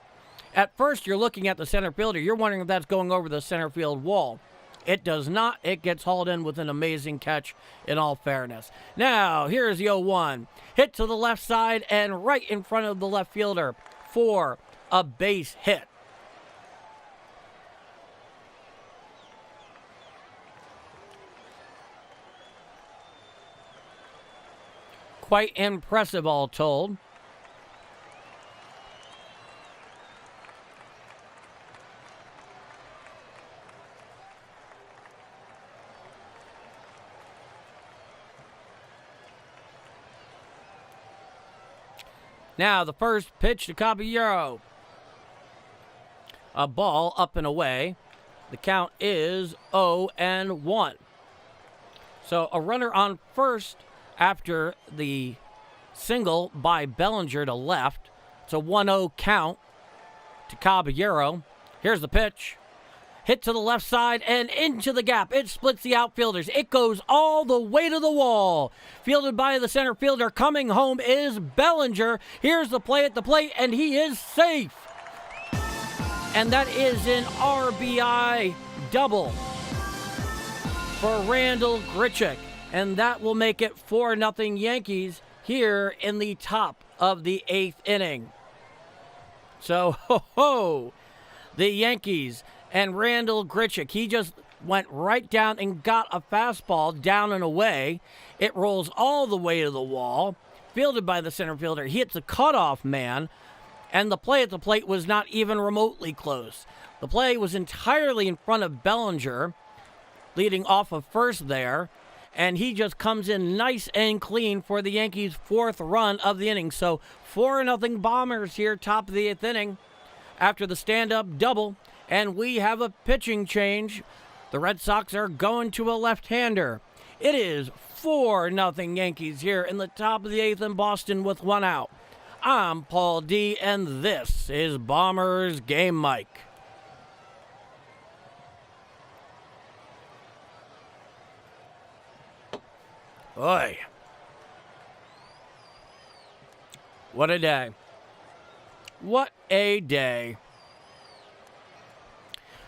At first, you're looking at the center fielder. You're wondering if that's going over the center field wall. It does not. It gets hauled in with an amazing catch, in all fairness. Now, here's the 0-1. Hit to the left side and right in front of the left fielder for a base hit. Quite impressive, all told. Now the first pitch to Caballero. A ball up and away. The count is 0-1. So a runner on first after the single by Bellinger to left. It's a 1-0 count to Caballero. Here's the pitch. Hit to the left side and into the gap. It splits the outfielders. It goes all the way to the wall. Fielded by the center fielder. Coming home is Bellinger. Here's the play at the plate, and he is safe. And that is an RBI double for Randall Grichuk. And that will make it 4-0 Yankees here in the top of the 8th inning. So, the Yankees and Randall Grichuk, he just went right down and got a fastball down and away. It rolls all the way to the wall. Fielded by the center fielder. He hits a cutoff man, and the play at the plate was not even remotely close. The play was entirely in front of Bellinger, leading off of first there. And he just comes in nice and clean for the Yankees' 4th run of the inning. So 4-0 Bombers here, top of the 8th inning, after the stand-up double. And we have a pitching change. The Red Sox are going to a left-hander. It is 4-0 Yankees here in the top of the 8th in Boston with 1 out. I'm Paul D, and this is Bombers Game Mike. Oy. What a day. What a day.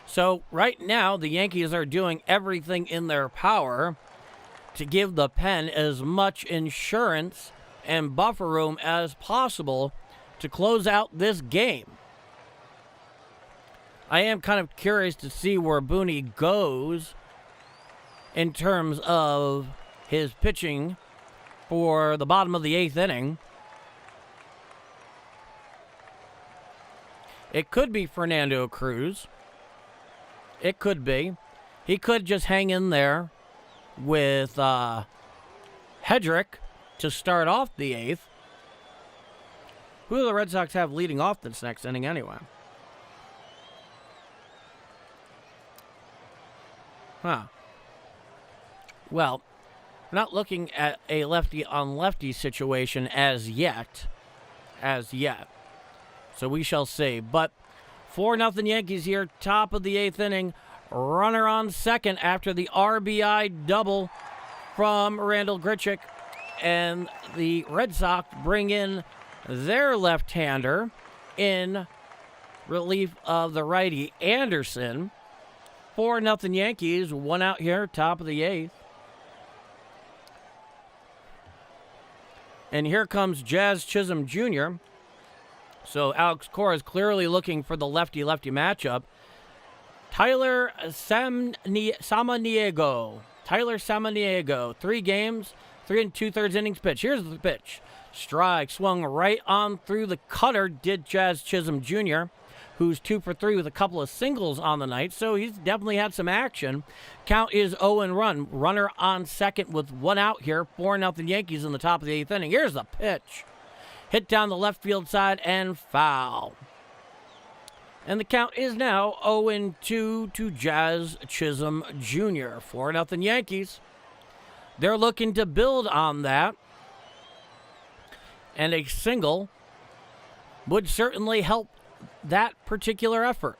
So right now, the Yankees are doing everything in their power to give the pen as much insurance and buffer room as possible to close out this game. I am kind of curious to see where Booney goes in terms of his pitching for the bottom of the 8th inning. It could be Fernando Cruz. It could be. He could just hang in there with Hedrick to start off the 8th. Who do the Red Sox have leading off this next inning anyway? Well, we're not looking at a lefty-on-lefty situation as yet. So we shall see. But 4-0 Yankees here, top of the 8th inning. Runner on second after the RBI double from Randall Grichuk. And the Red Sox bring in their left-hander in relief of the righty Anderson. 4-0 Yankees, 1 out here, top of the 8th. And here comes Jazz Chisholm Jr. So Alex Cora is clearly looking for the lefty-lefty matchup. Tyler Samaniego. 3 games, 3 2/3 innings pitch. Here's the pitch Strike swung right on through the cutter, did Jazz Chisholm Jr., who's 2 for 3 with a couple of singles on the night, so he's definitely had some action. Count is 0-1. Runner on second with 1 out here. 4-0 Yankees in the top of the 8th inning. Here's the pitch. Hit down the left field side and foul. And the count is now 0-2 to Jazz Chisholm Jr. 4-0 Yankees. They're looking to build on that. And a single would certainly help that particular effort.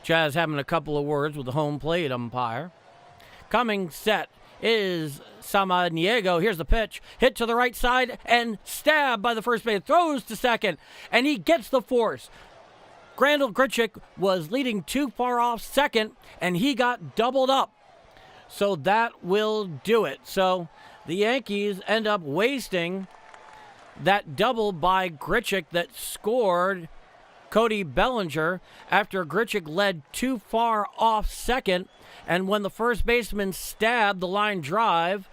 Jazz having a couple of words with the home plate umpire. Coming set is Samaniego. Here's the pitch. Hit to the right side and stabbed by the first base. Throws to second, and he gets the force. Grandal Grichuk was leading too far off second, and he got doubled up. So that will do it. So the Yankees end up wasting that double by Grichuk that scored Cody Bellinger after Grichuk led too far off second. And when the first baseman stabbed the line drive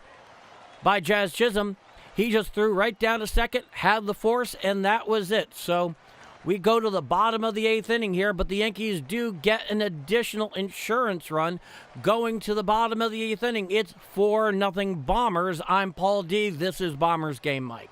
by Jazz Chisholm, he just threw right down to second, had the force, and that was it. So we go to the bottom of the 8th inning here, but the Yankees do get an additional insurance run going to the bottom of the 8th inning. It's 4-0 Bombers. I'm Paul D. This is Bombers Game Mike.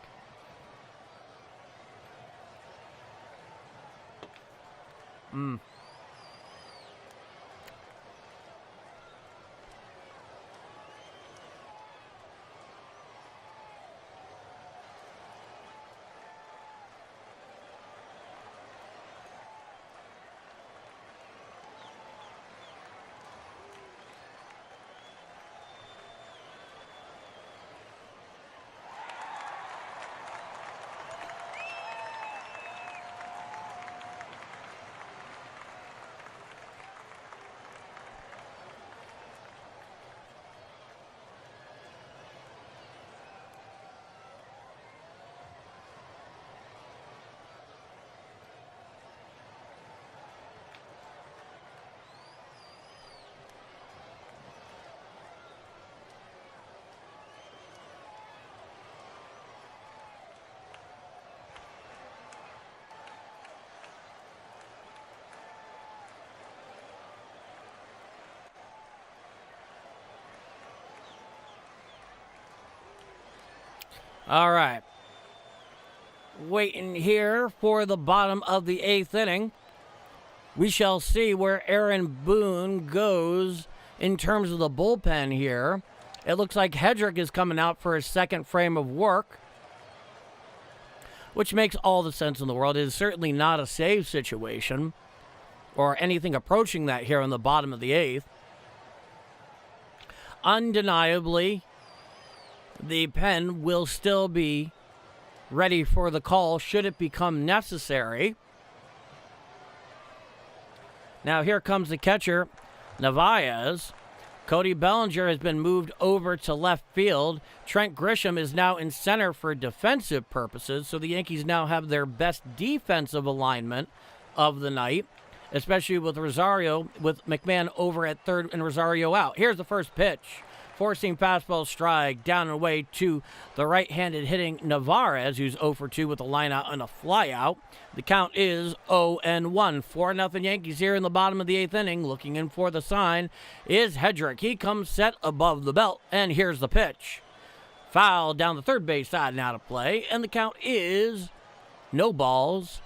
All right. Waiting here for the bottom of the 8th inning. We shall see where Aaron Boone goes in terms of the bullpen here. It looks like Hedrick is coming out for his second frame of work, which makes all the sense in the world. It is certainly not a save situation or anything approaching that here on the bottom of the 8th. Undeniably, the pen will still be ready for the call should it become necessary. Now here comes the catcher, Narvaez. Cody Bellinger has been moved over to left field. Trent Grisham is now in center for defensive purposes, so the Yankees now have their best defensive alignment of the night, especially with Rosario, with McMahon over at third and Rosario out. Here's the first pitch. Forcing fastball strike down and away to the right-handed hitting Narvaez, who's 0 for 2 with a line out and a fly out. The count is 0-1. 4-0 Yankees here in the bottom of the 8th inning. Looking in for the sign is Hedrick. He comes set above the belt, and here's the pitch. Foul down the third base side and out of play, and the count is no balls,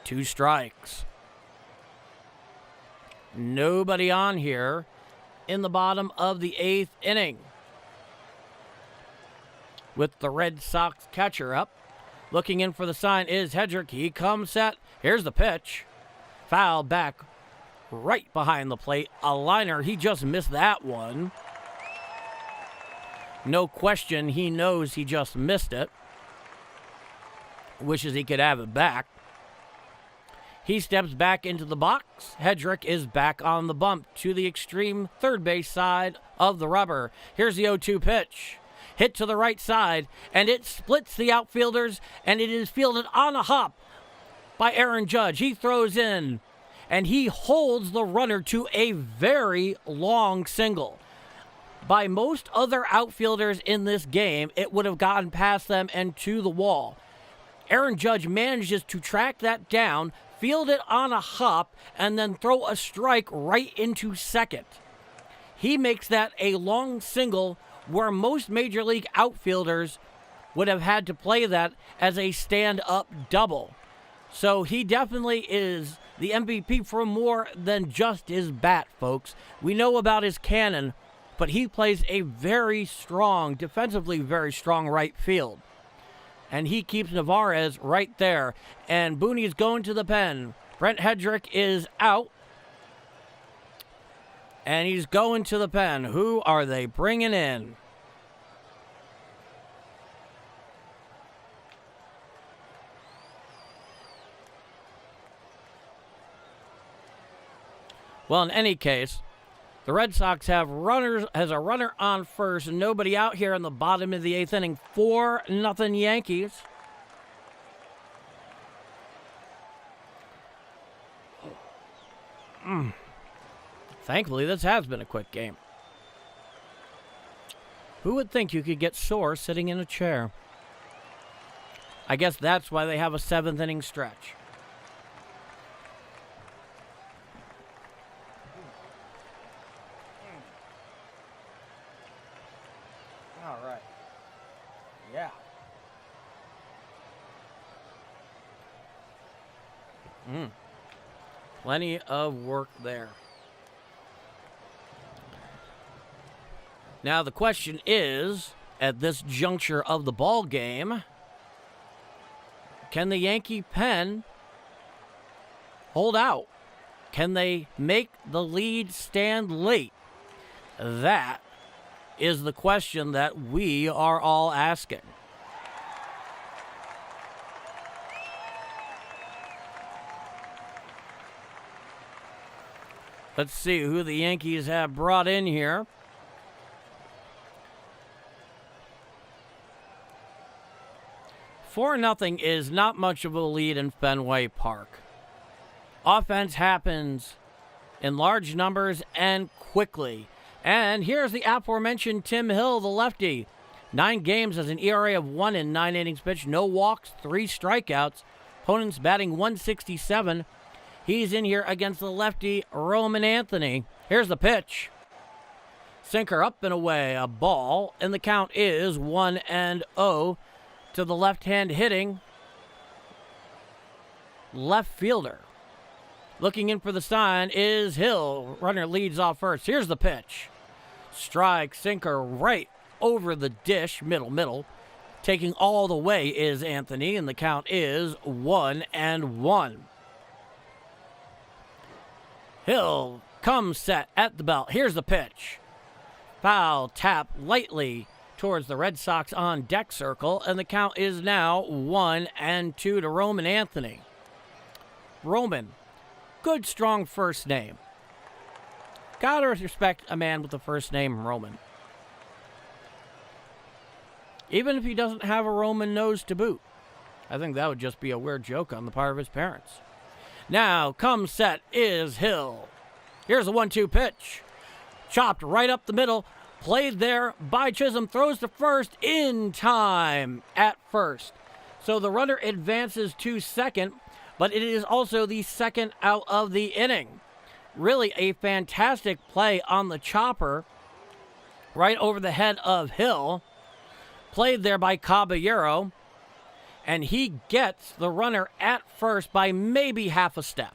2 strikes. Nobody on here in the bottom of the 8th inning. With the Red Sox catcher up. Looking in for the sign is Hedrick. He comes set. Here's the pitch. Foul back right behind the plate. A liner. He just missed that one. No question, he knows he just missed it. Wishes he could have it back. He steps back into the box. Hedrick is back on the bump to the extreme third base side of the rubber. Here's the 0-2 pitch. Hit to the right side, and it splits the outfielders, and it is fielded on a hop by Aaron Judge. He throws in, and he holds the runner to a very long single. by most other outfielders in this game, it would have gotten past them and to the wall. Aaron Judge manages to track that down, field it on a hop, and then throw a strike right into second. He makes that a long single where most major league outfielders would have had to play that as a stand-up double. So he definitely is the MVP for more than just his bat, folks. We know about his cannon, but he plays a very strong, defensively very strong right field. And he keeps Narvaez right there. And Booney's going to the pen. Brent Hedrick is out. And he's going to the pen. Who are they bringing in? Well, in any case, the Red Sox has a runner on first, and nobody out here in the bottom of the eighth inning. 4-0 Yankees. Thankfully, this has been a quick game. Who would think you could get sore sitting in a chair? I guess that's why they have a 7th inning stretch. All right. Yeah. Plenty of work there. Now the question is, at this juncture of the ball game, can the Yankee pen hold out? Can they make the lead stand late? That is the question that we are all asking. Let's see who the Yankees have brought in here. Four nothing is not much of a lead in Fenway Park. Offense happens in large numbers and quickly. And here's the aforementioned Tim Hill, the lefty. 9 games as an ERA of 1 in 9 innings pitched. No walks, 3 strikeouts. Opponents batting .167. He's in here against the lefty, Roman Anthony. Here's the pitch. Sinker up and away, a ball. And the count is 1-0 to the left-hand hitting left fielder. Looking in for the sign is Hill. Runner leads off first. Here's the pitch. Strike, sinker right over the dish, middle. Taking all the way is Anthony, and the count is 1-1. Hill comes set at the belt. Here's the pitch. Foul tap lightly towards the Red Sox on deck circle, and the count is now 1-2 to Roman Anthony. Roman, good strong first name. Gotta respect a man with the first name Roman. Even if he doesn't have a Roman nose to boot. I think that would just be a weird joke on the part of his parents. Now, come set is Hill. Here's a 1-2 pitch. Chopped right up the middle. Played there by Chisholm. Throws to first in time at first. So the runner advances to second, but it is also the second out of the inning. Really a fantastic play on the chopper right over the head of Hill. Played there by Caballero. And he gets the runner at first by maybe half a step.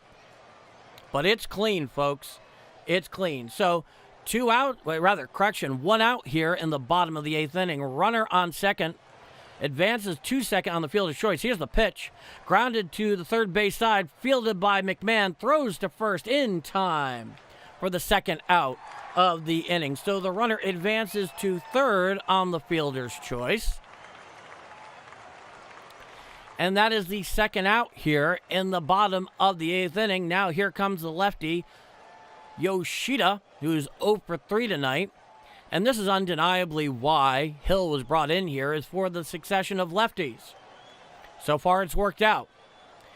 But it's clean, folks. It's clean. So 1 out here in the bottom of the 8th inning. Runner on second. Advances to second on the fielder's choice. Here's the pitch. Grounded to the third base side. Fielded by McMahon. Throws to first in time for the second out of the inning. So the runner advances to third on the fielder's choice. And that is the second out here in the bottom of the 8th inning. Now here comes the lefty, Yoshida, who's 0 for 3 tonight. And this is undeniably why Hill was brought in here, is for the succession of lefties. So far it's worked out.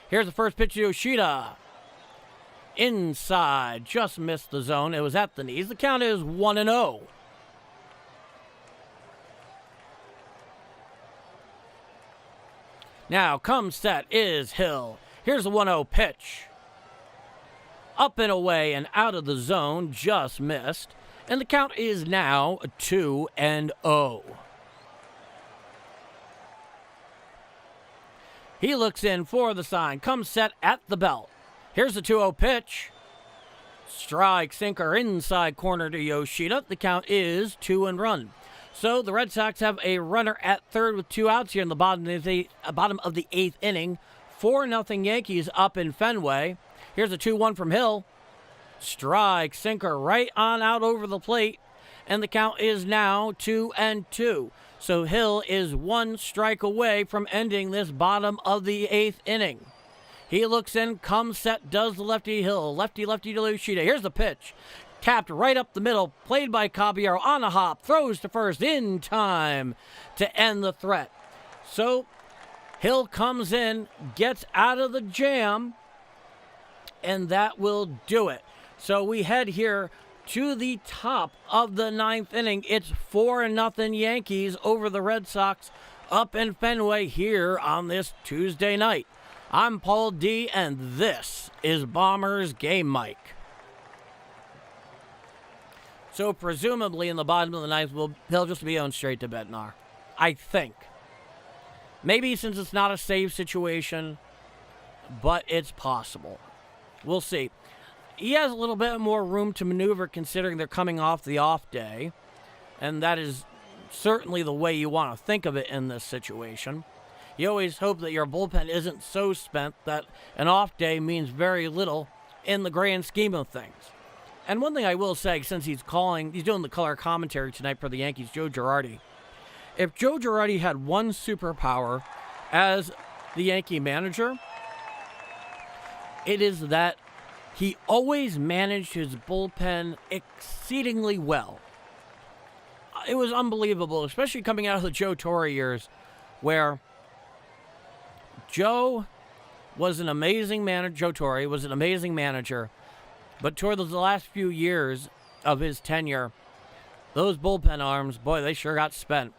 Here's the first pitch to Yoshida. Inside, just missed the zone. It was at the knees. The count is 1-0. Now comes set is Hill. Here's the 1-0 pitch. Up and away and out of the zone, just missed. And the count is now 2-0. He looks in for the sign. Comes set at the belt. Here's the 2-0 pitch. Strike, sinker, inside corner to Yoshida. The count is 2-1. So the Red Sox have a runner at third with 2 outs here in the bottom of the 8th inning. 4-0 Yankees up in Fenway. Here's a 2-1 from Hill. Strike, sinker, right on out over the plate. And the count is now 2-2. So Hill is 1 strike away from ending this bottom of the 8th inning. He looks in, comes set, does the lefty Hill. Lefty to Yoshida. Here's the pitch. Tapped right up the middle, played by Caballero on a hop, throws to first in time to end the threat. So Hill comes in, gets out of the jam, and that will do it. So we head here to the top of the 9th inning. It's 4-0 Yankees over the Red Sox up in Fenway here on this Tuesday night. I'm Paul D, and this is Bombers Game Mic. So presumably in the bottom of the 9th, he'll just be on straight to Bednar. I think. Maybe since it's not a save situation, but it's possible. We'll see. He has a little bit more room to maneuver considering they're coming off the off day, and that is certainly the way you want to think of it in this situation. You always hope that your bullpen isn't so spent that an off day means very little in the grand scheme of things. And one thing I will say, since he's doing the color commentary tonight for the Yankees, Joe Girardi. If Joe Girardi had one superpower as the Yankee manager, it is that he always managed his bullpen exceedingly well. It was unbelievable, especially coming out of the Joe Torre years, where Joe was an amazing manager. Joe Torre was an amazing manager, but toward the last few years of his tenure, those bullpen arms, boy, they sure got spent.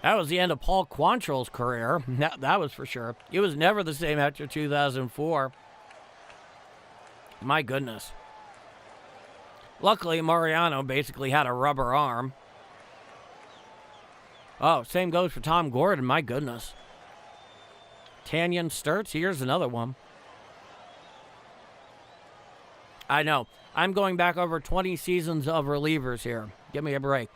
That was the end of Paul Quantrill's career. That was for sure. He was never the same after 2004. My goodness. Luckily, Mariano basically had a rubber arm. Oh, same goes for Tom Gordon. My goodness. Tanyan Sturts, here's another one. I know. I'm going back over 20 seasons of relievers here. Give me a break.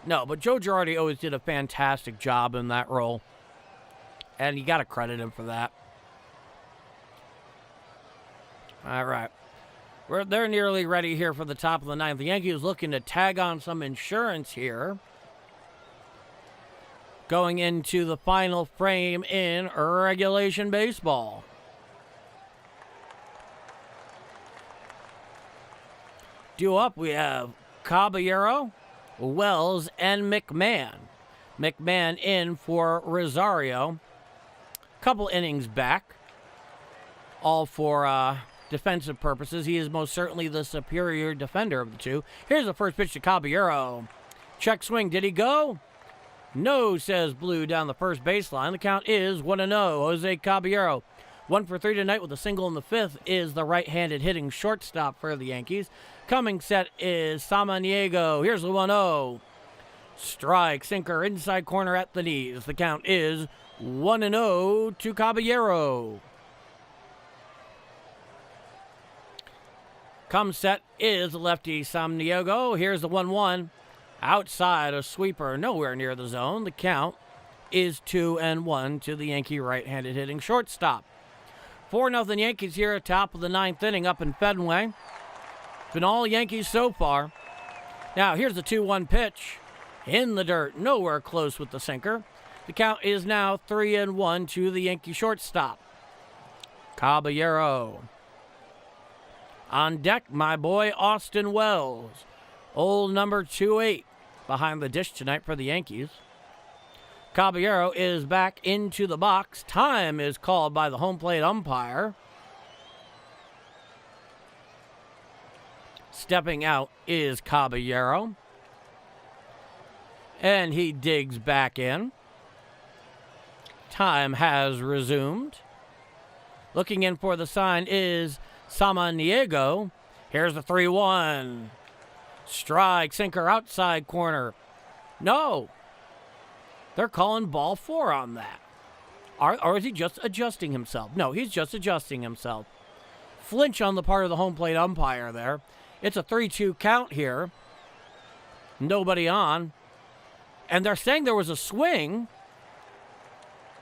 No, but Joe Girardi always did a fantastic job in that role. And you got to credit him for that. All right. They're nearly ready here for the top of the 9th. The Yankees looking to tag on some insurance here. Going into the final frame in regulation baseball. Due up, we have Caballero, Wells, and McMahon. McMahon in for Rosario. Couple innings back. All for defensive purposes. He is most certainly the superior defender of the two. Here's the first pitch to Caballero. Check swing. Did he go? No, says Blue down the first baseline. The count is 1-0. Jose Caballero. 1 for 3 tonight with a single in the 5th is the right-handed hitting shortstop for the Yankees. Coming set is Samaniego. Here's the 1-0. Strike, sinker, inside corner at the knees. The count is 1-0 to Caballero. Come set is lefty Samaniego. Here's the 1-1. Outside, a sweeper nowhere near the zone. The count is 2-1 to the Yankee right-handed hitting shortstop. 4-0 Yankees here at top of the 9th inning up in Fenway. Been all Yankees so far. Now here's the 2-1 pitch. In the dirt, nowhere close with the sinker. The count is now 3-1 to the Yankee shortstop. Caballero. On deck, my boy Austin Wells. Old number 2-8 behind the dish tonight for the Yankees. Caballero is back into the box. Time is called by the home plate umpire. Stepping out is Caballero. And he digs back in. Time has resumed. Looking in for the sign is Samaniego. Here's the 3-1. Strike, sinker, outside corner. No. They're calling ball 4 on that. Or is he just adjusting himself? No, he's just adjusting himself. Flinch on the part of the home plate umpire there. It's a 3-2 count here. Nobody on. And they're saying there was a swing.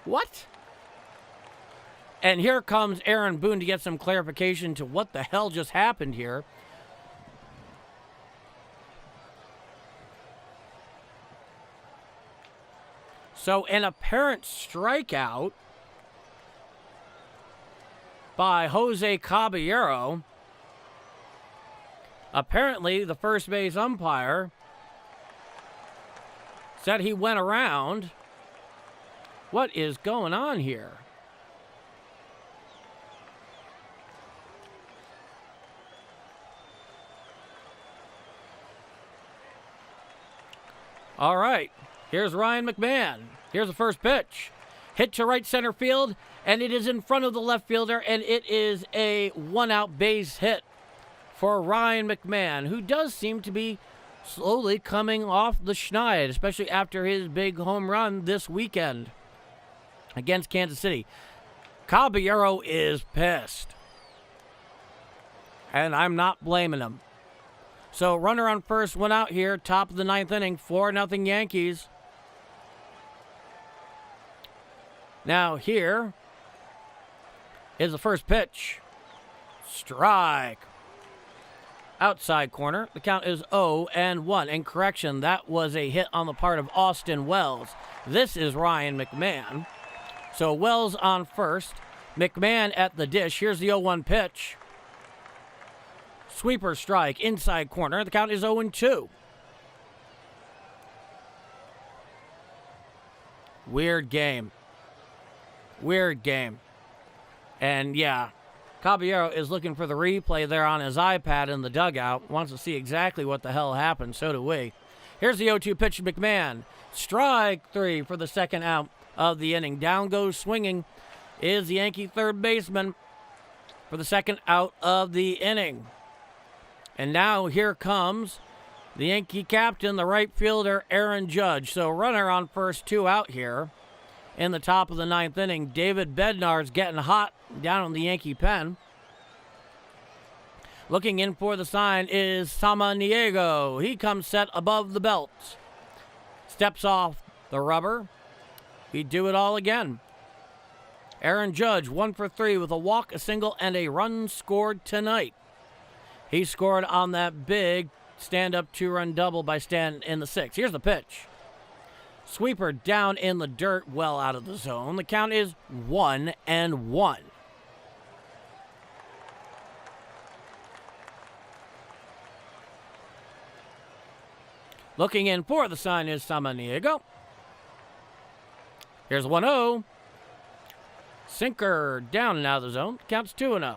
What? And here comes Aaron Boone to get some clarification to what the hell just happened here. So an apparent strikeout by Jose Caballero. Apparently, the first base umpire said he went around. What is going on here? All right, here's Ryan McMahon. Here's the first pitch. Hit to right center field, and it is in front of the left fielder, and it is a one-out base hit for Ryan McMahon, who does seem to be slowly coming off the schneid, especially after his big home run this weekend against Kansas City. Caballero is pissed, and I'm not blaming him. So runner on first, one out here, top of the ninth inning, 4-0 Yankees. Now here is the first pitch. Strike. Outside corner. The count is 0-1. And correction, that was a hit on the part of Austin Wells. This is Ryan McMahon. So Wells on first. McMahon at the dish. Here's the 0-1 pitch. Sweeper strike. Inside corner. The count is 0-2. Weird game. Weird game. And yeah, Caballero is looking for the replay there on his iPad in the dugout. Wants to see exactly what the hell happened. So do we. Here's the 0-2 pitch to McMahon. Strike 3 for the second out of the inning. Down goes swinging is the Yankee third baseman for the second out of the inning. And now here comes the Yankee captain, the right fielder, Aaron Judge. So runner on first, 2 out here. In the top of the ninth inning, David Bednar's getting hot down in the Yankee pen. Looking in for the sign is Samaniego. He comes set above the belt. Steps off the rubber. He'd do it all again. Aaron Judge, 1 for 3 with a walk, a single, and a run scored tonight. He scored on that big stand-up 2-run double by Stan in the 6th. Here's the pitch. Sweeper down in the dirt, well out of the zone. The count is 1-1. Looking in for the sign is Samaniego. Here's 1-0. Sinker down and out of the zone. Counts 2-0.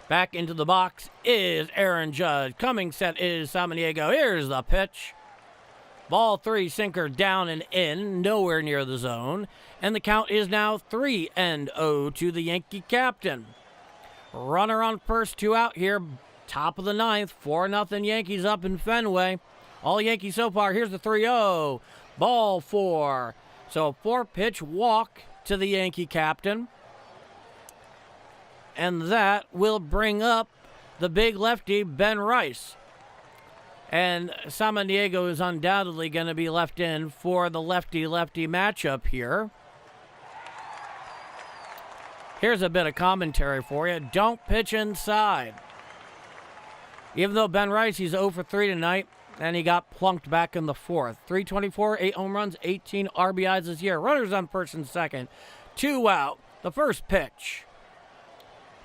Back into the box is Aaron Judge. Coming set is Samaniego. Here's the pitch. Ball 3, sinker down and in, nowhere near the zone. And the count is now 3-0 to the Yankee captain. Runner on first, 2 out here. Top of the ninth, 4-0 Yankees up in Fenway. All Yankees so far. Here's the 3-0. Ball 4. So a 4-pitch walk to the Yankee captain. And that will bring up the big lefty, Ben Rice. And Samaniego is undoubtedly going to be left in for the lefty-lefty matchup here. Here's a bit of commentary for you. Don't pitch inside. Even though Ben Rice, he's 0 for 3 tonight, and he got plunked back in the 4th. 324, 8 home runs, 18 RBIs this year. Runners on first and second. 2 out. The first pitch.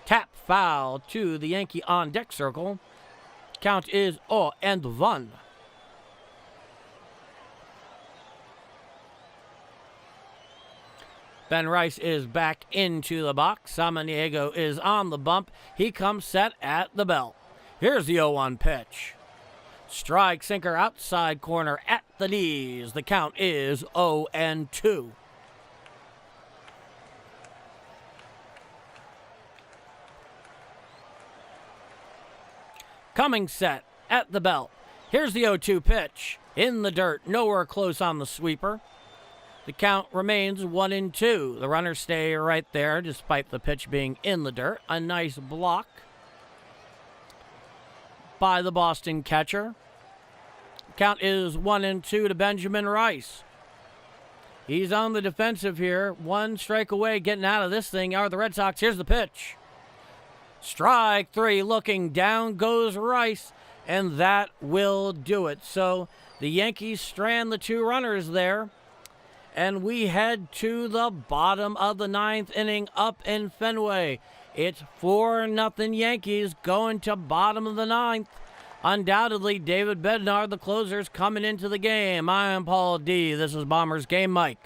Tap foul to the Yankee on deck circle. Count is 0-1. Ben Rice is back into the box. Samaniego is on the bump. He comes set at the belt. Here's the 0-1 pitch. Strike, sinker, outside corner at the knees. The count is 0-2. Coming set at the belt. Here's the 0-2 pitch. In the dirt, nowhere close on the sweeper. The count remains 1-2. The runners stay right there despite the pitch being in the dirt. A nice block by the Boston catcher. Count is 1-2 to Benjamin Rice. He's on the defensive here. One strike away getting out of this thing are the Red Sox. Here's the pitch. Strike three, looking down goes Rice, and that will do it. So the Yankees strand the two runners there, and we head to the bottom of the ninth inning up in Fenway. It's 4-0 Yankees going to bottom of the ninth. Undoubtedly, David Bednar, the closer's coming into the game. I am Paul D. This is Bombers Game Mike.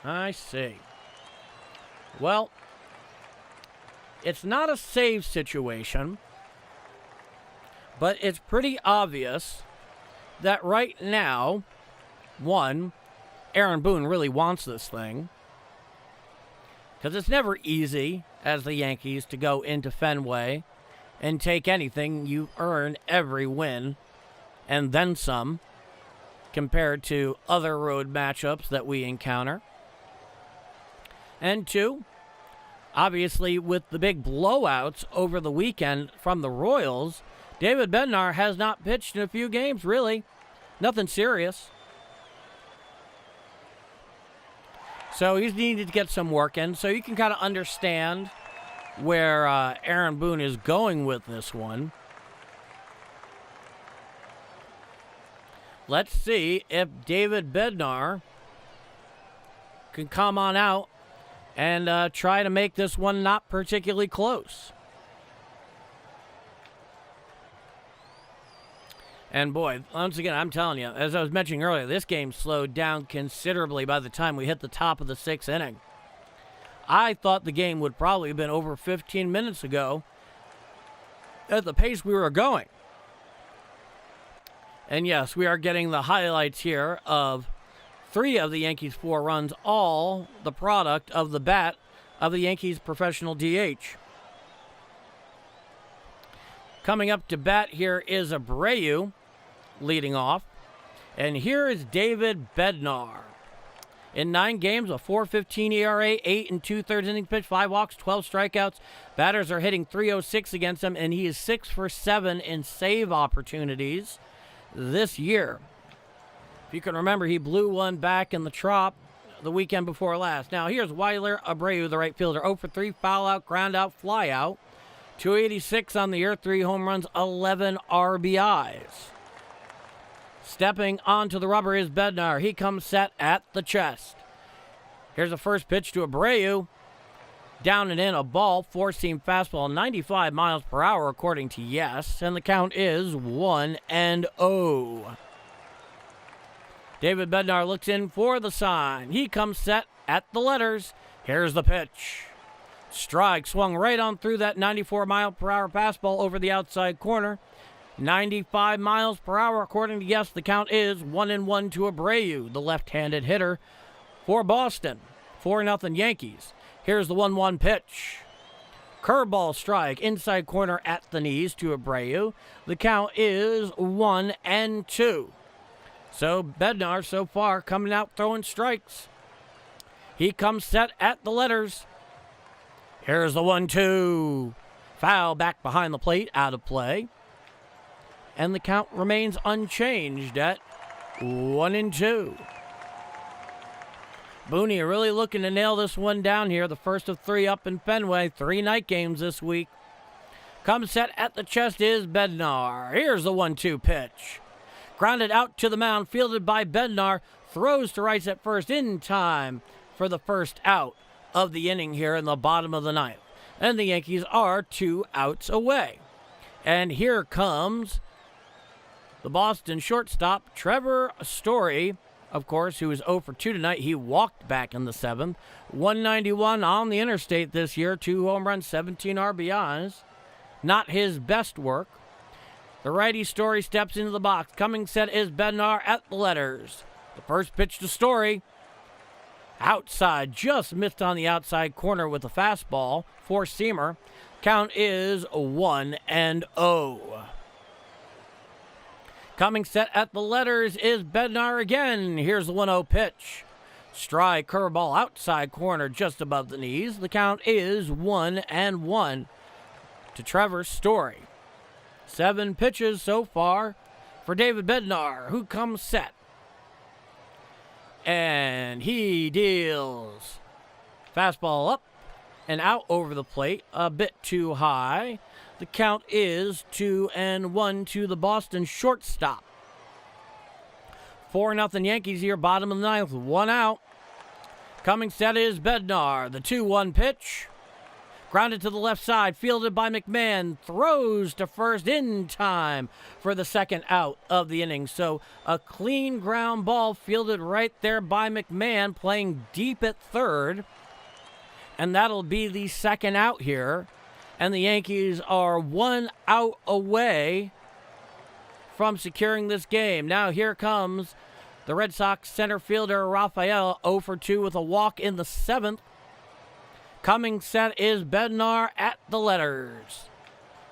I see. Well, it's not a save situation, but it's pretty obvious that right now, one, Aaron Boone really wants this thing, because it's never easy as the Yankees to go into Fenway and take anything. You earn every win and then some compared to other road matchups that we encounter. And two, obviously with the big blowouts over the weekend from the Royals, David Bednar has not pitched in a few games, really. Nothing serious. So he's needed to get some work in. So you can kind of understand where Aaron Boone is going with this one. Let's see if David Bednar can come on out and try to make this one not particularly close. And boy, once again, I'm telling you, as I was mentioning earlier, this game slowed down considerably by the time we hit the top of the sixth inning. I thought the game would probably have been over 15 minutes ago at the pace we were going. And yes, we are getting the highlights here of 3 of the Yankees' 4 runs, all the product of the bat of the Yankees' professional DH. Coming up to bat here is Abreu leading off. And here is David Bednar. In 9 games, a 4.15 ERA, 8 2/3 innings pitched, 5 walks, 12 strikeouts. Batters are hitting .306 against him, and he is 6 for 7 in save opportunities this year. If you can remember, he blew one back in the Trop the weekend before last. Now, here's Schlittler, Abreu, the right fielder. 0 for 3, foul out, ground out, fly out. 286 on the year, 3 home runs, 11 RBIs. Stepping onto the rubber is Bednar. He comes set at the chest. Here's the first pitch to Abreu. Down and in, a ball, 4-seam fastball, 95 miles per hour according to Yes, and the count is 1-0. David Bednar looks in for the sign. He comes set at the letters. Here's the pitch. Strike swung right on through that 94 mile per hour fastball over the outside corner. 95 miles per hour according to Yes. The count is 1-1 to Abreu, the left-handed hitter for Boston. 4-0 Yankees. Here's the 1-1 pitch. Curveball strike, inside corner at the knees to Abreu. The count is 1-2. So Bednar so far coming out throwing strikes. He comes set at the letters. Here's the 1-2. Foul back behind the plate, out of play. And the count remains unchanged at 1-2. Booney really looking to nail this one down here. The first of 3 up in Fenway. 3 night games this week. Comes set at the chest is Bednar. Here's the 1-2 pitch. Grounded out to the mound, fielded by Bednar. Throws to Rice at first in time for the first out of the inning here in the bottom of the ninth. And the Yankees are 2 outs away. And here comes the Boston shortstop, Trevor Story, of course, who is 0 for 2 tonight. He walked back in the 7th. 191 on the interstate this year. 2 home runs, 17 RBIs. Not his best work. The righty Story steps into the box. Coming set is Bednar at the letters. The first pitch to Story. Outside, just missed on the outside corner with a fastball. Four-seamer. Count is 1-0. Coming set at the letters is Bednar again. Here's the 1-0 pitch. Strike, curveball, outside corner, just above the knees. The count is 1-1 to Trevor Story. 7 pitches so far for David Bednar, who comes set. And he deals fastball up and out over the plate, a bit too high. The count is 2-1 to the Boston shortstop. 4-0 Yankees here, bottom of the 9th, 1 out. Coming set is Bednar. The 2-1 pitch. Grounded to the left side, fielded by McMahon. Throws to first in time for the second out of the inning. So a clean ground ball fielded right there by McMahon, playing deep at third. And that'll be the second out here. And the Yankees are 1 out away from securing this game. Now here comes the Red Sox center fielder Rafael, 0 for 2 with a walk in the 7th. Coming set is Bednar at the letters.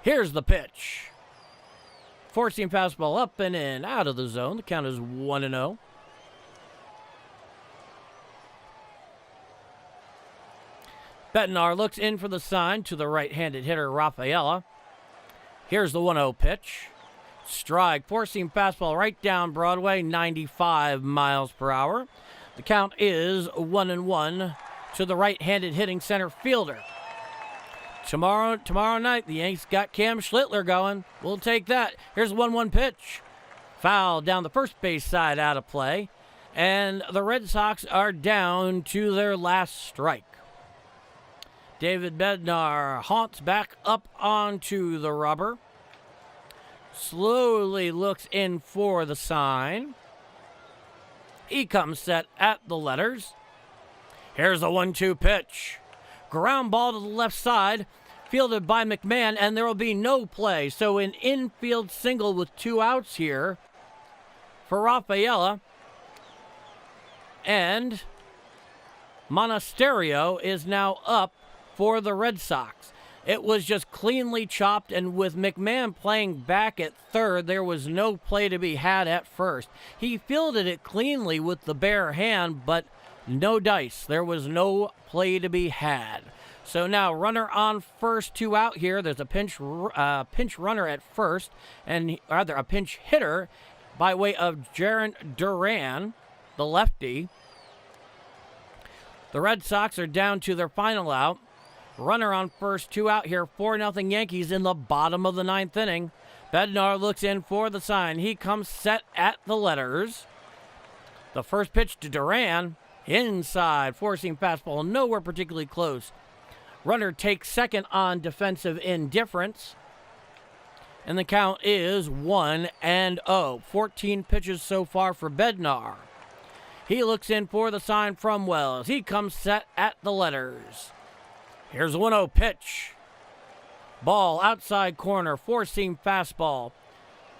Here's the pitch. Four-seam fastball up and in, out of the zone. The count is 1-0. Bednar looks in for the sign to the right-handed hitter, Rafaela. Here's the 1-0 pitch. Strike, four-seam fastball right down Broadway, 95 miles per hour. The count is 1-1 to the right-handed hitting center fielder. Tomorrow night, the Yankees got Cam Schlittler going. We'll take that. Here's the 1-1 pitch. Foul down the first base side, out of play. And the Red Sox are down to their last strike. David Bednar haunts back up onto the rubber. Slowly looks in for the sign. He comes set at the letters. Here's the 1-2 pitch. Ground ball to the left side, fielded by McMahon, and there will be no play. So an infield single with 2 outs here for Rafaela. And Monasterio is now up for the Red Sox. It was just cleanly chopped, and with McMahon playing back at third, there was no play to be had at first. He fielded it cleanly with the bare hand, but no dice. There was no play to be had. So now runner on first, 2 out here. There's a pinch runner at first, and rather a pinch hitter by way of Jarren Duran, the lefty. The Red Sox are down to their final out. Runner on first, 2 out here, 4-0 Yankees in the bottom of the 9th inning. Bednar looks in for the sign. He comes set at the letters. The first pitch to Duran, inside, four-seam fastball, nowhere particularly close. Runner takes second on defensive indifference. And the count is 1-0. 14 pitches so far for Bednar. He looks in for the sign from Wells. He comes set at the letters. Here's a 1-0 pitch. Ball outside corner, four-seam fastball.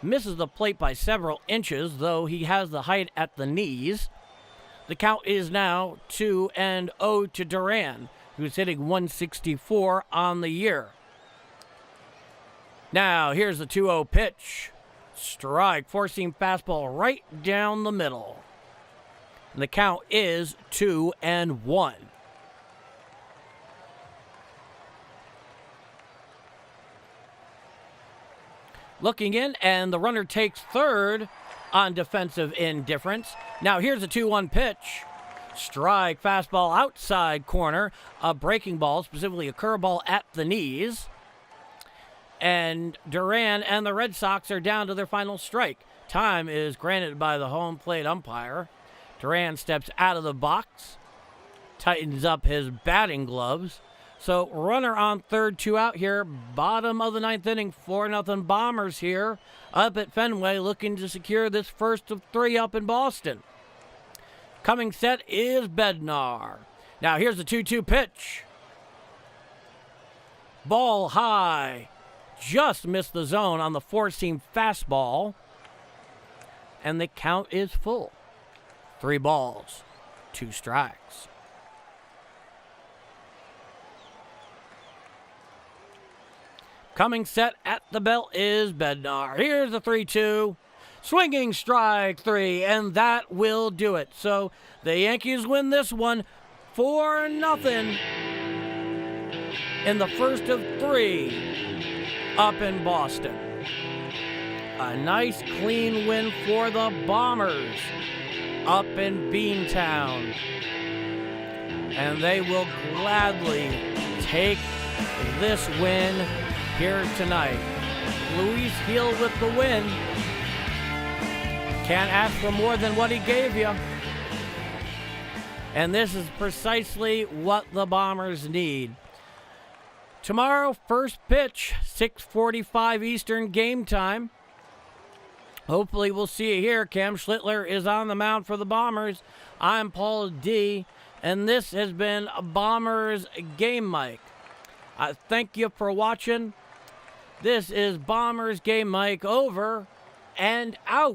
Misses the plate by several inches, though he has the height at the knees. The count is now 2-0 to Duran, who's hitting 164 on the year. Now, here's the 2-0 pitch. Strike, four-seam fastball right down the middle. And the count is 2-1. Looking in, and the runner takes third on defensive indifference. Now here's a 2-1 pitch. Strike, fastball outside corner, a breaking ball, specifically a curveball at the knees. And Duran and the Red Sox are down to their final strike. Time is granted by the home plate umpire. Duran steps out of the box, tightens up his batting gloves. So runner on third, 2 out here, bottom of the 9th inning, 4-0 Bombers here up at Fenway, looking to secure this first of 3 up in Boston. Coming set is Bednar. Now here's the 2-2 pitch. Ball high. Just missed the zone on the four-seam fastball. And the count is full. 3 balls, 2 strikes. Coming set at the belt is Bednar. Here's the 3-2. Swinging strike 3, and that will do it. So the Yankees win this one 4-0 in the first of 3 up in Boston. A nice clean win for the Bombers up in Beantown. And they will gladly take this win here tonight. Luis Gil with the win. Can't ask for more than what he gave you. And this is precisely what the Bombers need. Tomorrow, first pitch, 6:45 Eastern game time. Hopefully we'll see you here. Cam Schlittler is on the mound for the Bombers. I'm Paul D., and this has been Bombers Game Mic. Thank you for watching. This is Bombers Game Mic over and out.